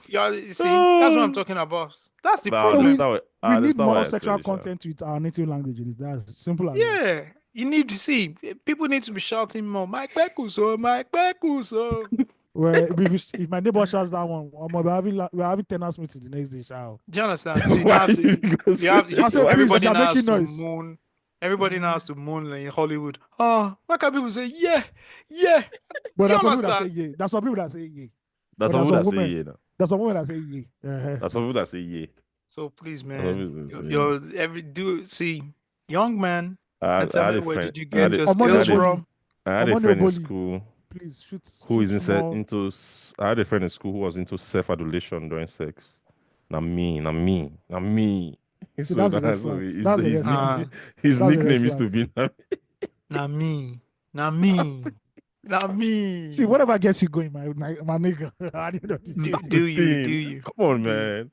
You see, that's what I'm talking about. That's the But I problem. understand what- I We need understand what more I said, sexual Isha. content with our native language. In it. That's simple as that. Yeah, you need to see. People need to be shouting more. Mike Bekuso, Mike Bekuso. Well, if my neighbor shouts that one, we're having tenants meeting the next day. Shout. Do you understand? So you now have to. I said, please, Everybody you're now has making to noise. moon. Everybody now has to moon in Hollywood. Oh, why can't people say yeah, yeah? But You there's some people that say understand? yeah. There's some people that say yeah. That's But some people that say women- yeah. Now. There's some women that say yeah. That's some people that say yeah. So please, some man, people that say young man, I and tell had me a where friend- did you I had get a- your I'm on skills your from? I had I'm a on friend in your school Please shoot. who is shoot small. I had a friend in school who was into self-adulation during sex. Na me. See, So that's a red that's flag. his, That's a his, red flag. his That's a red nickname used to flag. be na Na me. Na me. Na See, me. whatever gets you going, my nigga. I didn't know this. Do, That's the do you? Do thing. you? Come on, Do you? man.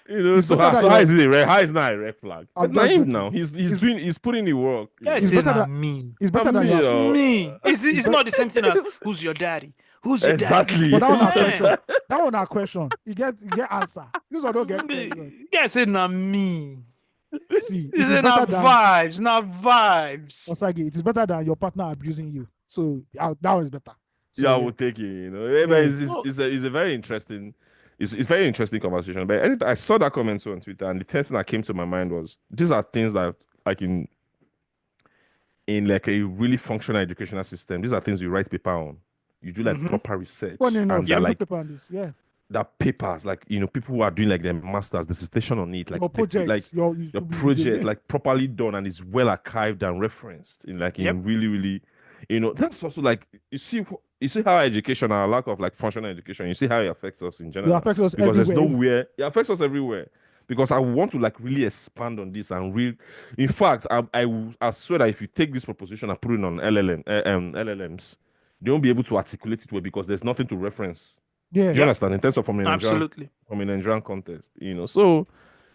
You know, It's so better how, that so how you're. is it a red? How is not a red flag? But I'm just naive joking. now. He's putting the work. You Guys know? It's say better na that. me. It's Na better than me, your. It's oh. me. It's bet- not the same thing as who's your daddy? Who's your Exactly. But that one a daddy? question. That one a question. You get answer. This one don't get question. Guys say na me. See, You it is say na better than vibes, na vibes. Osage. It is better than your partner abusing you. So that one is better. So, Yeah, I will take it. You know, yeah, but Yeah. it's a very interesting, it's very interesting conversation. But anytime I saw that comment too on Twitter, and the first thing that came to my mind was these are things that like in like a really functional educational system, these are things you write paper on. You do like proper research, Funny enough, and they're there's no like paper on this. Yeah. that papers, like people who are doing like their masters dissertation on it, like Your project, like your project, like properly done and is well archived and referenced in like in really, really, that's also like you see how education, our lack of like functional education, you see how it affects us in general. It affects us because there's everywhere. nowhere it affects us everywhere. Because I want to like really expand on this and in fact, I swear that if you take this proposition and put it on LLMs, they won't be able to articulate it well because there's nothing to reference. Yeah. Do you understand? In terms of from a Absolutely. Nigerian context, so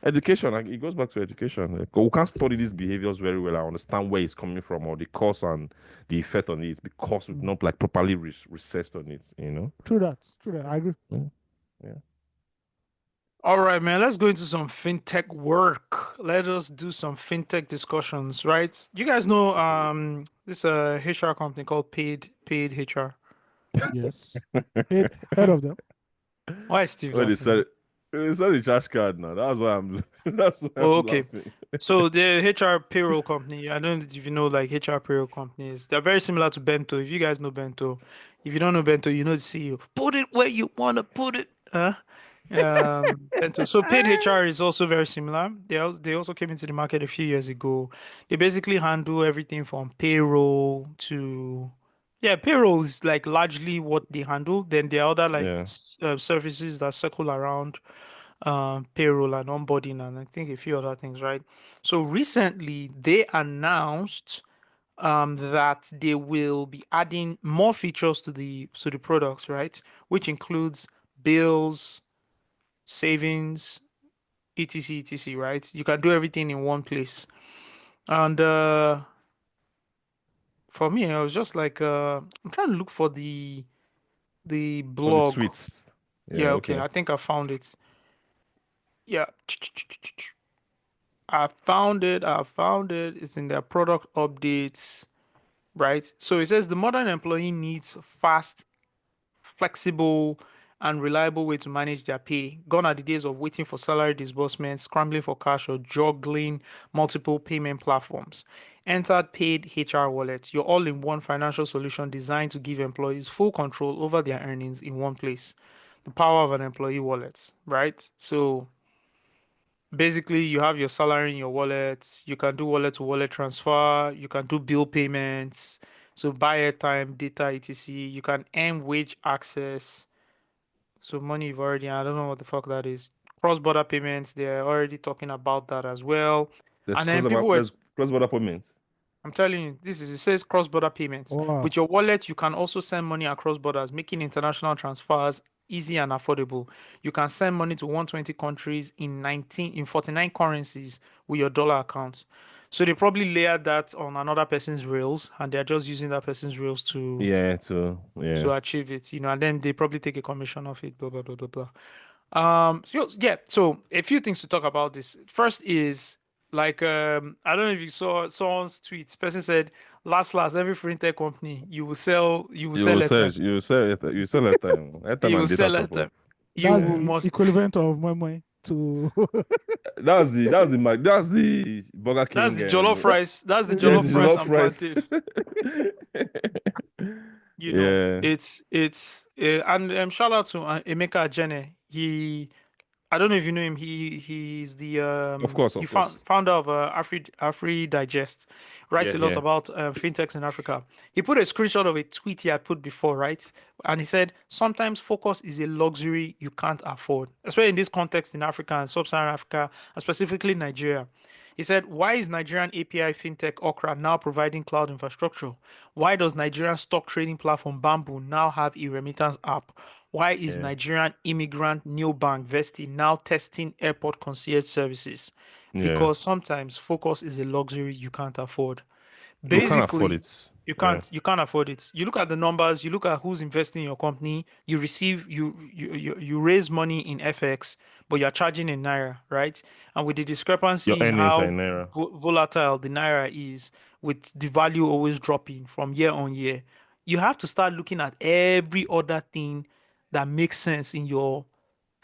education, like, it goes back to education. Like, we can't study these behaviors very well and understand where it's coming from or the cause and the effect on it because we've not like properly researched on it. True that. I agree. Yeah. All right, man. Let's go into some fintech work. Let us do some fintech discussions, right? You guys know this HR company called Paid HR. Yes. Heard of them. Why is Steve Well, they laughing? said it's not a charge card now. That's why I'm. That's why I'm okay. laughing. So the HR payroll company, I don't know if you know like HR payroll companies. They're very similar to Bento. If you guys know Bento, if you don't know Bento, you know the CEO. Put it where you want to put it. Bento. So Paid HR is also very similar. They also came into the market a few years ago. They basically handle everything from payroll to payroll is like largely what they handle. Then there are other like services that circle around payroll and onboarding and I think a few other things, right? So recently they announced that they will be adding more features to the products, right? Which includes bills, savings, etc, right? You can do everything in one place. And for me, I was just like I'm trying to look for the blog. The tweets. Yeah, okay. I think I found it. Yeah. I found it. It's in their product updates, right? So it says the modern employee needs fast, flexible, and reliable way to manage their pay. Gone are the days of waiting for salary disbursements, scrambling for cash, or juggling multiple payment platforms. Enter Paid HR Wallet, your all-in-one financial solution designed to give employees full control over their earnings in one place. The power of an employee wallet, right? So basically, you have your salary in your wallet. You can do wallet-to-wallet transfer. You can do bill payments. So buy airtime, data, etc. You can earn wage access. So money you've already, I don't know what the fuck that is. Cross-border payments, they're already talking about that as well. And then people were, there's cross-border payments. I'm telling you, it says cross-border payments. Wow. With your wallet, you can also send money across borders, making international transfers easy and affordable. You can send money to 120 countries in 49 currencies with your dollar account. So they probably layered that on another person's rails, and they're just using that person's rails to to achieve it, and then they probably take a commission of it, blah blah blah blah blah. So a few things to talk about this. First is like I don't know if you saw someone's tweet. Person said, "Last, every fintech company you will sell airtime. You will sell airtime. Airtime You will and sell data top airtime. up. You That's the must." equivalent of my to. That's the Burger King. That's the jollof rice. That's the Yes, jollof rice jollof and rice. plantain. It's and shout out to Emeka Ajene. He I don't know if you know him. He's the Of course, of course. founder of Afri Digest. Writes Yeah, a lot yeah. about fintechs in Africa. He put a screenshot of a tweet he had put before, right? And he said, "Sometimes focus is a luxury you can't afford, especially in this context in Africa and sub-Saharan Africa, and specifically Nigeria." He said, "Why is Nigerian API fintech Okra now providing cloud infrastructure? Why does Nigerian stock trading platform Bamboo now have a remittance app? Why is Yeah. Nigerian immigrant neobank Vesti now testing airport concierge services? Yeah. Because sometimes focus is a luxury you can't afford." You can't afford Basically, it. you Yeah. can't afford it. You look at the numbers, you look at who's investing in your company, you receive you raise money in FX, but you're charging in naira, right? And with the Your discrepancy in earnings are how in naira. volatile the naira is, with the value always dropping from year on year, you have to start looking at every other thing that makes sense in your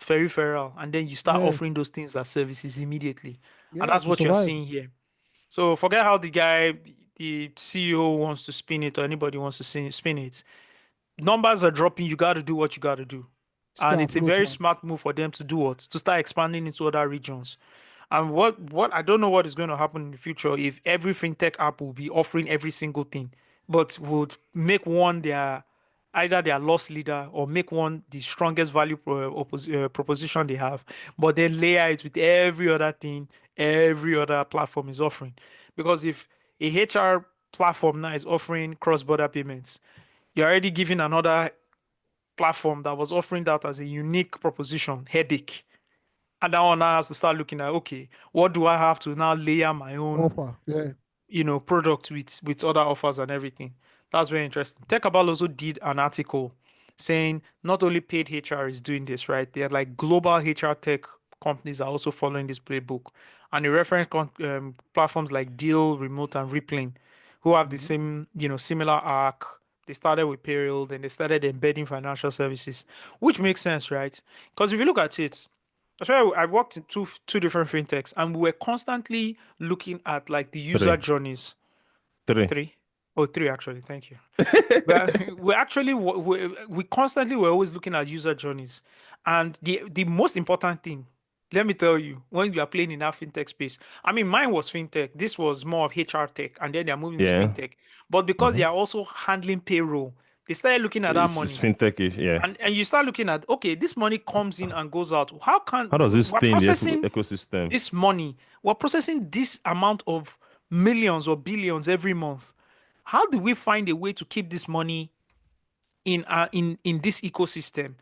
peripheral, and then you start Yeah, offering those things as services immediately. And yeah, that's to what you're survive. seeing here. So forget how the guy, the CEO wants to spin it or anybody wants to spin it. Numbers are dropping. You got to do what you got to do. Stay And it's a afloat, very man. smart move for them to do what? To start expanding into other regions. And what I don't know what is going to happen in the future if every fintech app will be offering every single thing, but would make one either their loss leader or make one the strongest value proposition they have, but then layer it with every other thing every other platform is offering. Because if a HR platform now is offering cross-border payments, you're already giving another platform that was offering that as a unique proposition headache. And that one now has to start looking at, okay, what do I have to now layer my own, Offer. Yeah. product with other offers and everything. That's very interesting. Techabal also did an article saying not only paid HR is doing this, right? They're like global HR tech companies are also following this playbook. And they reference platforms like Deal, Remote, and Rippling, who have the same, similar arc. They started with payroll, then they started embedding financial services, which makes sense, right? Because if you look at it, that's why I worked in two different fintechs, and we were constantly looking at like the user Three. journeys. Three. Three? Oh, three actually. Thank you. But we actually we constantly were always looking at user journeys, and the most important thing, let me tell you, when you are playing in that fintech space, I mean, mine was fintech. This was more of HR tech, and then they're moving to Yeah. fintech. But because they are also handling payroll, they started looking at that It's money, fintech-ish, yeah. and you start looking at, okay, this money comes in and goes out. How can How does this we're stay in the processing ecosystem? this money? We're processing this amount of millions or billions every month. How do we find a way to keep this money in this ecosystem?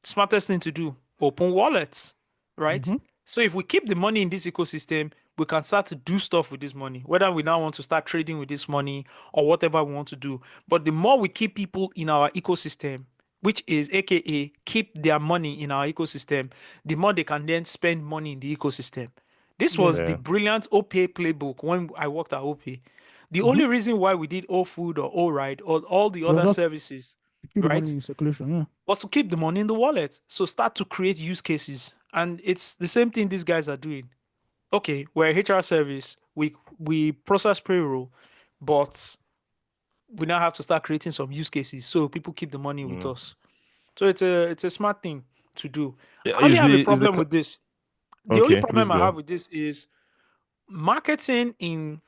Smartest thing to do: open wallets, right? So if we keep the money in this ecosystem, we can start to do stuff with this money, whether we now want to start trading with this money or whatever we want to do. But the more we keep people in our ecosystem, which is AKA keep their money in our ecosystem, the more they can then spend money in the ecosystem. This was the Yeah. brilliant OPay playbook when I worked at OPay. The only reason why we did all food or all ride or all the It was other just services, keep the money right, in circulation. Yeah. was to keep the money in the wallet. So start to create use cases. And it's the same thing these guys are doing. Okay, we're a HR service. We process payroll, but we now have to start creating some use cases so people keep the money with us. So it's a smart thing to do. Yeah, I only have a is the problem with this. The only okay, please problem I have go. with this is marketing in,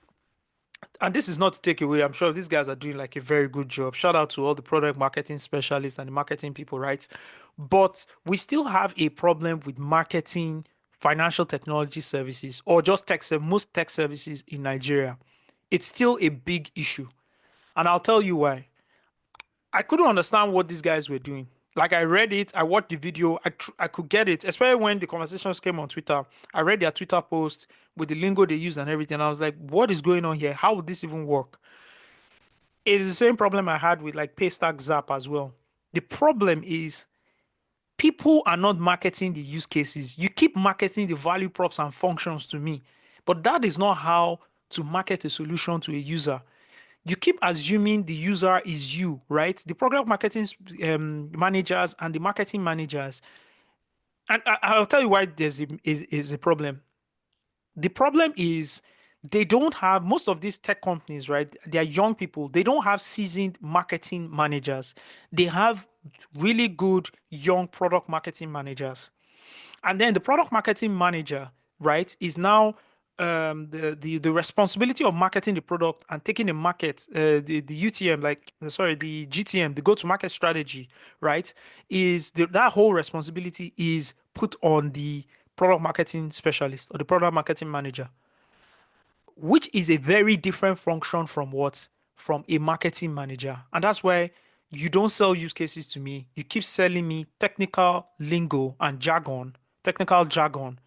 and this is not to take away, I'm sure these guys are doing like a very good job. Shout out to all the product marketing specialists and the marketing people, right? But we still have a problem with marketing financial technology services or just most tech services in Nigeria. It's still a big issue. And I'll tell you why. I couldn't understand what these guys were doing. Like I read it, I watched the video, I could get it, especially when the conversations came on Twitter. I read their Twitter post with the lingo they use and everything. I was like, what is going on here? How would this even work? It's the same problem I had with like Paystack Zap as well. The problem is people are not marketing the use cases. You keep marketing the value props and functions to me, but that is not how to market a solution to a user. You keep assuming the user is you, right? The program marketing managers and the marketing managers. And I'll tell you why there's is a problem. The problem is they don't have, most of these tech companies, right? They are young people. They don't have seasoned marketing managers. They have really good young product marketing managers. And then the product marketing manager, right, is now the responsibility of marketing the product and taking the market, the UTM, the GTM, the go-to-market strategy, right, is that whole responsibility is put on the product marketing specialist or the product marketing manager, which is a very different function from a marketing manager. And that's why you don't sell use cases to me. You keep selling me technical lingo and technical jargon,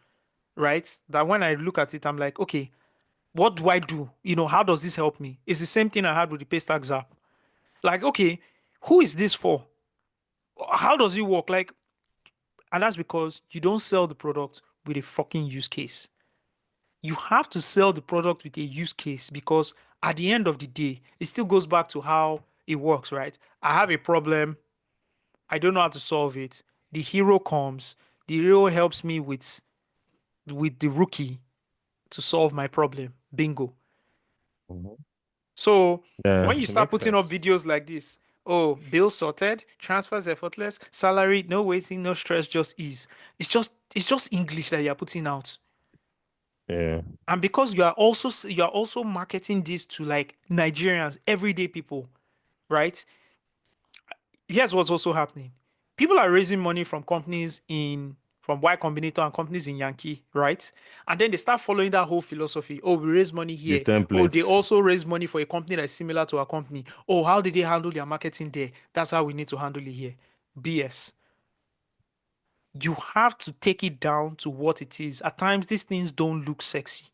right? That when I look at it, I'm like, okay, what do I do? How does this help me? It's the same thing I had with the Paystack app. Like, okay, who is this for? How does it work? Like, and that's because you don't sell the product with a fucking use case. You have to sell the product with a use case, because at the end of the day, it still goes back to how it works, right? I have a problem. I don't know how to solve it. The hero comes. The hero helps me with the rookie to solve my problem. Bingo. So Yeah, when you it start makes putting up sense. videos like this, oh, bill sorted, transfers effortless, salary, no waiting, no stress, just ease. It's just English that you're putting out. Yeah. And because you are also marketing this to like Nigerians, everyday people, right? Here's what's also happening. People are raising money from companies from Y Combinator and companies in Yankee, right? And then they start following that whole philosophy. Oh, we raise money The here. Oh, they templates. also raise money for a company that's similar to our company. Oh, how did they handle their marketing there? That's how we need to handle it here. BS. You have to take it down to what it is. At times, these things don't look sexy.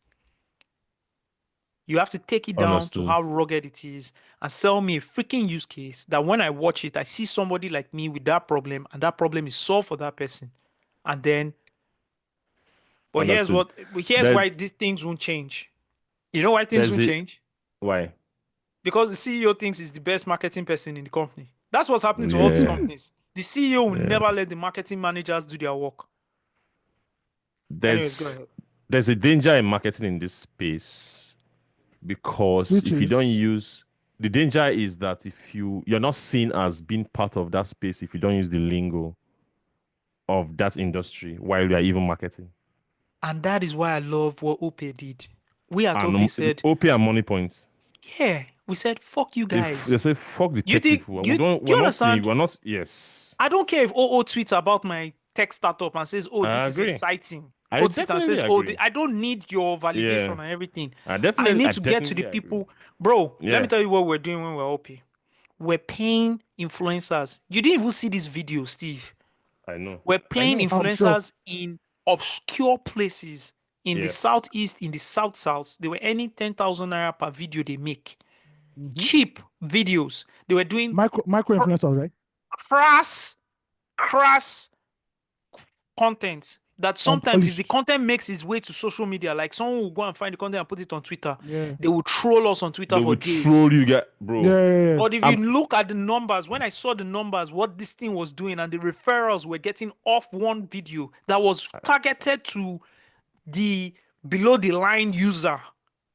You have to take it down to Understood. how rugged it is and sell me a freaking use case that when I watch it, I see somebody like me with that problem, and that problem is solved for that person. And then, but Understood. here's That why these things won't change. You know why things there's won't it. change? Why? Because the CEO thinks he's the best marketing person in the company. That's what's happening to all these Yeah. companies. The CEO will Yeah. never let the marketing managers do their work. Anyways, go There's ahead. there's a danger in marketing in this space, because Which if you don't is use the danger is that if you're not seen as being part of that space if you don't use the lingo of that industry while you are even marketing. And that is why I love what Ope did. We at And Ope said, OP and money points. yeah, we said, fuck you guys. They say fuck the You tech think people. you We're you not seeing. understand? We're not. Yes, I don't care if OO tweets about my tech startup and says, "Oh, I this is agree. exciting." I Posts it and definitely says, "Oh, agree. I don't need your validation Yeah, and everything. I I need to get to definitely the agree. people, bro." Let me Yeah, tell you what we're doing when we're OP. We're paying influencers. You didn't even see this video, Steve. I know. We're I paying know. I'm sure. influencers in obscure places in the Yes. southeast, in the south. They were earning 10,000 naira per video they make. Mhm. Cheap videos. They were doing Micro influencers, right? crass content that sometimes if the Unpolished. content makes its way to social media, like someone will go and find the content and put it on Twitter, Yeah. they will troll us on Twitter They for will days. troll you, guys, bro. Yeah. But if you look at the numbers, when I saw the numbers, what this thing was doing, and the referrals were getting off one video that was targeted to the below the line user.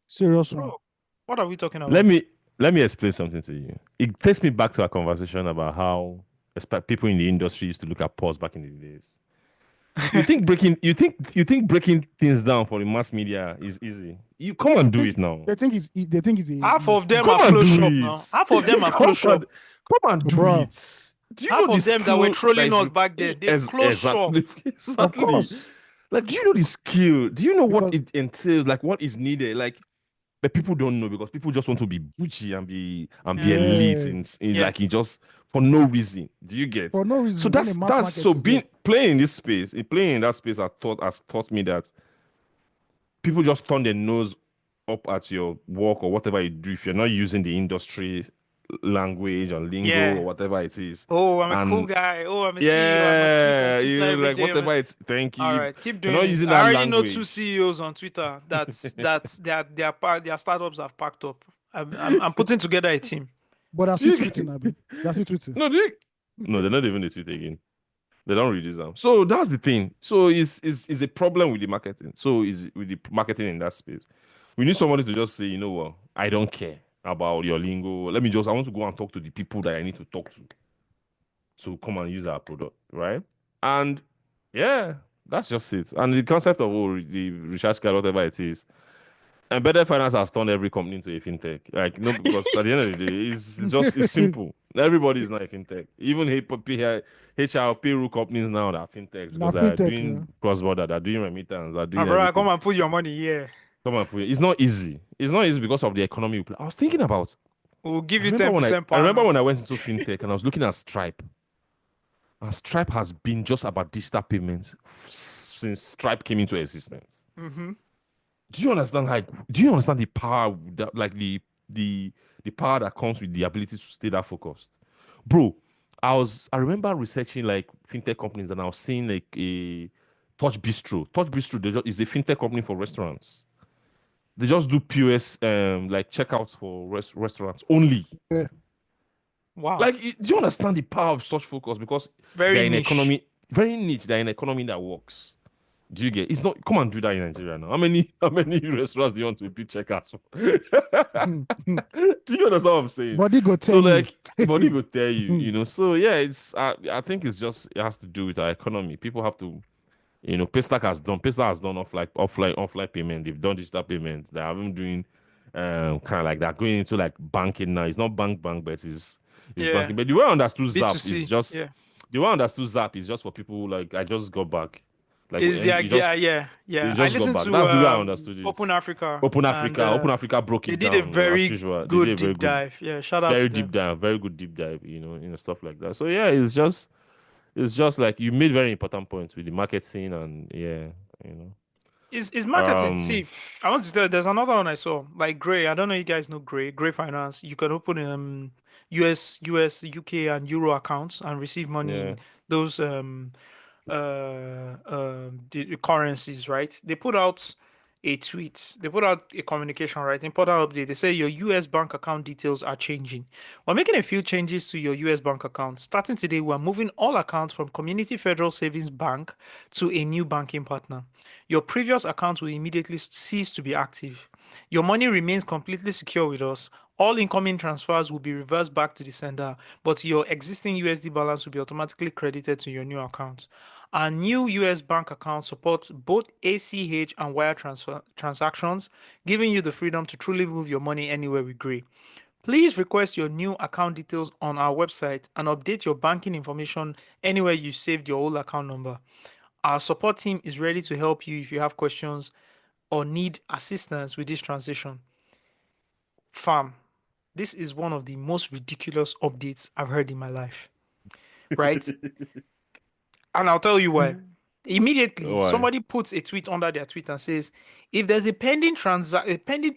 Serious one. Bro, what are we talking about? Let me explain something to you. It takes me back to our conversation about how people in the industry used to look at pause back in the days. You think breaking things down for the mass media is easy? You come and do it now. They think it's a Half of them Come are and flow do shop it. now. Half of them are Come flow shop. Come and do Bro. it. Do you Half know of the them that were skill trolling that us is back then, they've closed shop. exactly. Of course. Like, do you know the skill? Do you know what Because- it entails? Like, what is needed? Like, but people don't know because people just want to be bougie and be elite like in just for no reason. Do you get? For no reason. So when a mass that's market so is being playing in this space, playing in that space has taught me that people just turn their nose up at your work or whatever you do if you're not using the industry language or lingo Yeah. or whatever it is. Oh, I'm a And cool guy. Oh, I'm a CEO. I must tweet on Twitter you every like day. whatever it's. Thank you. All If right, keep you're doing not it. using I that already know language. 2 CEOs on Twitter that's their startups have packed up. I'm putting together a team. But I see tweeting, Abi. That's it tweeting. No, they're not even the tweet again. They don't reduce them. So that's the thing. So it's a problem with the marketing. So is with the marketing in that space. We need somebody to just say, you know what, I don't care about your lingo. I want to go and talk to the people that I need to talk to. So come and use our product, right? And yeah, That's just it. And the concept of the recharge card, whatever it is, embedded finance has turned every company into a fintech. Like no, because at the end of the day, it's simple. Everybody is now a fintech. Even HR payroll companies now that are fintechs Now because they're fintech, doing cross border, they're doing remittance, they're My doing brother, come everything. and put your money here. Come on, it's not easy. It's not easy because of the economy we play. I was thinking about. We'll give I you remember 10% I remember per when I went into fintech and I was looking at Stripe. And Stripe has been just about digital payments since Stripe came into existence. Mm-hmm. Do you understand? Do you understand the power that, like the power that comes with the ability to stay that focused, bro? I remember researching like fintech companies and I was seeing like a Touch Bistro. Touch Bistro is a fintech company for restaurants. They just do POS like checkouts for restaurants only. Yeah. Wow. Like, do you understand the power of such focus? Because Very they're in niche. economy, very niche. They're in economy that works. Do you get? It's not. Come and do that in Nigeria now. How many restaurants do you want to repeat checkouts? Do you understand what I'm saying? Body go So tell you. like, body go tell you. You know. So yeah, it's. I think it's just it has to do with our economy. People have to. You know, Paystack has done offline payment. They've done digital payments. They have been doing kind of like that, going into like banking now. It's not bank, but it's Yeah. banking. But the way I understood Zap B2C, is just yeah. the way I understood Zap is just for people who, like I just got back. Like Is the you just yeah. you I just got listened back. to That's the way I understood it. Open Africa. Open and, Africa broke they it did a down as very usual. good They did a very deep good dive. Yeah, shout out very to deep them. dive, very good deep dive, you know, stuff like that. So yeah, it's just like you made very important points with the market scene and yeah, you know. Is marketing. See, I want to tell you, there's another one I saw. Like Gray. I don't know if you guys know Gray Finance. You can open US, UK, and Euro accounts and receive money Yeah. in those the currencies, right? They put out a tweet. They put out a communication, right? Important update. They say your US bank account details are changing. We're making a few changes to your US bank account. Starting today, we're moving all accounts from Community Federal Savings Bank to a new banking partner. Your previous account will immediately cease to be active. Your money remains completely secure with us. All incoming transfers will be reversed back to the sender, but your existing USD balance will be automatically credited to your new account. Our new US bank account supports both ACH and wire transactions, giving you the freedom to truly move your money anywhere with Gray. Please request your new account details on our website and update your banking information anywhere you saved your old account number. Our support team is ready to help you if you have questions or need assistance with this transition. Fam, this is one of the most ridiculous updates I've heard in my life. Right? And I'll tell you why. Immediately, Why? somebody puts a tweet under their tweet and says, if there's a pending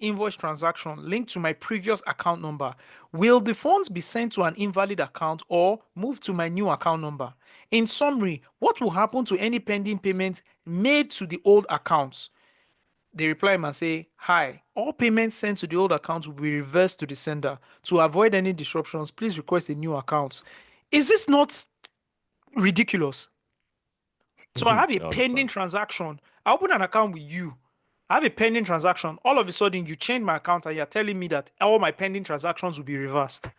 invoice transaction linked to my previous account number, will the funds be sent to an invalid account or moved to my new account number? In summary, what will happen to any pending payments made to the old accounts? They reply him and say, hi, all payments sent to the old account will be reversed to the sender. To avoid any disruptions, please request a new account. Is this not ridiculous? So I have a pending transaction. I open an account with you. I have a pending transaction. All of a sudden, you change my account and you're telling me that all my pending transactions will be reversed.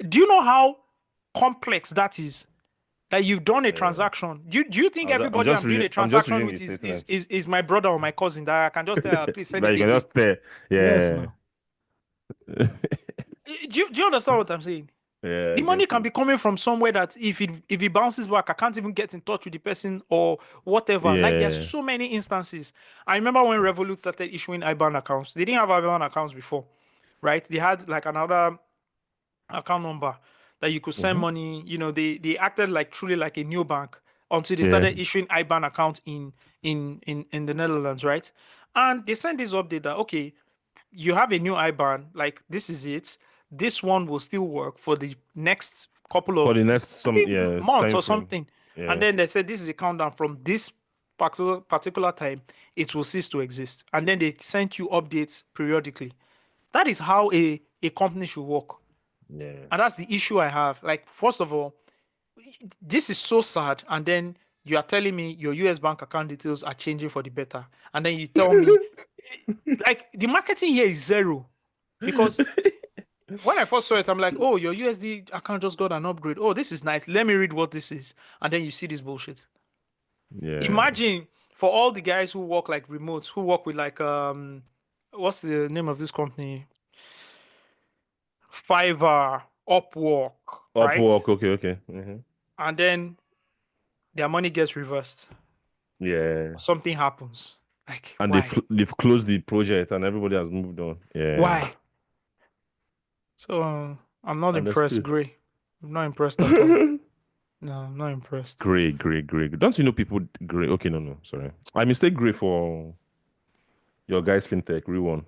Do you know how complex that is? That you've done a transaction. Do you think everybody I'm doing a transaction with is my brother or my cousin that I can just tell, please send it? You can just tell. Yeah. Yes, do you understand what I'm saying? Yeah, the money can be coming from somewhere that if it bounces back, I can't even get in touch with the person or whatever. Like there's so many instances. I remember when Revolut started issuing IBAN accounts. They didn't have IBAN accounts before, right? They had like another account number that you could send money. You know, they acted like truly like a new bank until they started issuing IBAN accounts in the Netherlands, right? And they sent this update that okay, you have a new IBAN, like this is it. This one will still work for the next couple of months or something. Yeah. And then they said this is a countdown from this particular time, it will cease to exist. And then they sent you updates periodically. That is how a company should work. Yeah. And that's the issue I have. Like, first of all, this is so sad. And then you are telling me your US bank account details are changing for the better. And then you tell me, like, the marketing here is zero. Because when I first saw it, I'm like, oh, your USD account just got an upgrade. Oh, this is nice. Let me read what this is. And then you see this bullshit. Yeah. Imagine for all the guys who work like remote, who work with like what's the name of this company? Fiverr, Upwork, right? Upwork. Okay. And then their money gets reversed. Yeah. Something happens. Like And why? they've closed the project and everybody has moved on. Yeah. Why? So I'm not impressed, Understood. Gray. I'm not impressed at all. No, I'm not impressed. Gray. Don't you know people Gray? Okay, no, sorry. I mistake Gray for your guys fintech, real one.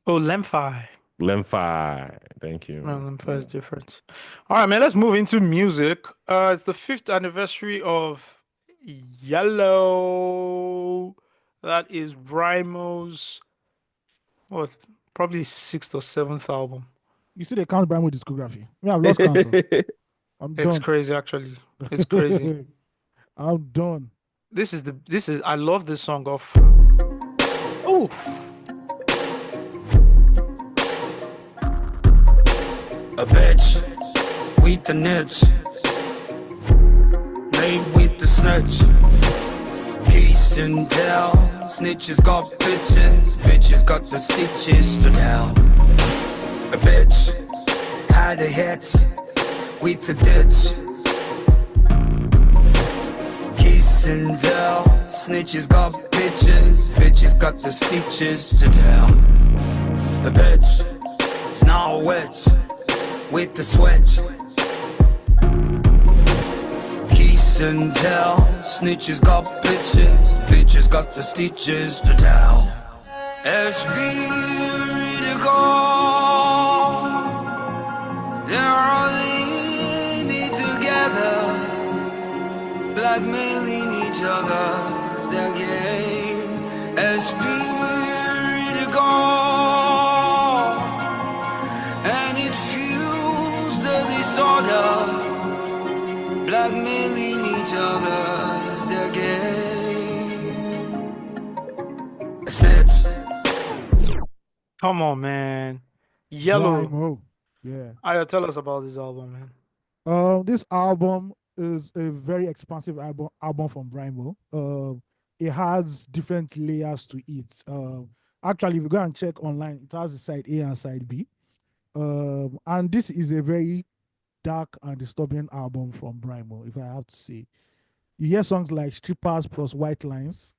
Oh, Lemfi. Lemfi. Thank you. No, Lemfi is different. All right, man. Let's move into music. It's the 5th anniversary of Yellow. That is Brymo's what? Probably 6th or 7th album. You see, they count Brymo discography. Yeah, I've lost count. I'm done. It's crazy, actually. It's crazy. I'm done. This is I love this song off. Oh. A bitch with the niche, made with the snitch. Peace and tell, snitches got bitches got the stitches to tell. A bitch had a hit with the ditch. Kiss and tell, snitches got bitches got the stitches to tell. A bitch is now a witch with the switch. Kiss and tell, snitches got bitches got the stitches to tell. SB to go, they're all in it together, blackmailing each other's their game. SB to go, and it fuels the disorder, blackmailing each other's their game. A snitch. Come on, man. Yellow. Brymo. Yeah. Aya, tell us about this album, man. This album is a very expansive album from Brymo. It has different layers to it. Actually, if you go and check online, it has a side A and side B. And this is a very dark and disturbing album from Brymo, if I have to say. You hear songs like Strippers plus White Lines,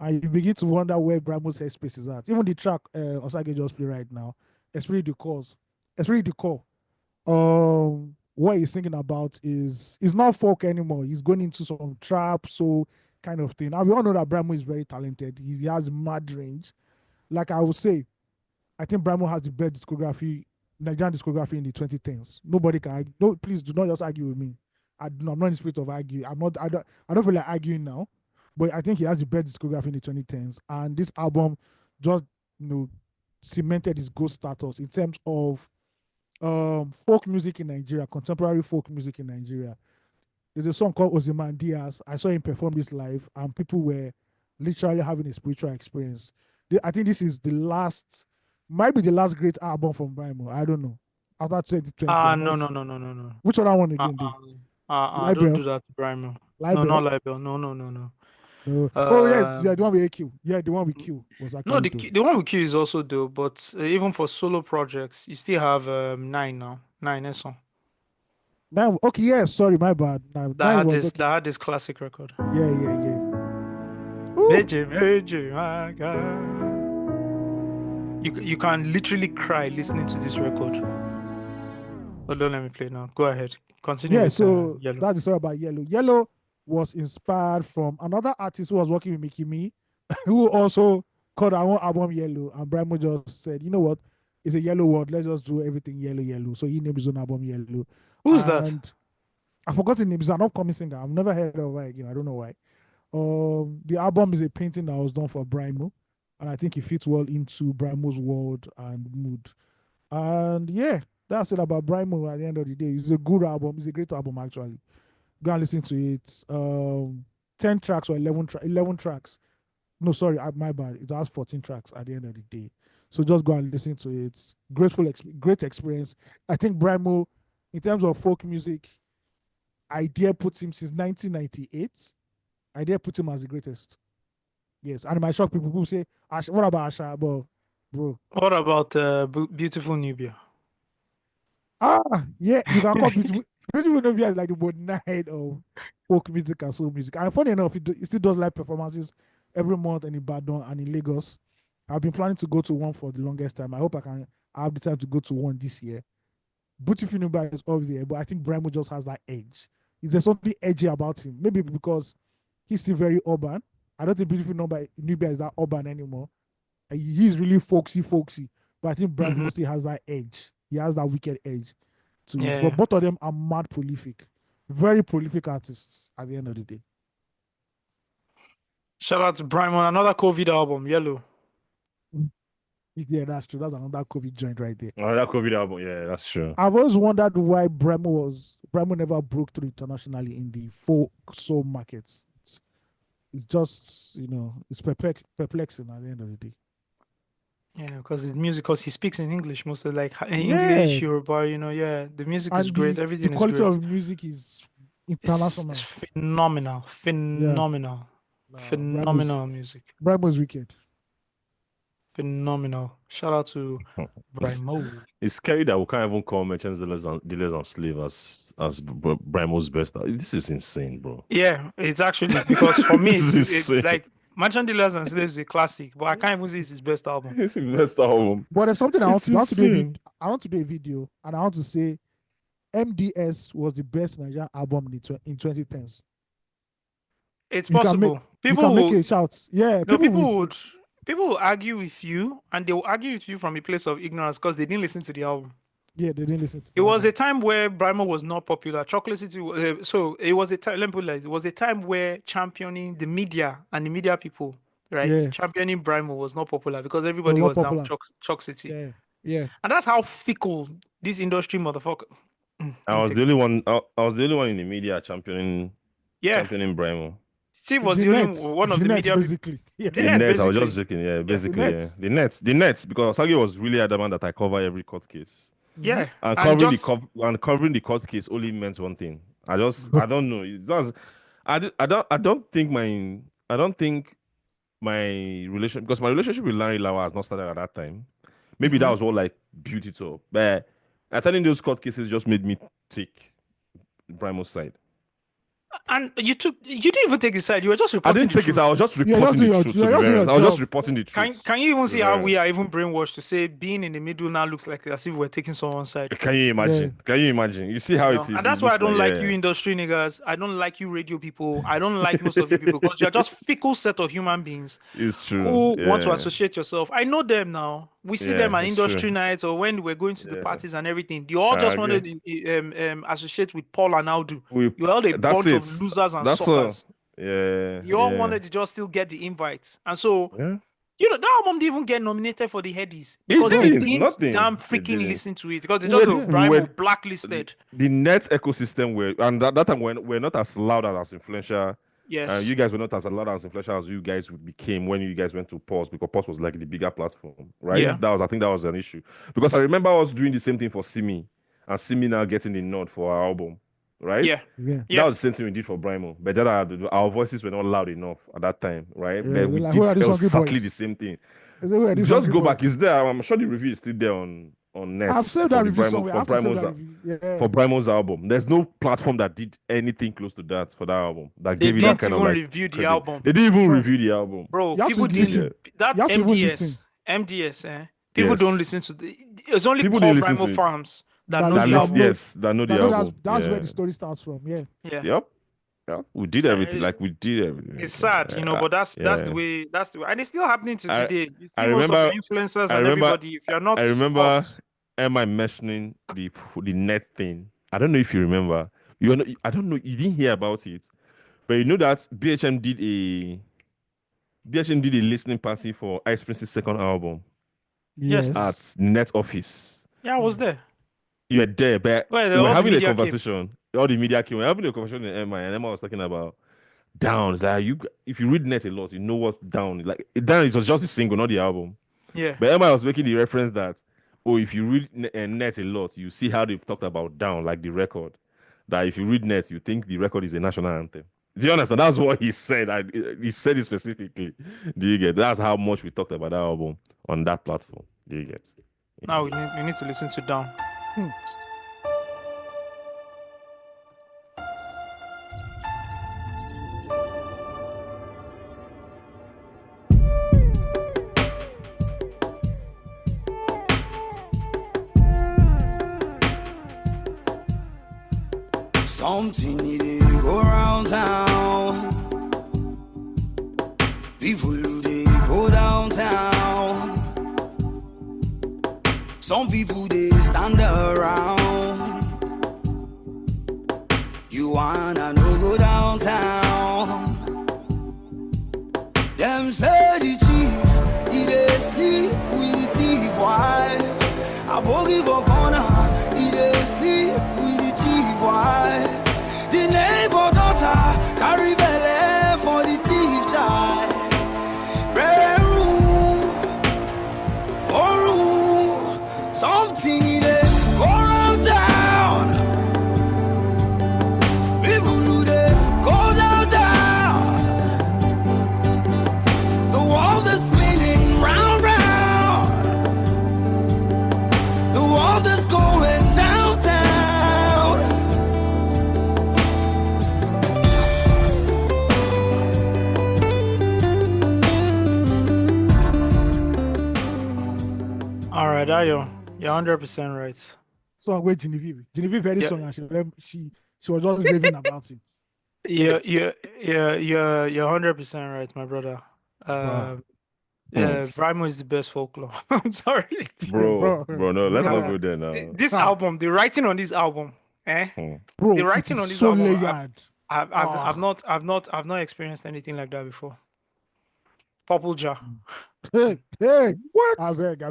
and you begin to wonder where Brymo's headspace is at. Even the track Osage just play right now, especially the chorus, especially the core. What he's thinking about is not folk anymore. He's going into some trap, so kind of thing. Now we all know that Brymo is very talented. He has mad range. Like I would say, I think Brymo has the best discography, Nigerian discography in the 2010s. Nobody can argue. No, please do not just argue with me. I'm not in the spirit of arguing. I don't feel like arguing now, but I think he has the best discography in the 2010s. And this album just cemented his gold status in terms of folk music in Nigeria, contemporary folk music in Nigeria. There's a song called Ozymandias. I saw him perform this live, and people were literally having a spiritual experience. I think this is might be the last great album from Brymo. I don't know. After 2020. No. Which other one again? Don't do that to Brymo. No, not Libel. No. No. Oh yeah, the one with AQ. Yeah, the one with Q was actually No, dope. the one with Q is also dope, but even for solo projects, you still have 9 now. 9 song. Now, okay, yeah, sorry, my bad. Now, That had this classic record. Yeah. Meje, my God. You can literally cry listening to this record. But don't let me play now. Go ahead. Continue. Yeah, with, so Yellow. that's the story about Yellow. Yellow was inspired from another artist who was working with Mickey Me, who also called our own album Yellow. And Brymo just said, you know what? It's a yellow word. Let's just do everything yellow. So he named his own album Yellow. Who's that? I forgot his name. He's an upcoming singer. I've never heard of her again. I don't know why. The album is a painting that was done for Brymo, and I think it fits well into Brymo's world and mood. And yeah, that's it about Brymo at the end of the day. It's a good album. It's a great album, actually. Go and listen to it. 10 tracks or 11 tracks. No, sorry, my bad. It has 14 tracks at the end of the day. So just go and listen to it. Great experience. I think Brymo, in terms of folk music, idea puts him since 1998. I dare put him as the greatest. Yes, and it might shock people. People say, what about Asha? But, bro. What about Beautiful Nubia? Yeah, you can call Beautiful Nubia is like the most night of folk music and soul music. And funny enough, it still does live performances every month in Ibadan and in Lagos. I've been planning to go to one for the longest time. I hope I have the time to go to one this year. Beautiful Nubia is up there, but I think Brymo just has that edge. Is there something edgy about him? Maybe because he's still very urban. I don't think Beautiful Nubia is that urban anymore. He's really folksy. But I think Brymo still has that edge. He has that wicked edge to it. But both of them are mad prolific. Very prolific artists at the end of the day. Shout out to Brymo, another COVID album, Yellow. Yeah, that's true. That's another COVID joint right there. Another COVID album, yeah, that's true. I've always wondered why Brymo never broke through internationally in the folk soul markets. It's just, it's perplexing at the end of the day. Yeah, because his music, because he speaks in English mostly, like English, Yoruba, the music is great, everything is great. The quality of music is international. It's phenomenal. Phenomenal music. Brymo's wicked. Phenomenal. Shout out to Brymo. It's scary that we can't even call Merchants, Dealers and Slaves as Brymo's best. This is insane, bro. Yeah, it's actually, because for me, it's like Merchant Dealers and Slaves is a classic, but I can't even say it's his best album. It's his best album. But there's something I want to do. I want to do a video, and I want to say MDS was the best Nigerian album in 2010s. It's possible. People can make a shout. Yeah, people will argue with you, and they will argue with you from a place of ignorance because they didn't listen to the album. Yeah, they didn't listen to it. Was a time where Brymo was not popular. Chocolate City. So it was a time. Let me put it like, it was a time where championing the media and the media people, right? Yeah. Championing Brymo was not popular because everybody was down Choc City. Yeah. And that's how fickle this industry motherfucker. I was the only one. I was the only one in the media championing Brymo. Steve was the only one of the media, basically. Yeah. The net, I was just joking. Yeah, basically, the nets, because Sagi was really adamant that I cover every court case. Yeah, and covering the court case only meant one thing. I don't know. It does. I don't think my relation, because my relationship with Larry Lawa has not started at that time. Maybe that was all like beauty talk, but attending those court cases just made me take Brymo's side. And you didn't even take his side. You were just reporting. I didn't take his side. I was just reporting the truth. I was just reporting the truth. Can you even see how we are even brainwashed to say being in the middle now looks like as if we're taking someone's side? Can you imagine? Yeah. Can you imagine? You see how it is. And that's why I don't like you industry niggas. I don't like you radio people. I don't like most of you people because you're just fickle set of human beings. It's true. Who want to associate yourself. I know them now. We see them at industry nights or when we're going to the parties and everything. You all just wanted to associate with Paul and Aldo. You're all a bunch of losers and suckers. You all wanted to just still get the invites. And so, that album didn't even get nominated for the Headies because they didn't damn freaking listen to it because they just got Brymo blacklisted. The net ecosystem and that time we're not as loud and as influential. Yes. You guys were not as loud and as influential as you guys became when you guys went to Pulse, because Pulse was like the bigger platform, right? Yeah. I think that was an issue. Because I remember us doing the same thing for Simi, and Simi now getting the nod for our album, right? Yeah. That was the same thing we did for Brymo. But then our voices were not loud enough at that time, right? Yeah, but we like, did exactly the same thing. Just go back. It's there. I'm sure the review is still there on net. I've saved that review somewhere. For Brymo's album. There's no platform that did anything close to that for that album. That gave it that kind of like review the album. They didn't even review the album. Bro, people didn't. That MDS, people don't listen to it's only Paul Brymo fans that know the album. Yes, that know the album. That's where the story starts from. Yeah. Yep. Yeah, we did everything. It's sad, but that's the way. And it's still happening to today. I remember influencers and everybody. If you're not, I remember Emma mentioning the net thing. I don't know if you remember. I don't know. You didn't hear about it, but you know that BHM did a listening party for Ice Prince's second album. Yes, at Net Office. Yeah, I was there. You were there, but we were having a conversation. All the media came. We were having a conversation with Emma, and Emma was talking about down. Like if you read Net a lot, you know what's down. Like down, it was just the single, not the album. Yeah. But Emma was making the reference that, if you read Net a lot, you see how they've talked about down, like the record. That if you read Net, you think the record is a national anthem. Do you understand? That's what he said. He said it specifically. Do you get? That's how much we talked about that album on that platform. Do you get? Now we need to listen to Down. Something need to go around town. People they go downtown. Some people they stand around. You wanna no go downtown. Them say the chief, he dey sleep with the thief wife. I boogie for corner, he dey sleep with the chief wife. The neighbor daughter carry belle for the thief child. Something in it go round down. People who they go down. The world is spinning round, round. The world is going down, down. All right, Ayo, you're 100% right. Song with Genevieve. Genevieve very song and she was just raving about it. You're 100% right, my brother. Brymo is the best folklore. I'm sorry, bro. No, let's not go there now. This album, the writing on this album, Bro, the writing on this so album, layered. I've not experienced anything like that before. Purple Jar. Hey, what? I beg.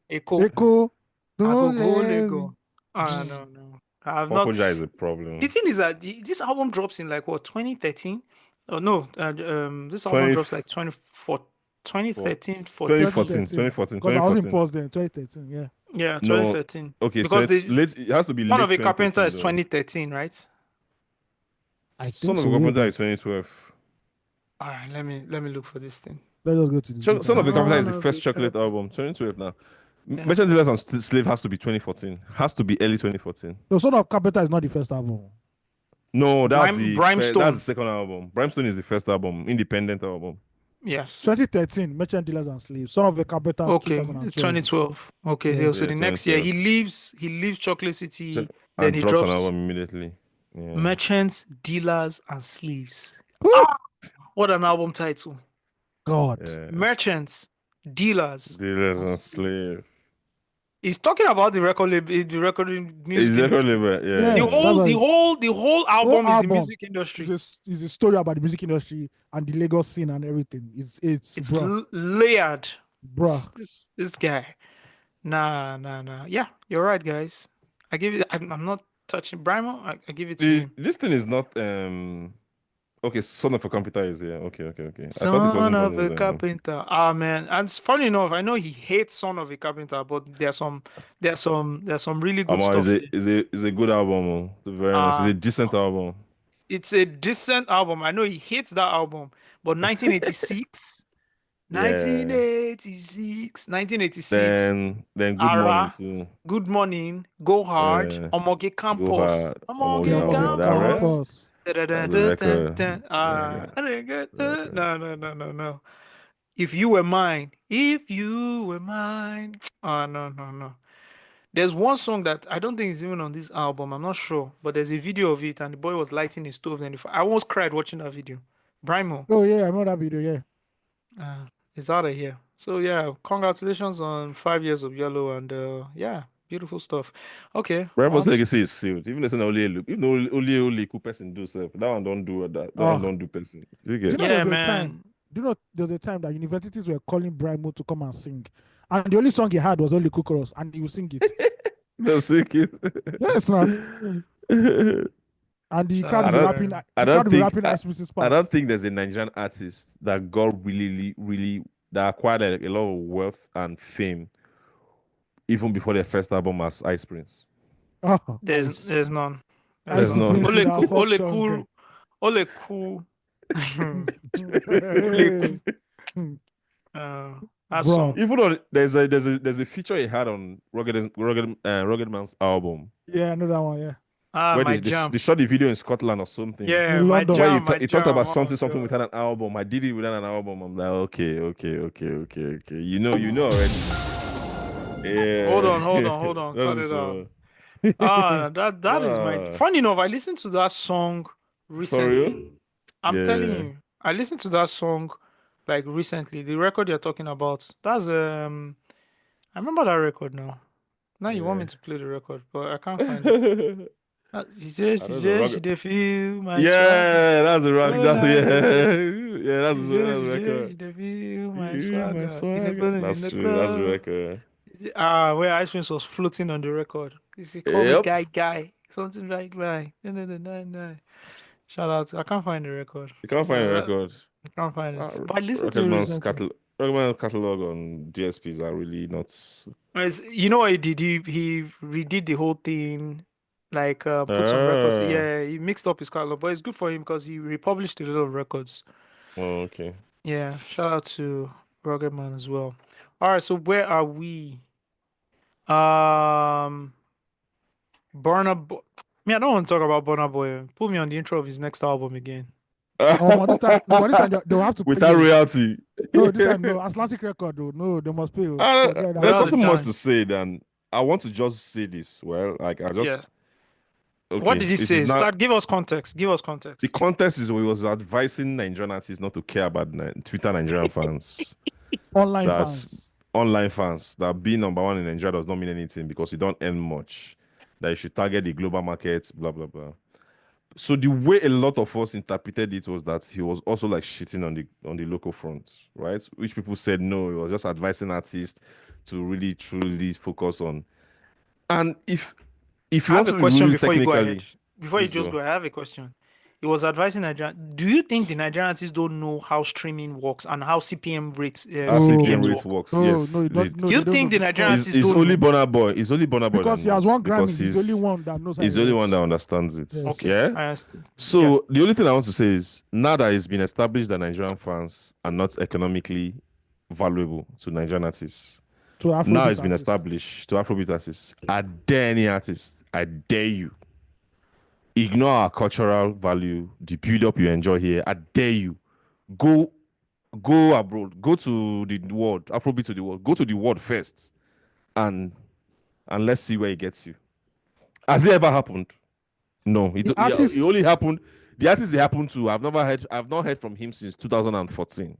Echo. Don't Lego. No. I've not. Purple Jar is a problem. The thing is that this album drops in like what 2013? Oh no, this album drops like 2013, 2014. Because I was in pause then, 2013, yeah. Yeah, 2013. No, okay, because so it has to be Son late of a Carpenter is 2013, 2013, right? I think Son of so, a Carpenter is 2012. All right, let me look for this thing. Let us go to this. Son of a Carpenter is the first chocolate album, 2012 now. Yeah. Merchant Dealers and Slave has to be 2014. Has to be early 2014. No, Son of Carpenter is not the first album. No, that's Brimstone. that's the second album. Brimstone is the first album, independent album. Yes. 2013, Merchant Dealers and Slaves. Son of a Carpenter. Okay, 2012. 2012. Okay, Yeah. so the next year he leaves Chocolate City, then And he drops drops an album immediately. Yeah. Merchants, Dealers, and Slaves. What an album title! God. Yeah. Merchants, Dealers, and Slave. He's talking about the record label, the recording music. It's record industry. label, yeah. The whole album is the music industry. It's a story about the music industry and the Lagos scene and everything. It's layered. Bruh. This guy. Nah. Yeah, you're right, guys. I give it. I'm not touching Brymo. I give it to him. This thing is not okay. Son of a Carpenter is here. Okay. Son of a Carpenter. Ah man, and it's funny enough. I know he hates Son of a Carpenter, but there's some really good stuff. It's a good album. To be very honest, it's a decent album. It's a decent album. I know he hates that album, but 1986. 1986, Then Good Morning too. Good Morning, Go Hard, Yeah. Omoge Campus, Omoge Campus. No. If You Were Mine. No. There's one song that I don't think is even on this album. I'm not sure, but there's a video of it, and the boy was lighting his stove. And I almost cried watching that video. Brymo. Oh yeah, I remember that video. Yeah. It's out of here. So yeah, congratulations on 5 years of Yellow, and yeah, beautiful stuff. Okay. Brymo's legacy is sealed. Even if only cool person do stuff. That one don't do that. That one don't do person. Do you get? Yeah, man. Do you know there was a time that universities were calling Brymo to come and sing, and the only song he had was only Kukuros, and he would sing it. They'll sing it. Yes, man. And the crowd will be rapping. I don't think there's a Nigerian artist that got really that acquired a lot of wealth and fame even before their first album as Ice Prince. There's none. There's none. Ole cool. Ole cool. That Bro. song. Even on there's a feature he had on Rugged Man's album Yeah, I know that one. Yeah. Ah, where my they jam. shot the video in Scotland or something. Yeah, In my London. Where jam, my he talked jam. about Oh, something God. without an album. I did it without an album. I'm like, okay. You know already. Yeah. Hold on. Cut That's it out. so. That is my. Funny enough, I listened to that song For recently. real? I'm telling Yeah. you, I listened to that song like recently. The record you're talking about. That's I remember that record now. Now you want me Yeah. to play the record, but I can't find it. She said, I she don't know. said, she did feel my swagger. Yeah, that's a rock. Oh, That's la, yeah, la, la. yeah. That's She a said, record. she did feel my My swagger. In the swagger. building, in That's the true. That's a club. record. Where Ice Prince was floating on the record. He called me Yep. guy. Something like. Shout out. I can't find the record. You can't find a record. I can't find it. Ah, But I listened to it recently. Rocketman's catalog on DSPs are really not. You know what he did? He redid the whole thing, like put some records. Yeah, he mixed up his catalog, but it's good for him because he republished a lot of records. Oh, okay. Yeah, shout out to Rugged Man as well. All right, so where are we? Burna Boy. Me, I don't want to talk about Burna Boy. Put me on the intro of his next album again. But this time they'll have to pay Without you. royalty. No, this time no. Atlantic record though. No, they must pay you. Forget that. There's nothing much to say. Then I want to just say this. Well, like I just. Yeah. Okay. What did he this say? is not- Give us context. Give us context. The context is he was advising Nigerian artists not to care about Twitter Nigerian fans. Online That's fans. online fans. That being number one in Nigeria does not mean anything because you don't earn much. That you should target the global markets, blah blah blah. So the way a lot of us interpreted it was that he was also like shitting on the local front, right? Which people said no, he was just advising artists to really truly focus on. And if you I want have to a question really before you go technically, ahead. Before you please just go, I have a question. He was advising Nigerian. Do you think the Nigerian artists don't know how streaming works and how CPM rates how CPM CPMs rates work? works? Yes. No, they- Do you think the Nigerian artists It's don't only know? Burna Boy. It's only Burna Boy Because that he has knows, one Grammy, because he's the only one that knows how He's it the only works. one that understands it. Yes. Okay, Yeah. I understand. So the only thing I want to say is now that it's been established that Nigerian fans are not economically valuable to Nigerian artists. To Afrobeat Now it's been artists. established to Afrobeat artists. I dare any artist. I dare you. Ignore our cultural value, the build-up you enjoy here. I dare you. Go abroad. Go to the world. Afrobeat to the world. Go to the world first. And let's see where it gets you. Has it ever happened? No. It only happened. The artist it happened to, I've not heard from him since 2014.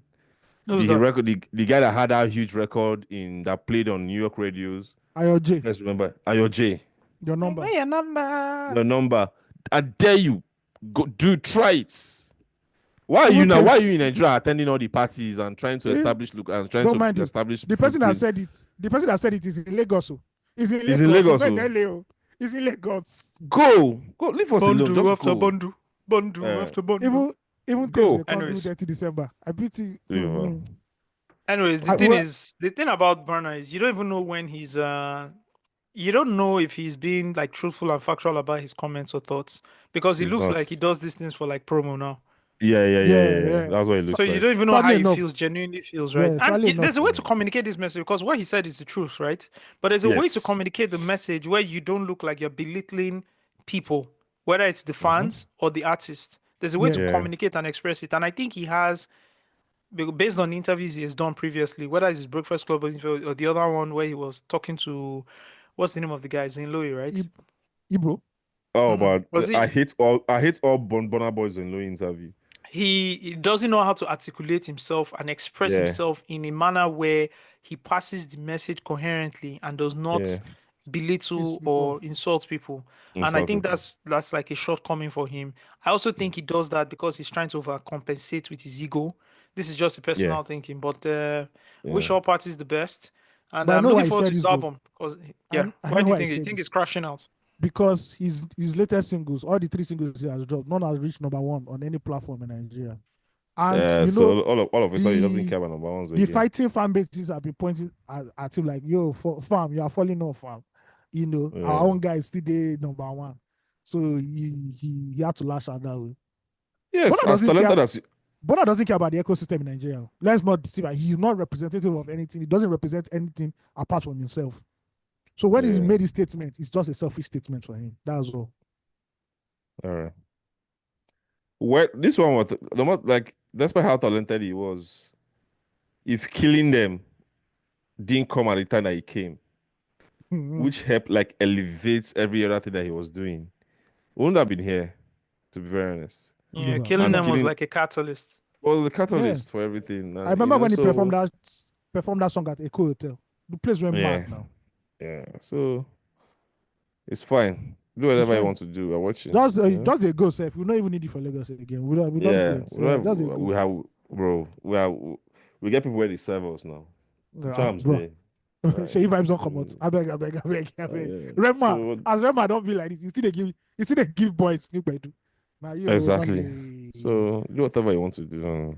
Who's The that? record, the guy that had that huge record that played on New York radios. IOJ. Let's remember IOJ. Your number. Your number. Your number. I dare you. Go try it. Why are you now? Why are you in Nigeria attending all the parties and trying to establish establish the person that footprints? said it. The person that said it is in Lagos. He's in Lagos. He's in Lagos, He's oh. in LA. He's in Lagos. Go. Leave us alone. Bundle Just after go. bundle after bundle. Even Go. go. Anyways. 30 December. I pity. Yeah. Anyways, the thing about Burna is you don't even know when he's you don't know if he's being like truthful and factual about his comments or thoughts because he He's looks not. like he does these things for like promo now. Yeah. That's what it looks So like. you don't even know Sadly how enough. he feels, genuinely feels, right? Yeah, And sadly there's a enough. way to communicate this message because what he said is the truth, right? But there's a way to Yes. communicate the message where you don't look like you're belittling people, whether it's the fans or the artist. There's a way to Yeah. communicate and express it. And I think he has, based on the interviews he has done previously, whether it's his Breakfast Club interview or the other one where he was talking to, what's the name of the guy? Zayn Lowe, right? Ibro. Oh, but Was he- I hate all Burna Boys in Louis interview. He doesn't know how to articulate himself and express Yeah. himself in a manner where he passes the message coherently and does not Yeah. belittle or insult people. And I Insult think people. that's like a shortcoming for him. I also think he does that because he's trying to overcompensate with his ego. This is just a personal thinking, but wish all parties the best. And But I I'm know why looking he forward to said his this, though. album because I why know do you why he think? You said think this. it's crashing out? Because his latest singles, all the 3 singles he has dropped, none has reached number 1 on any platform in Nigeria. And Yeah, you know, so all of a sudden he doesn't the- care about number ones the again. fighting fan bases have been pointing at him like, yo, fam, you are falling off, fam. You know, our own guy is still there number 1. So he had to lash out that way. Yes, as talented as Burna doesn't care about the ecosystem in Nigeria. Let's not deceive her. He's not representative of anything. He doesn't represent anything apart from himself. So when he made his statement, it's just a selfish statement for him. That's all. All right. Well, this one was no matter, like, despite how talented he was, if killing them didn't come at the time that he came, which helped like elevates every other thing that he was doing, we wouldn't have been here, to be very honest. Yeah, killing them was like a catalyst. Well, the catalyst for everything. I remember when he performed that song at Echo Hotel. The place went mad now. Yeah, so it's fine. Do whatever you want to do. I'm watching. Just a go, Seth. We don't even need you for Lagos again. We don't we get people where they serve us now. Jamb's there. Say vibes don't come out. I beg. Rema, as Rema don't be like this. You see they give boys new bedu. Exactly. So do whatever you want to do.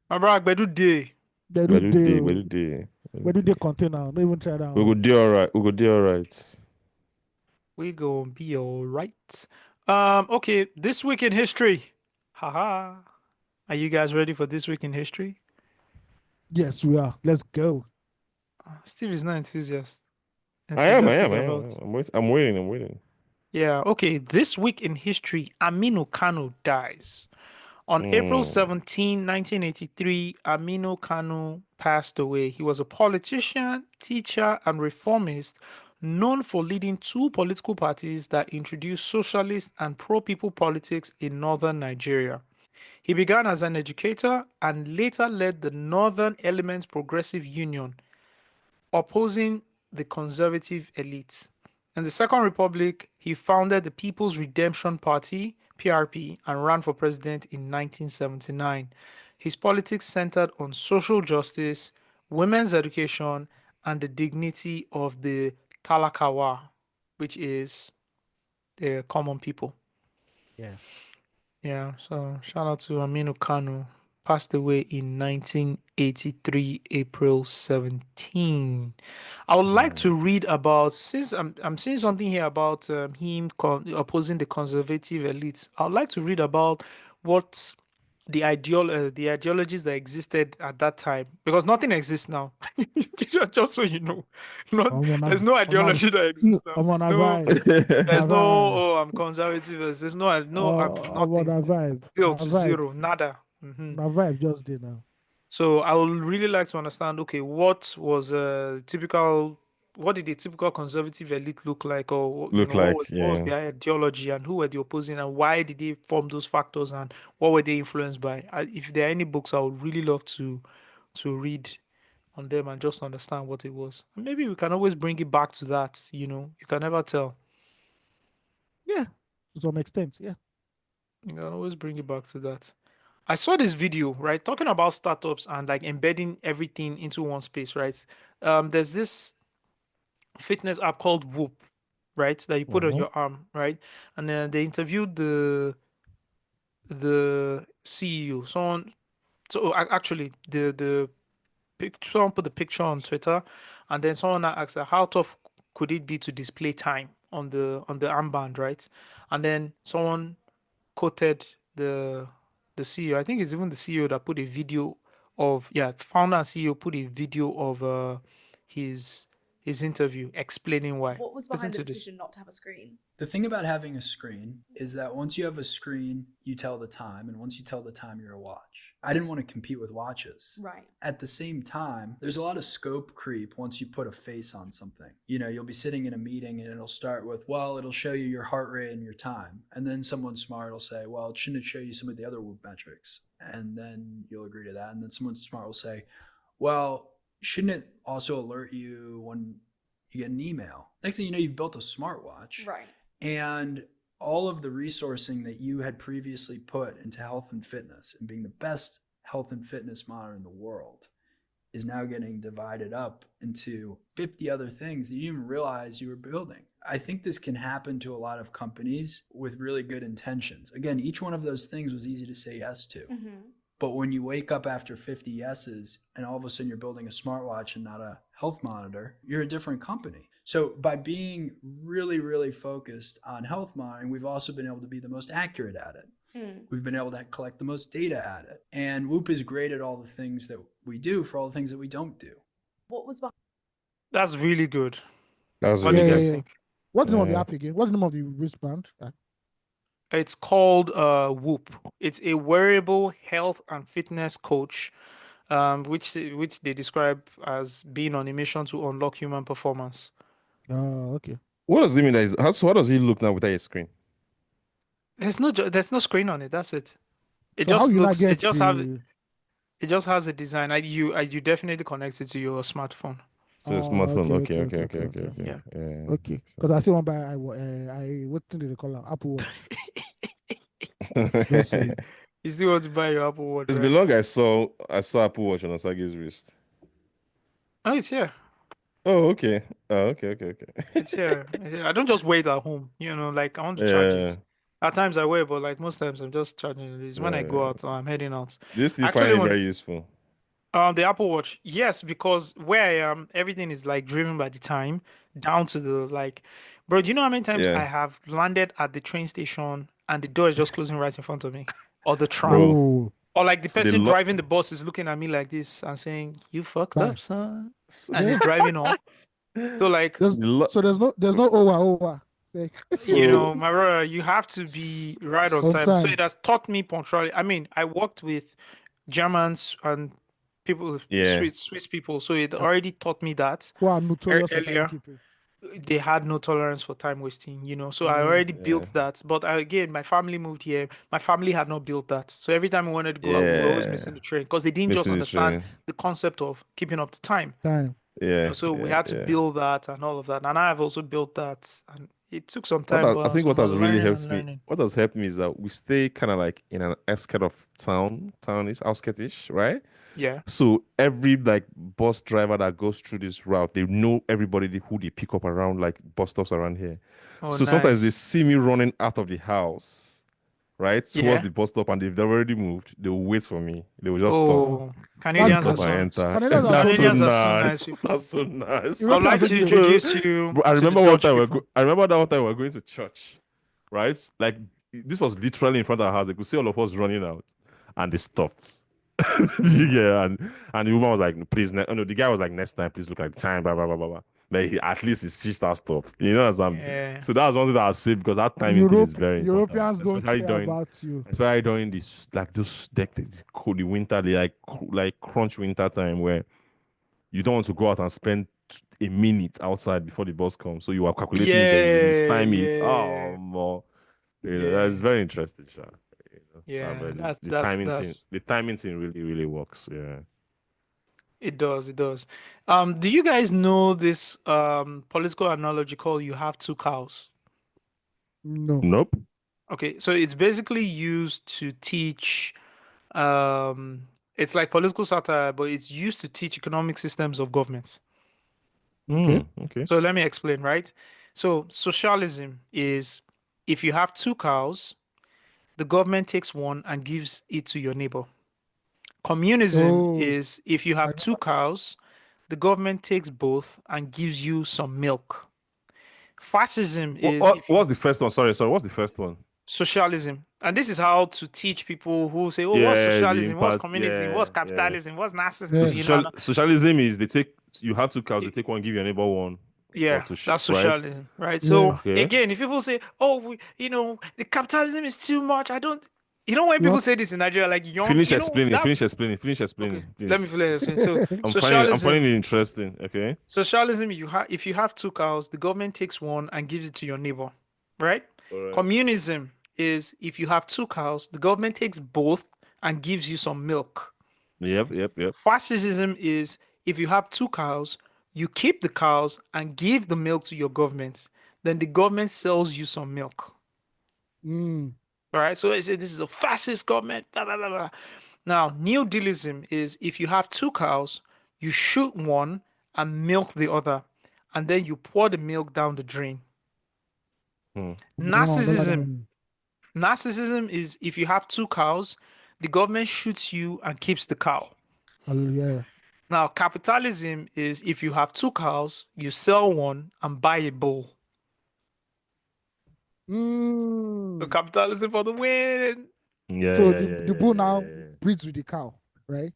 My brother, bedu day. Bedu day container. Don't even try that. We go do all right. We gonna be all right. Okay, this week in history. Haha. Are you guys ready for this week in history? Yes, we are. Let's go. Steve is not enthusiastic. I am. I'm waiting. Yeah, okay. This week in history, Aminu Kano dies. On April 17, 1983, Aminu Kano passed away. He was a politician, teacher, and reformist known for leading two political parties that introduced socialist and pro-people politics in northern Nigeria. He began as an educator and later led the Northern Elements Progressive Union, opposing the conservative elite. In the Second Republic, he founded the People's Redemption Party, PRP, and ran for president in 1979. His politics centered on social justice, women's education, and the dignity of the Talakawa, which is the common people. Yeah, so shout out to Aminu Kano. Passed away in 1983, April 17. I would like to read about, since I'm seeing something here about him opposing the conservative elites. I would like to read about what the ideologies that existed at that time, because nothing exists now. just so you know, there's no ideology that exists now. There's no I'm conservative. There's nothing. Built to zero, nada. My vibe just did now. So I would really like to understand. Okay, what was what did the typical conservative elite look like, or what was their ideology, and who were the opposing, and why did they form those factors, and what were they influenced by? If there are any books, I would really love to read on them and just understand what it was. And maybe we can always bring it back to that. You can never tell. Yeah, to some extent, yeah. You can always bring it back to that. I saw this video, right, talking about startups and like embedding everything into one space, right? There's this fitness app called Whoop, right, that you put on your arm, right? And then they interviewed the CEO. Someone put the picture on Twitter, and then someone asked her, how tough could it be to display time on the armband, right? And then someone quoted the CEO. I think it's even the CEO that put a video of founder and CEO put a video of his interview explaining why. What was behind the decision not to have a screen? The thing about having a screen is that once you have a screen, you tell the time, and once you tell the time, you're a watch. I didn't want to compete with watches. Right. At the same time, there's a lot of scope creep once you put a face on something. You'll be sitting in a meeting and it'll start with, well, it'll show you your heart rate and your time. And then someone smart will say, well, shouldn't it show you some of the other Whoop metrics? And then you'll agree to that. And then someone smart will say, well, shouldn't it also alert you when you get an email? Next thing you know, you've built a smartwatch. Right. And all of the resourcing that you had previously put into health and fitness and being the best health and fitness monitor in the world is now getting divided up into 50 other things that you didn't even realize you were building. I think this can happen to a lot of companies with really good intentions. Again, each one of those things was easy to say yes to. Mm-hmm. But when you wake up after 50 yeses and all of a sudden you're building a smartwatch and not a health monitor, you're a different company. So by being really, really focused on health monitoring, we've also been able to be the most accurate at it. We've been able to collect the most data at it. And Whoop is great at all the things that we do for all the things that we don't do. What was behind? That's really good. That was What do really you guys good. think? What's the name of the Yeah. app again? What's the name of the wristband? It's called Whoop. It's a wearable health and fitness coach, which they describe as being on a mission to unlock human performance. Oh, okay. What does it mean? How does he look now without a screen? There's no screen on it. That's it. It So how just you not looks. get It just have. the? It just has a design. You definitely connect it to your smartphone. So it's Oh, smartphone. okay. Okay. Yeah. Yeah. Okay, because I still want to buy what thing do they call it? Apple Watch. Just saying. You still want to buy your Apple Watch, It's right? been long. I saw Apple Watch on Osagi's wrist. Oh, it's here. Oh, okay. Oh, okay. It's here. I don't just wear it at home. Like I want to charge Yeah. it. At times I wear, but like most times I'm just charging it. It's when I go Yeah. out or I'm heading out. Do you still Actually, find it when very useful? the Apple Watch, yes, because where I am, everything is like driven by the time, down to the bro. Do you know how many times I Yeah. have landed at the train station and the door is just closing right in front of me, or the tram, Bro. or like the So they person lo- driving the bus is looking at me like this and saying, "You fucked Bye. up, son," and they're driving off. So like, There's no over. So my brother, you have to be right on On time. So time. it has taught me punctuality. I mean, I worked with Germans and people, Yeah. Swiss people, so it already taught me that Who are notorious for earlier. timekeeping. They had no tolerance for time wasting, so I Mm. already Yeah. built that. But again, my family moved here. My family had not built that. So every time we wanted to go out, we were always missing the train because they didn't just Missing the understand train. the concept of keeping up to time. Time. Yeah. So we yeah, had to yeah. build that and all of that. And I've also built that. And it took some What time, has- but I think also what I has was really learning helped and me, learning. what has helped me is that we stay kind of like in an outskirt of townish, outskirtish, right? Yeah. So every like bus driver that goes through this route, they know everybody who they pick up around like bus stops around here. Oh, So sometimes they nice. see me running out of the house, right, towards Yeah. the bus stop, and they've already moved. They will wait for me. They will just stop. Oh, They Canadians are stop and so enter. Canadians are That's so Canadians are so nice. nice people. That's so nice. I would like to Europeans introduce you Bro, I to the remember one Dutch time people. I remember that one time we were going to church, right? Like this was literally in front of our house. They could see all of us running out, and they stopped. Yeah, and the woman was like, "Please, no." The guy was like, "Next time, please look at the time." Blah blah blah blah blah. But at least his sister stopped. As Yeah. So that was one thing that I saved because that timing thing is very important. Europeans don't Especially care during about you. especially during this like those cold the winter, like crunch winter time where you don't want to go out and spend a minute outside before the bus comes. So you are calculating it, then you mistime it. Oh, more. That's very interesting, Sha. Yeah, But the timing thing really, really works. Yeah. it does. Do you guys know this political analogy called "you have two cows"? No. Nope. Okay, so it's basically used to teach. It's like political satire, but it's used to teach economic systems of governments. Okay. So let me explain, right? So socialism is if you have two cows, the government takes one and gives it to your neighbor. Communism is if you have two cows, the government takes both and gives you some milk. Fascism is What's the first one? Sorry. What's the first one? socialism. And this is how to teach people who say, oh, Yeah, what's the socialism? What's impact, communism? yeah, What's yeah. capitalism? What's So narcissism? socialism is you have two cows, they take one, give your neighbor one. Yeah, or to that's right? socialism, right? So Okay. again, if people say, "Oh, the capitalism is too much," I don't. When people say this in Nigeria, like young, Finish that explaining. Okay, Please. let me explain. So I'm socialism, finding it interesting. Okay. socialism, if you have two cows, the government takes one and gives it to your neighbor, right? Alright. Communism is if you have two cows, the government takes both and gives you some milk. Yep. Fascism is if you have two cows, you keep the cows and give the milk to your government. Then the government sells you some milk. Mm. All right. So they say this is a fascist government. Blah, blah, blah, blah. Now, neo-dealism is if you have two cows, you shoot one and milk the other, and then you pour the milk down the drain. Narcissism is if you have two cows, the government shoots you and keeps the cow. Yeah. Now, capitalism is if you have two cows, you sell one and buy a bull. So capitalism for the win. Yeah, So yeah, yeah, the bull now yeah. breeds with the cow, right?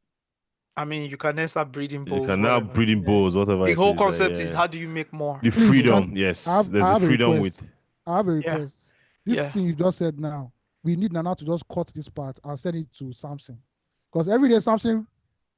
I mean, you can then start breeding You bulls, can now whatever. breeding bulls, whatever The it whole is. concept is Yeah, how do you make more? the Please, freedom. can Yes, I there's a have a freedom with. request? I have a Yeah. request. This Yeah. thing you just said now, we need Nana to just cut this part and send it to Samson. Because every day Samson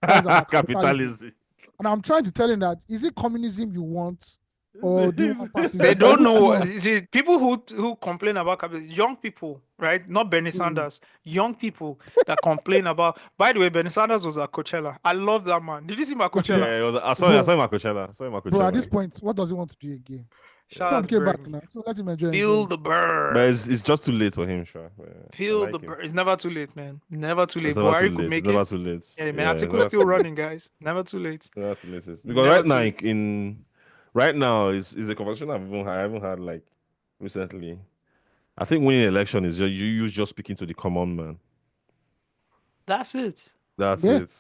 cries about capitalism. And I'm trying to tell him that, is it communism you want? Or do you want fascism? They don't Which know one? the people who complain about capitalism, young people, right? Not Bernie Sanders, young people that complain about. By the way, Bernie Sanders was at Coachella. I love that man. Did you see my Coachella? Yeah, it was, I saw him at Coachella. I saw him at Bro, at Coachella. this point, what does he want to do again? Shout Trump out to came back Bernie. now, so let him enjoy Feel himself. the bird. But it's just too late for him, sure. Yeah, I Feel like the him. bird. It's never too late, man. Never too late. It's never too Buhari could late. make It's never it. too late. Yeah, man. Yeah, Article's never still too late. running, guys. Never too late. Never too late. Because Never right too now, late. right now is a conversation I haven't had like recently. I think winning an election is just speaking to the common man. That's it. That's Yeah. it.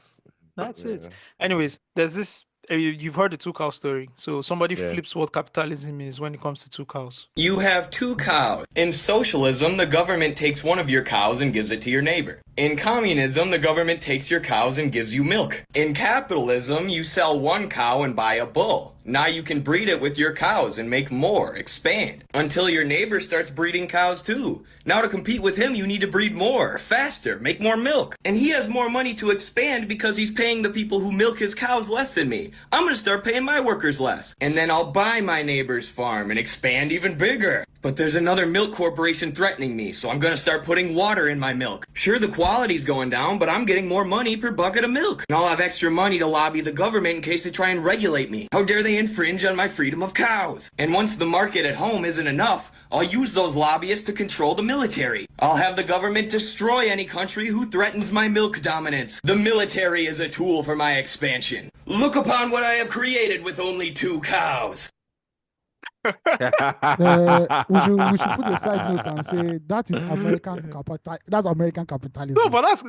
That's Yeah. it. Anyways, there's this. You've heard the two cow story. So somebody Yeah. flips what capitalism is when it comes to two cows. You have two cows. In socialism, the government takes one of your cows and gives it to your neighbor. In communism, the government takes your cows and gives you milk. In capitalism, you sell one cow and buy a bull. Now you can breed it with your cows and make more, expand, until your neighbor starts breeding cows too. Now to compete with him, you need to breed more, faster, make more milk. And he has more money to expand because he's paying the people who milk his cows less than me. I'm gonna start paying my workers less. And then I'll buy my neighbor's farm and expand even bigger. But there's another milk corporation threatening me, so I'm gonna start putting water in my milk. Sure, the quality's going down, but I'm getting more money per bucket of milk. And I'll have extra money to lobby the government in case they try and regulate me. How dare they infringe on my freedom of cows? And once the market at home isn't enough, I'll use those lobbyists to control the military. I'll have the government destroy any country who threatens my milk dominance. The military is a tool for my expansion. Look upon what I have created with only 2 cows. We should put a side note and say that is American capital. That's American capitalism. No, but that's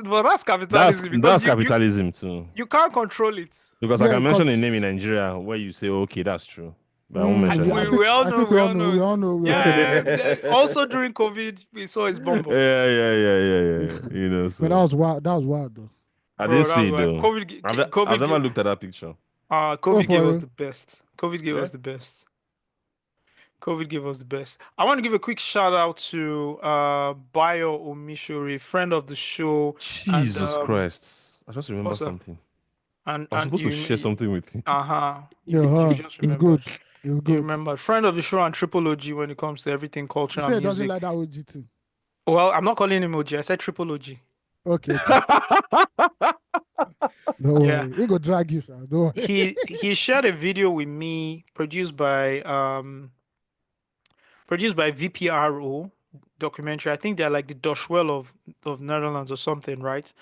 capitalism. That's because capitalism too. you can't control it. Because I Yeah, can mention a because- name in Nigeria where you say, okay, that's true. But I won't mention I it. think- We all I know. think We all We know. all know. Yeah. Also during COVID, we saw his bumble. Yeah. You know, so But that was wild. That was wild though. I Bro, didn't that see it was though. like COVID I've never looked at that picture. COVID for gave us real? the best. COVID gave Yeah. us the best. COVID gave us the best. I want to give a quick shout out to Bayo Omishori, friend of the show. Jesus Christ. I just remember what's up? something. And I was supposed to share something with you. Uh-huh. Yeah, just it's remembered. good. It's You good. remember, friend of the show and Triple-OG when it comes to everything culture You and say it doesn't music. like that OG too. Well, I'm not calling him OG. I said Triple-OG. Okay. Don't Yeah. worry. He go drag you, sir. Don't worry. He shared a video with me produced by VPRO documentary. I think they're like the Doshwell of Netherlands or something, right?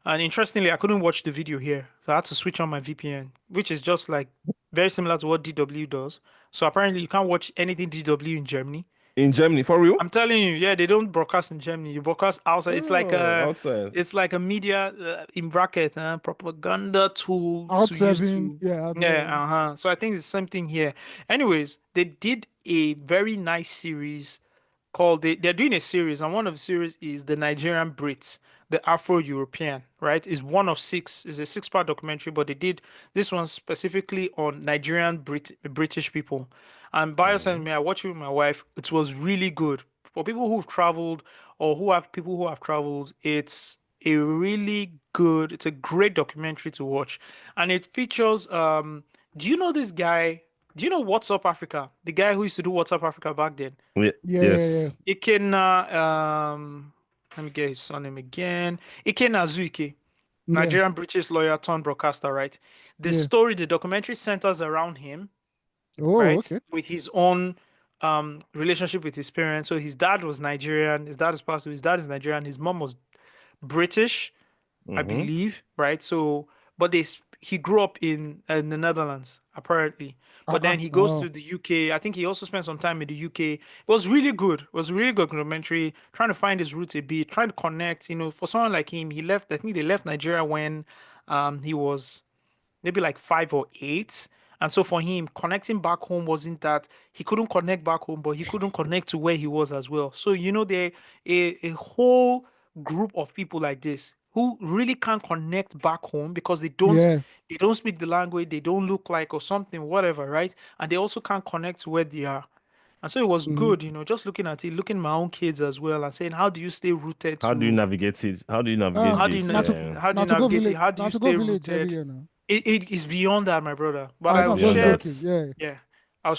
And interestingly, I couldn't watch the video here, so I had to switch on my VPN, which is just like very similar to what DW does. So apparently, you can't watch anything DW in Germany. In Germany, for real? I'm telling you, yeah, they don't broadcast in Germany. You broadcast outside. It's like outside. it's like a media in bracket propaganda tool to use Out-serving, to yeah. yeah, so I think it's the same thing here. Anyways, they did a very nice series called they're doing a series, and one of the series is the Nigerian Brits, the Afro-European, right? Is one of 6. It's a 6-part documentary, but they did this one specifically on Nigerian British people. And Bayo sent me, I watched it with my wife. It was really good. For people who've traveled or who have people who have traveled, it's a really good, it's a great documentary to watch. And it features do you know this guy? Do you know What's Up Africa? The guy who used to do What's Up Africa back then? Yes. Let me get his surname again. Ikenna Azuike, Nigerian British lawyer turned broadcaster, right? The story, the documentary centers around him, Oh, right? okay. With his own relationship with his parents. So his dad was Nigerian. His dad is passed away. His dad is Nigerian. His mom was British, I believe, right? So, but he grew up in the Netherlands, apparently. But then he goes to the UK. I think he also spent some time in the UK. It was really good. It was a really good documentary, trying to find his roots a bit, trying to connect. You know, for someone like him, he left, I think they left Nigeria when he was maybe like 5 or 8. And so for him, connecting back home wasn't that he couldn't connect back home, but he couldn't connect to where he was as well. So, you know, a whole group of people like this who really can't connect back home because they Yeah. don't speak the language, they don't look like or something, whatever, right? And they also can't connect to where they are. And so it was Mhm. good, just looking at it, looking at my own kids as well, and saying, how do you stay rooted How do you to navigate it? How do you navigate this? how do you Not to go navigate it? village. How do you Not to go stay village every rooted? year now. It is beyond that, my brother. But I I will was just share. joking. Yeah. Yeah, I'll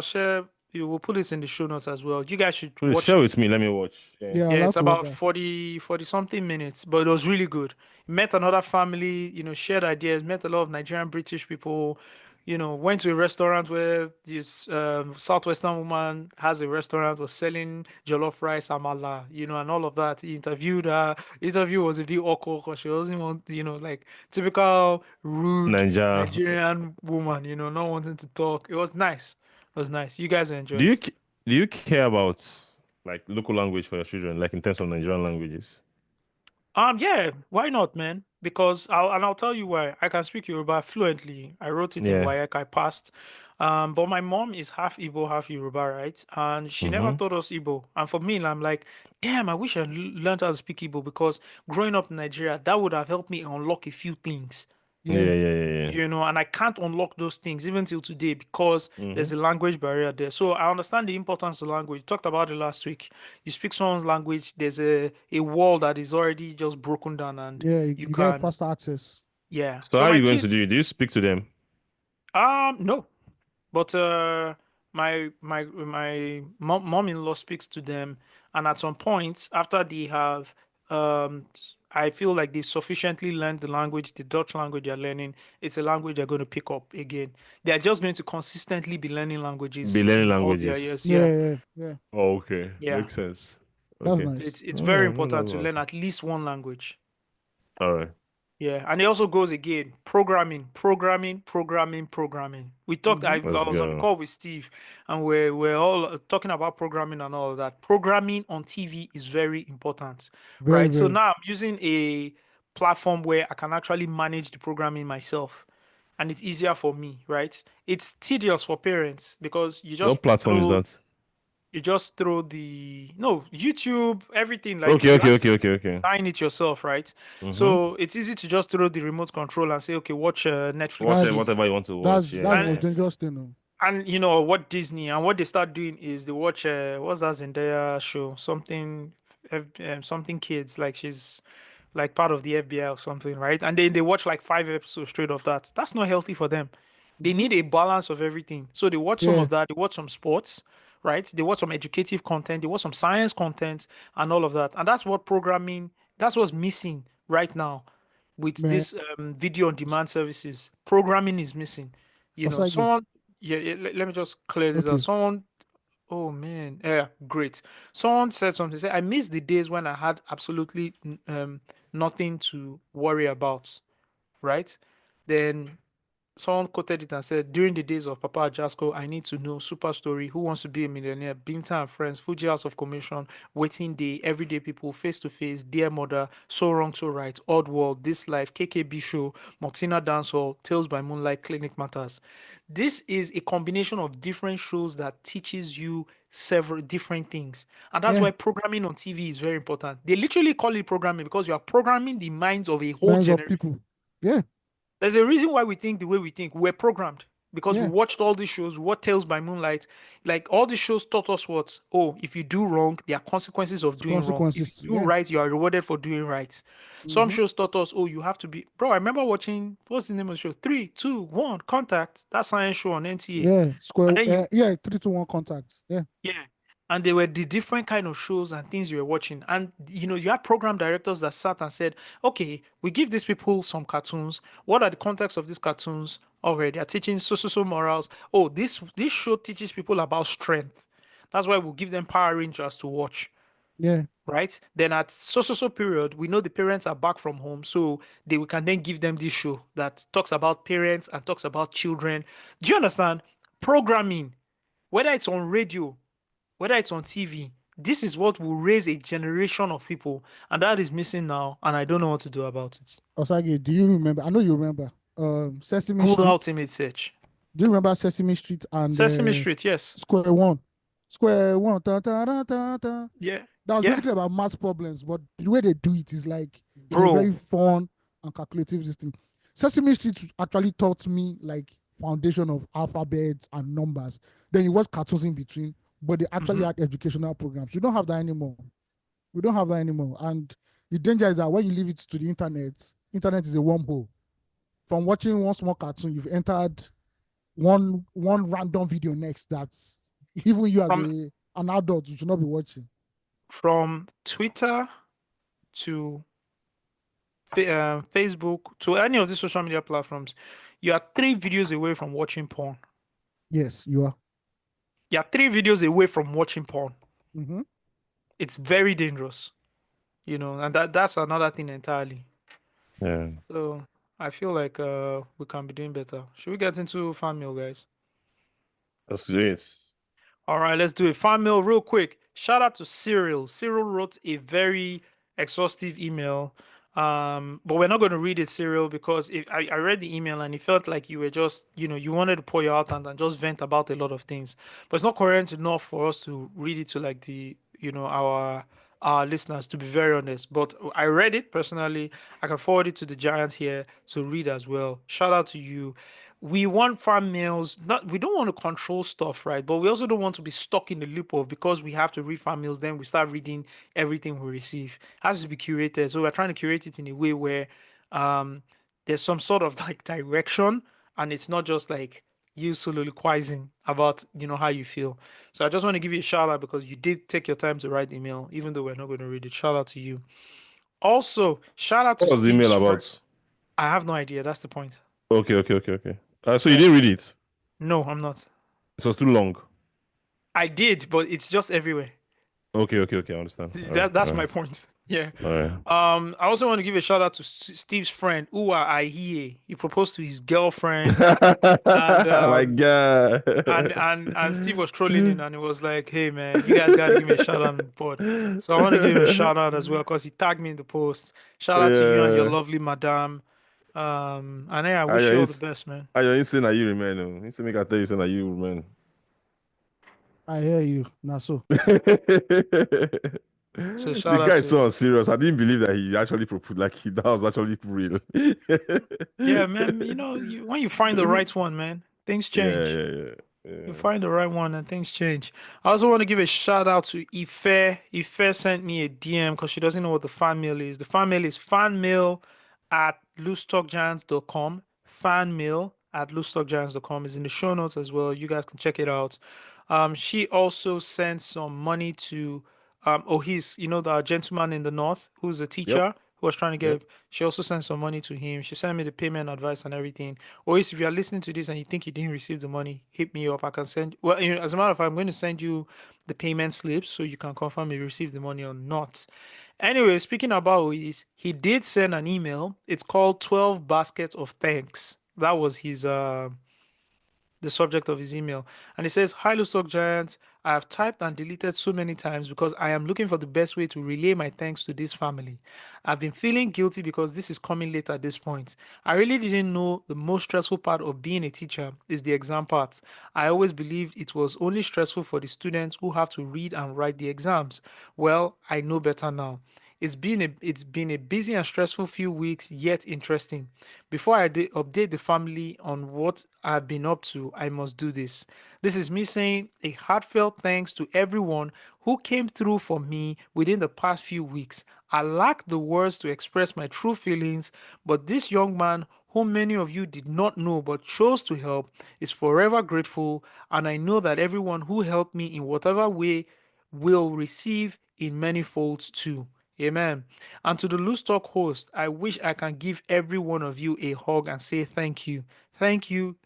share. You will put this in the show notes as well. You guys should Please watch share it. with me. Let me watch. Yeah. Yeah, I Yeah, love it's to watch about that. 40 something minutes, but it was really good. Met another family, shared ideas, met a lot of Nigerian British people, went to a restaurant where this Southwestern woman has a restaurant, was selling jollof rice, amala, and all of that. He interviewed her. Interview was a bit awkward because she wasn't want, like typical rude Niger. Nigerian woman, not wanting to talk. It was nice. It was nice. You guys will enjoy Do you it. do you care about like local language for your children, like in terms of Nigerian languages? Yeah, why not, man? Because I'll tell you why. I can speak Yoruba fluently. I wrote it in Yeah. WAEC, I passed. But my mom is half Igbo, half Yoruba, right? And she never Mm-hmm. taught us Igbo. And for me, I'm like, damn, I wish I learned how to speak Igbo because growing up in Nigeria, that would have helped me unlock a few things. Yeah. And I can't unlock those things even till today because there's Mm-hmm. a language barrier there. So I understand the importance of language. You talked about it last week. You speak someone's language, there's a wall that is already just broken down, and Yeah, you you get can, faster access. yeah. So So how are my you going to kids, do it? Do you speak to them? no, but my mom-in-law speaks to them, and at some point after they have I feel like they've sufficiently learned the language, the Dutch language they're learning. It's a language they're going to pick up again. They are just going to consistently be learning Be languages learning all their languages. years. Yeah, Yeah, yeah. Oh, okay. yeah. Makes sense. That's Okay. nice. It's Oh, very no, important that's to bad. learn at least one language. All right. Yeah, and it also goes again, programming. We talked. I Let's was on the go. call with Steve, and we're all talking about programming and all of that. Programming on TV is very important, Very, right? So very. now I'm using a platform where I can actually manage the programming myself, and it's easier for me, right? It's tedious for parents because What platform is that? you just throw the no YouTube, everything, like Okay, you okay, have okay, okay, okay. design it yourself, right? Mm-hmm. So it's easy to just throw the remote control and say, okay, watch Netflix Whatever, TV. whatever you want to watch. That's the Yeah. most dangerous thing. Though. And what Disney and what they start doing is they watch what's that Zendaya show? Something kids, like she's like part of the FBI or something, right? And they watch like 5 episodes straight of that. That's not healthy for them. They need a balance of everything. So they watch some Yeah, of that, they watch some sports, right? They watch some educative content, they watch some science content and all of that. And that's what programming, that's what's missing right now with man. this video on demand services. Programming is missing. Osage. Someone, yeah, let me just clear this out. Okay. Someone, oh man, yeah, great. Someone said something. Say, I miss the days when I had absolutely nothing to worry about, right? Then someone quoted it and said, during the days of Papa Ajasco, I need to know, Super Story, Who Wants to Be a Millionaire, Binta and Friends, Fuji House of Commission, Waiting Day, Everyday People, Face to Face, Dear Mother, So Wrong, So Right, Odd World, This Life, KKB Show, Martina Dance Hall, Tales by Moonlight, Clinic Matters. This is a combination of different shows that teaches you several different things. And that's Yeah. why programming on TV is very important. They literally call it programming because you are programming the minds of a whole Minds of generation. people. Yeah. There's a reason why we think the way we think. We're programmed because we Yeah. watched all these shows. What Tales by Moonlight, like all these shows taught us what? Oh, if you do wrong, there are consequences of doing wrong. If Consequences. you do Yeah. right, you are rewarded for doing right. Some Mhm. shows taught us, oh, you have to be. Bro, I remember watching, what's the name of the show? 3, 2, 1, Contact. That science show on NTA. Yeah. Square. And then you, Yeah. 3-2-1 contacts. Yeah. yeah. And they were the different kind of shows and things you were watching. And you had program directors that sat and said, okay, we give these people some cartoons. What are the contexts of these cartoons? Already, they're teaching so morals. Oh, this show teaches people about strength. That's why we'll give them Power Rangers to watch. Yeah. Right? Then at so period, we know the parents are back from home. So we can then give them this show that talks about parents and talks about children. Do you understand? Programming, whether it's on radio, whether it's on TV, this is what will raise a generation of people, and that is missing now, and I don't know what to do about it. Osage, do you remember? I know you remember. Sesame Good Street. ultimate search. Do you remember Sesame Street and Sesame Street, yes. Square One? Square One. Ta, ta, ta, ta, ta. Yeah. That was Yeah. basically about math problems, but the way they do it is like in a Bro. very fun and calculative this thing. Sesame Street actually taught me like foundation of alphabets and numbers. Then you watch cartoons in between, but they actually had educational programs. We don't have that anymore. And the danger is that when you leave it to the internet is a wormhole. From watching one small cartoon, you've entered one random video next that even you as an adult you should not be watching. From Twitter to Facebook to any of the social media platforms, you are 3 videos away from watching porn. Yes, you are. You are 3 videos away from watching porn. Mm-hmm. It's very dangerous, and that's another thing entirely. Yeah. So I feel like we can be doing better. Should we get into fan mail, guys? Let's do it. All right, let's do it. Fan mail real quick. Shout out to Cyril. Cyril wrote a very exhaustive email. But we're not going to read it, Cyril, because I read the email and it felt like you were just, you wanted to pour your out and just vent about a lot of things. But it's not coherent enough for us to read it to like the, our listeners, to be very honest. But I read it personally. I can forward it to the Giants here to read as well. Shout out to you. We want fan mails. We don't want to control stuff, right? But we also don't want to be stuck in the loop of, because we have to read fan mails, then we start reading everything we receive. It has to be curated. So we're trying to curate it in a way where there's some sort of like direction, and it's not just like you soliloquizing about how you feel. So I just want to give you a shout out because you did take your time to write the email, even though we're not going to read it. Shout out to you. Also, shout out to What was the email Steve's about? I have no idea. That's the point. Okay. So you didn't read it? No, I'm not. It was too long. I did, but it's just everywhere. Okay. I understand. That's my point. Yeah. All right. I also want to give a shout out to Steve's friend, Uwa Aihe. He proposed to his girlfriend. My God. and Steve was trolling him, and it was like, "Hey man, you guys gotta give me a shout out on the board." So I want to give him a shout out as well because he tagged me in the post. Shout out to you and your lovely madam. And I wish you all the best, man. You saying that you remain? You say me can tell you saying that you remain. I hear you, Naso. So The guy is so serious. I didn't believe that he actually proposed. Like that was actually real. Yeah, man. When you find the right one, man, things change. Yeah. You find the right one and things change. I also want to give a shout out to Ife. Ife sent me a DM because she doesn't know what the fan mail is. The fan mail is fanmail@loosetalkgiants.com. Fanmail@loosetalkgiants.com is in the show notes as well. You guys can check it out. She also sent some money to Ohis, the gentleman in the north who's a teacher who was trying to get. She also sent some money to him. She sent me the payment advice and everything. Ohis, if you are listening to this and you think you didn't receive the money, hit me up. I can send. Well, as a matter of fact, I'm going to send you the payment slips so you can confirm you received the money or not. Anyway, speaking about Ohis, he did send an email. It's called 12 Baskets of Thanks. That was his the subject of his email. And it says, "Hi, Lustock Giants. I have typed and deleted so many times because I am looking for the best way to relay my thanks to this family. I've been feeling guilty because this is coming late at this point. I really didn't know the most stressful part of being a teacher is the exam part. I always believed it was only stressful for the students who have to read and write the exams. Well, I know better now. It's been a busy and stressful few weeks, yet interesting. Before I update the family on what I've been up to, I must do this. This is me saying a heartfelt thanks to everyone who came through for me within the past few weeks. I lack the words to express my true feelings, but this young man, whom many of you did not know but chose to help, is forever grateful, and I know that everyone who helped me in whatever way will receive in many folds too. Amen. And to the Loose Talk host, I wish I can give every one of you a hug and say thank you. Thank you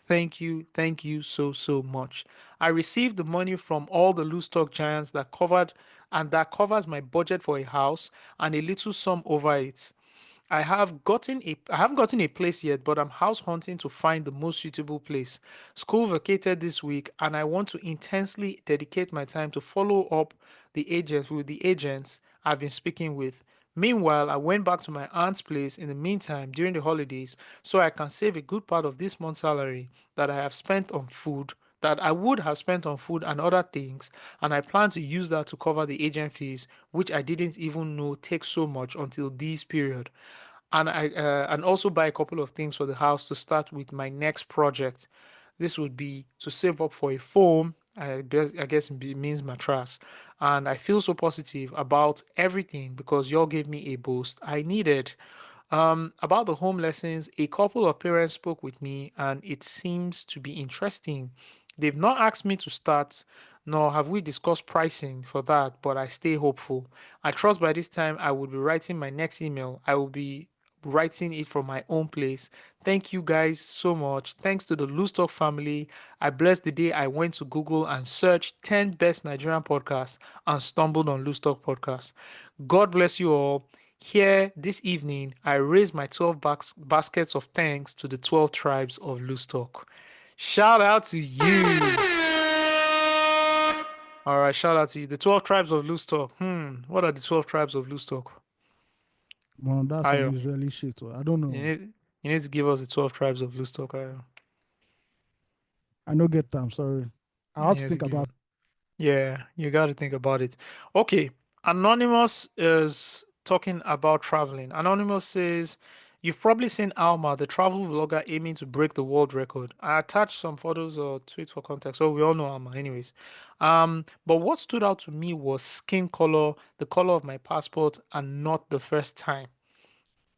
so much. I received the money from all the Loose Talk Giants that covers my budget for a house and a little sum over it. I haven't gotten a place yet, but I'm house hunting to find the most suitable place. School vacated this week, and I want to intensely dedicate my time to follow up with the agents I've been speaking with. Meanwhile, I went back to my aunt's place in the meantime during the holidays so I can save a good part of this month's salary that I have spent on food that I would have spent on food and other things, and I plan to use that to cover the agent fees, which I didn't even know takes so much until this period. And also buy a couple of things for the house to start with my next project. This would be to save up for a foam. I guess it means mattress. And I feel so positive about everything because y'all gave me a boost I needed. About the home lessons, a couple of parents spoke with me, and it seems to be interesting. They've not asked me to start, nor have we discussed pricing for that, but I stay hopeful. I trust by this time I will be writing my next email. I will be writing it from my own place. Thank you guys so much. Thanks to the Loose Talk family. I blessed the day I went to Google and searched 10 best Nigerian podcasts and stumbled on Loose Talk podcast. God bless you all. Here this evening, I raise my 12 baskets of thanks to the 12 tribes of Loose Talk. Shout out to you. All right, shout out to you. The 12 tribes of Loose Talk. What are the 12 tribes of Loose Talk? Man, that's Ayo. some Israeli shit. I don't know. You need to give us the 12 tribes of Loose Talk. Ayo. I don't get that. I'm sorry. I have to think about. Yeah, you got to think about it. Okay, Anonymous is talking about traveling. Anonymous says, you've probably seen Alma, the travel vlogger aiming to break the world record. I attached some photos or tweets for context. So we all know Alma anyways. But what stood out to me was skin color, the color of my passport, and not the first time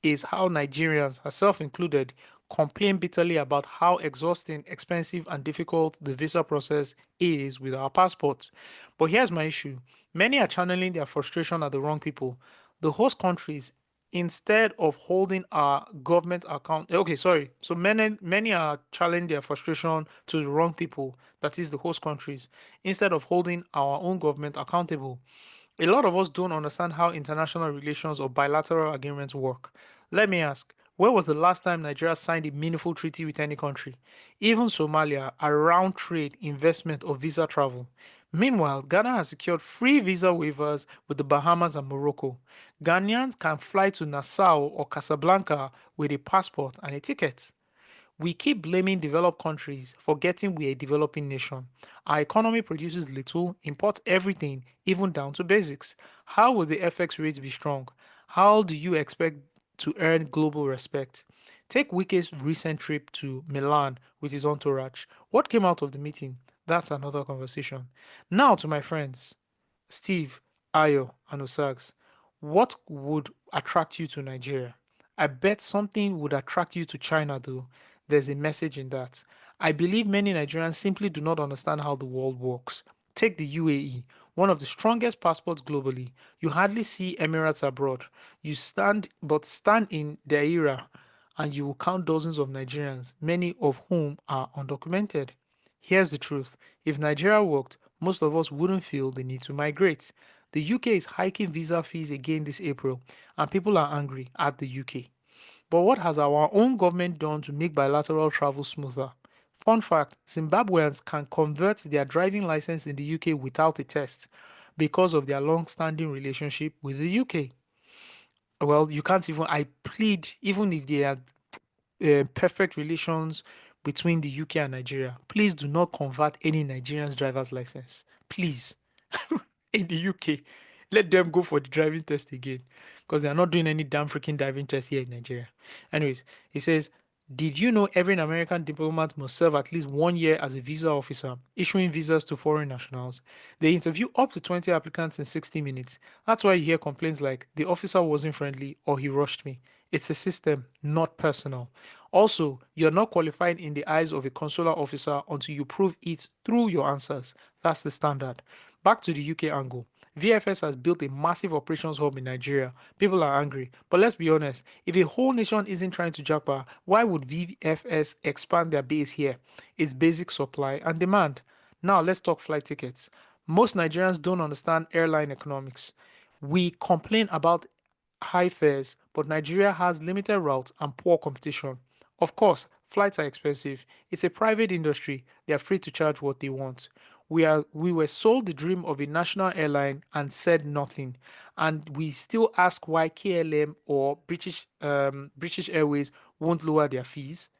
is how Nigerians, herself included, complain bitterly about how exhausting, expensive, and difficult the visa process is with our passports. But here's my issue. Many are channeling their frustration at the wrong people. The host countries, instead of holding our government account, okay, sorry. So many are channeling their frustration to the wrong people, that is the host countries, instead of holding our own government accountable. A lot of us don't understand how international relations or bilateral agreements work. Let me ask, when was the last time Nigeria signed a meaningful treaty with any country? Even Somalia, around trade, investment, or visa travel. Meanwhile, Ghana has secured free visa waivers with the Bahamas and Morocco. Ghanaians can fly to Nassau or Casablanca with a passport and a ticket. We keep blaming developed countries, forgetting we're a developing nation. Our economy produces little, imports everything, even down to basics. How will the FX rates be strong? How do you expect to earn global respect? Take Wike's recent trip to Milan with his entourage. What came out of the meeting? That's another conversation. Now to my friends, Steve, Ayo, and Osags. What would attract you to Nigeria? I bet something would attract you to China, though. There's a message in that. I believe many Nigerians simply do not understand how the world works. Take the UAE, one of the strongest passports globally. You hardly see Emirates abroad. You stand in their era, and you will count dozens of Nigerians, many of whom are undocumented. Here's the truth. If Nigeria worked, most of us wouldn't feel the need to migrate. The UK is hiking visa fees again this April, and people are angry at the UK. But what has our own government done to make bilateral travel smoother? Fun fact, Zimbabweans can convert their driving license in the UK without a test because of their long-standing relationship with the UK. Well, you can't even, I plead, even if they are perfect relations between the UK and Nigeria, please do not convert any Nigerian's driver's license. Please. In the UK, let them go for the driving test again because they are not doing any damn freaking driving test here in Nigeria. Anyways, he says, did you know every American diplomat must serve at least 1 year as a visa officer, issuing visas to foreign nationals? They interview up to 20 applicants in 60 minutes. That's why you hear complaints like, the officer wasn't friendly or he rushed me. It's a system, not personal. Also, you're not qualified in the eyes of a consular officer until you prove it through your answers. That's the standard. Back to the UK angle. VFS has built a massive operations hub in Nigeria. People are angry. But let's be honest, if a whole nation isn't trying to jackpot, why would VFS expand their base here? It's basic supply and demand. Now let's talk flight tickets. Most Nigerians don't understand airline economics. We complain about high fares, but Nigeria has limited routes and poor competition. Of course, flights are expensive. It's a private industry. They are free to charge what they want. We were sold the dream of a national airline and said nothing. And we still ask why KLM or British Airways won't lower their fees.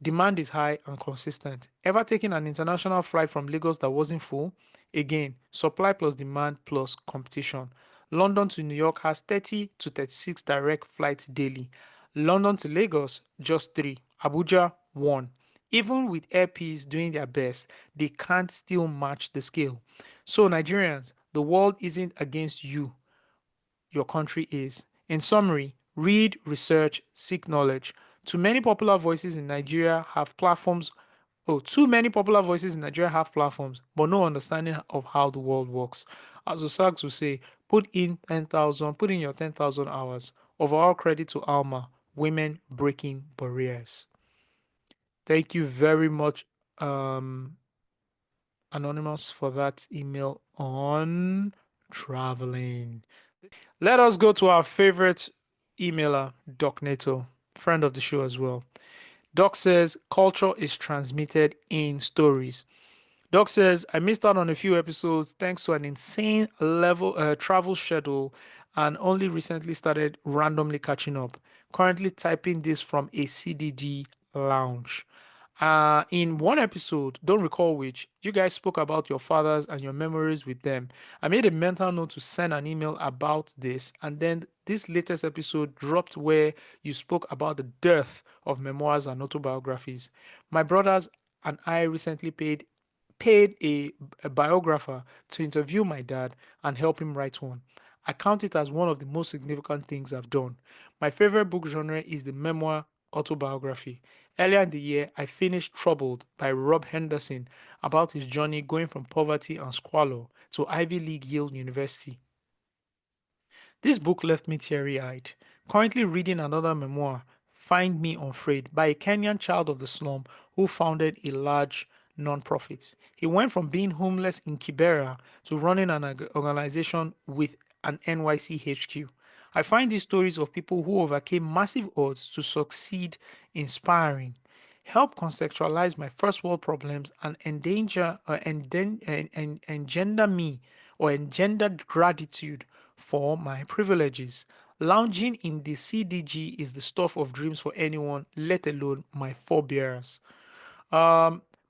Demand is high and consistent. Ever taken an international flight from Lagos that wasn't full? Again, supply plus demand plus competition. London to New York has 30 to 36 direct flights daily. London to Lagos, just 3. Abuja, 1. Even with airpeace doing their best, they can't still match the scale. So, Nigerians, the world isn't against you, your country is. In summary, read, research, seek knowledge. Too many popular voices in Nigeria have platforms. Oh, too many popular voices in Nigeria have platforms, but no understanding of how the world works. As Osags will say, put in your 10,000 hours. Overall credit to Alma, women breaking barriers. Thank you very much, Anonymous, for that email on traveling. Let us go to our favorite emailer, Doc Nato, friend of the show as well. Doc says, culture is transmitted in stories. Doc says, I missed out on a few episodes thanks to an insane level travel schedule and only recently started randomly catching up. Currently typing this from a CDD lounge. In one episode, don't recall which, you guys spoke about your fathers and your memories with them. I made a mental note to send an email about this, and then this latest episode dropped where you spoke about the dearth of memoirs and autobiographies. My brothers and I recently paid a biographer to interview my dad and help him write one. I count it as one of the most significant things I've done. My favorite book genre is the memoir autobiography. Earlier in the year, I finished Troubled by Rob Henderson about his journey going from poverty and squalor to Ivy League Yale University. This book left me teary-eyed. Currently reading another memoir, Find Me Unafraid, by a Kenyan child of the slum who founded a large non-profit. He went from being homeless in Kibera to running an organization with an NYC HQ. I find these stories of people who overcame massive odds to succeed inspiring. Help contextualize my first world problems and engendered gratitude for my privileges. Lounging in the CDG is the stuff of dreams for anyone, let alone my forebears.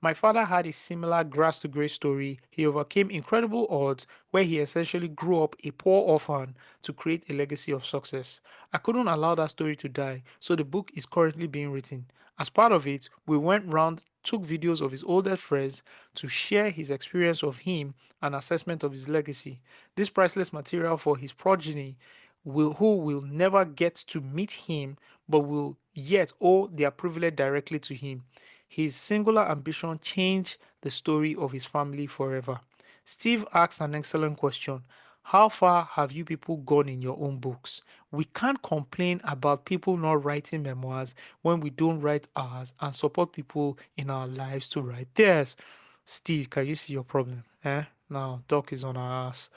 My father had a similar grass to grace story. He overcame incredible odds where he essentially grew up a poor orphan to create a legacy of success. I couldn't allow that story to die, so the book is currently being written. As part of it, we went round, took videos of his oldest friends to share his experience of him and assessment of his legacy. This priceless material for his progeny who will never get to meet him but will yet owe their privilege directly to him. His singular ambition changed the story of his family forever. Steve asked an excellent question. How far have you people gone in your own books? We can't complain about people not writing memoirs when we don't write ours and support people in our lives to write theirs. Steve, can you see your problem? Now, Doc is on our ass.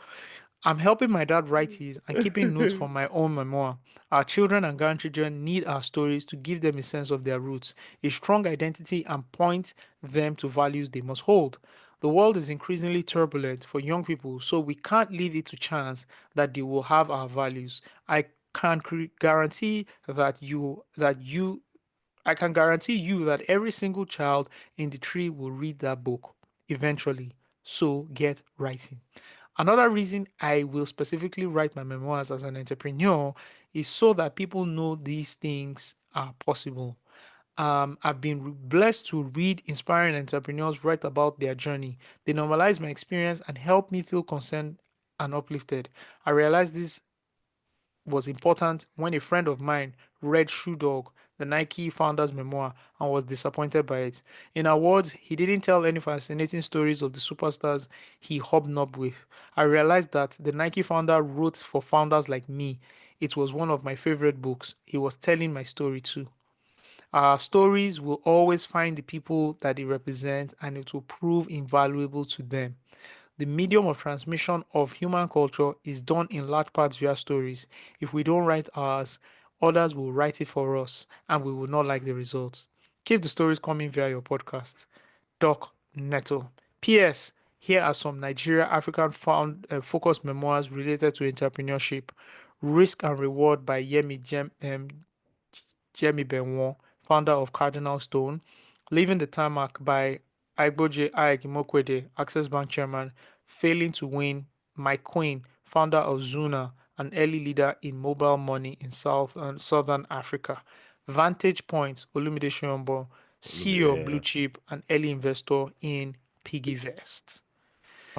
I'm helping my dad write his and keeping notes from my own memoir. Our children and grandchildren need our stories to give them a sense of their roots, a strong identity, and point them to values they must hold. The world is increasingly turbulent for young people, so we can't leave it to chance that they will have our values. I can guarantee that every single child in the tree will read that book eventually. So get writing. Another reason I will specifically write my memoirs as an entrepreneur is so that people know these things are possible. I've been blessed to read inspiring entrepreneurs write about their journey. They normalize my experience and help me feel concerned and uplifted. I realized this was important when a friend of mine read Shoe Dog, the Nike founder's memoir, and was disappointed by it. In our words, he didn't tell any fascinating stories of the superstars he hobnobbed with. I realized that the Nike founder wrote for founders like me. It was one of my favorite books. He was telling my story too. Our stories will always find the people that they represent, and it will prove invaluable to them. The medium of transmission of human culture is done in large parts via stories. If we don't write ours, others will write it for us, and we will not like the results. Keep the stories coming via your podcast. Doc Neto. P.S. Here are some Nigeria African focused memoirs related to entrepreneurship. Risk and Reward by Yemi Benwon, founder of Cardinal Stone. Leaving the tarmac by Igboje Ike Mokwede, Access Bank chairman, failing to win. Mike Queen, founder of Zuna, an early leader in mobile money in Southern Africa. Vantage Point, Olumide Shoyombo, CEO of Blue Yeah. Chip, an early investor in Piggyvest.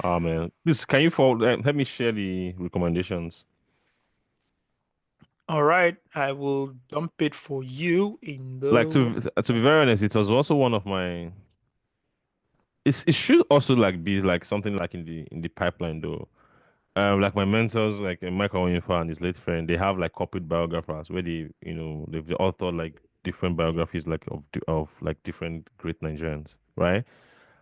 Oh man, please can you help me share the recommendations? All right, I will dump it for you in the Like to be very honest, it was also one of my. It should also like be like something like in the pipeline though. Like my mentors, like Michael Onyefa and his late friend, they have like corporate biographers where they've authored like different biographies like of like different great Nigerians, right?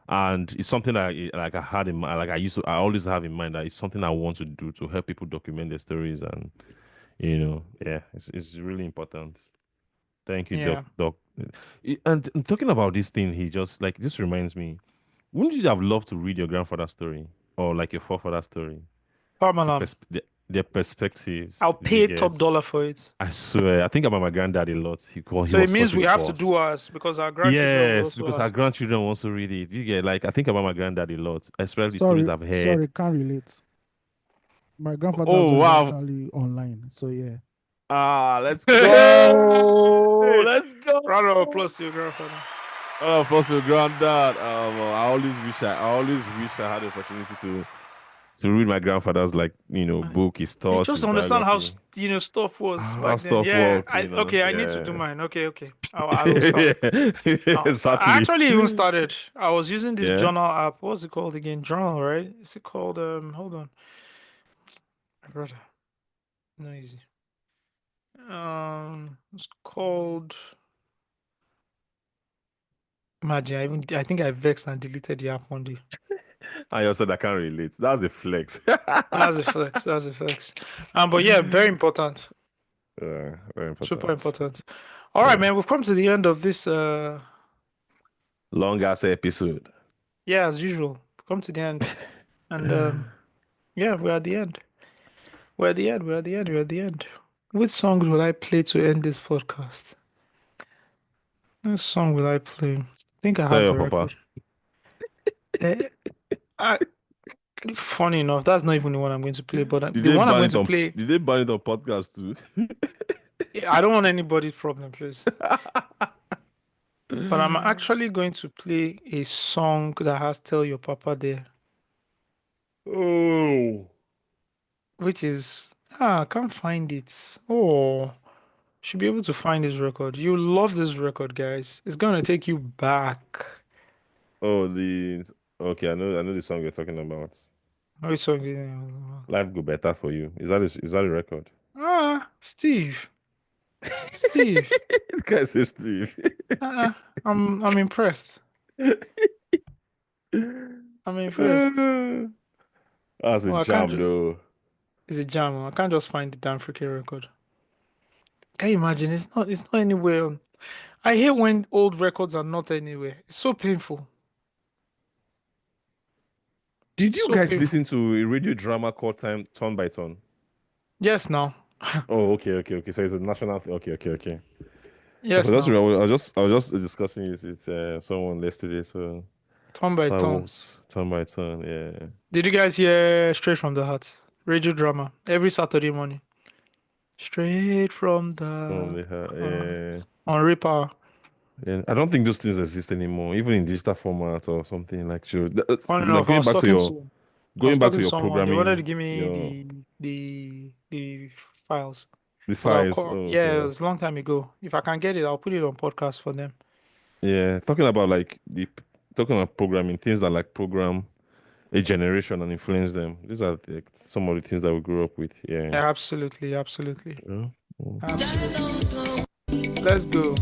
And it's something that I had in mind, like I always have in mind that it's something I want to do to help people document their stories, and yeah, it's really important. Thank you, Yeah. Doc. And talking about this thing, he just like this reminds me. Wouldn't you have loved to read your grandfather's story or like your forefather's story? The Parmalam. their perspectives. I'll Did you pay get? top dollar for it. I swear, I think about my granddad a lot. He So it was means such a we have to do boss. ours because our grandchildren will Yes, also because our ask. grandchildren want to read it. You get like I think about my granddad a lot, especially the stories I've heard. Sorry, can't relate. My grandfather's Oh one is wow! actually online, so yeah. Let's go! Let's go! Round of applause to your grandfather. Oh, plus your granddad. I always wish I had the opportunity to read my grandfather's book, his thoughts, Just his understand how biography. stuff was How back then. stuff Yeah, worked, I need to do yeah. mine. Okay. I will start. Exactly. I actually even started. I was using this Yeah? journal app. What's it called again? Journal, right? Is it called? Hold on, my brother. Noisy. It's called. Imagine, I think I vexed and deleted the app one day. I also said I can't relate. That's the flex. That's a flex. But yeah, very important. Very important. Super important. All right, man. We've come to the end of this. Long ass episode. Yeah, as usual. We've come to the end, and yeah, we're at the end. We're at the end. Which songs will I play to end this podcast? Which song will I play? I think I Tell have your the papa. record. Funny enough, that's not even the one I'm going to play. But Did the they one I'm ban going it to on- play, Did they ban it on podcast too? I don't want anybody's problem, please. But I'm actually going to play a song that has "Tell Your Papa" there. Oh. Which is I can't find it. Oh, should be able to find this record. You love this record, guys. It's gonna take you back. Oh, okay, I know the song you're talking about. Which song? Is it? Life go better for you. Is that a record? Steve. Steve. The guy says Steve. I'm impressed. I'm impressed. That's a I can't jam though. It's a jam. I can't just find the damn freaking record. Can you imagine? It's not anywhere. I hate when old records are not anywhere. It's so painful. Did you So guys painful. listen to a radio drama called Turn by Turn? Yes, now. Oh, okay. So it's a national thing. Okay. Yes, So now. I was just discussing it with someone yesterday. So Turn by so I Turn. was Turn by Turn. Yeah. Did you guys hear Straight from the Heart? Radio drama every Saturday morning. Straight from the Yeah. on Reaper. Yeah, I don't think those things exist anymore, even in digital format or something like. Sure, Funny like enough, I was talking to your someone. programming. They wanted to give me the files. The But I'll files. call, Oh, yeah, okay. it was a long time ago. If I can get it, I'll put it on podcast for them. Yeah, talking about talking about programming, things that like program a generation and influence them. These are like some of the things that we grew up with. Yeah. Yeah, absolutely. Yeah. Absolutely. Let's go.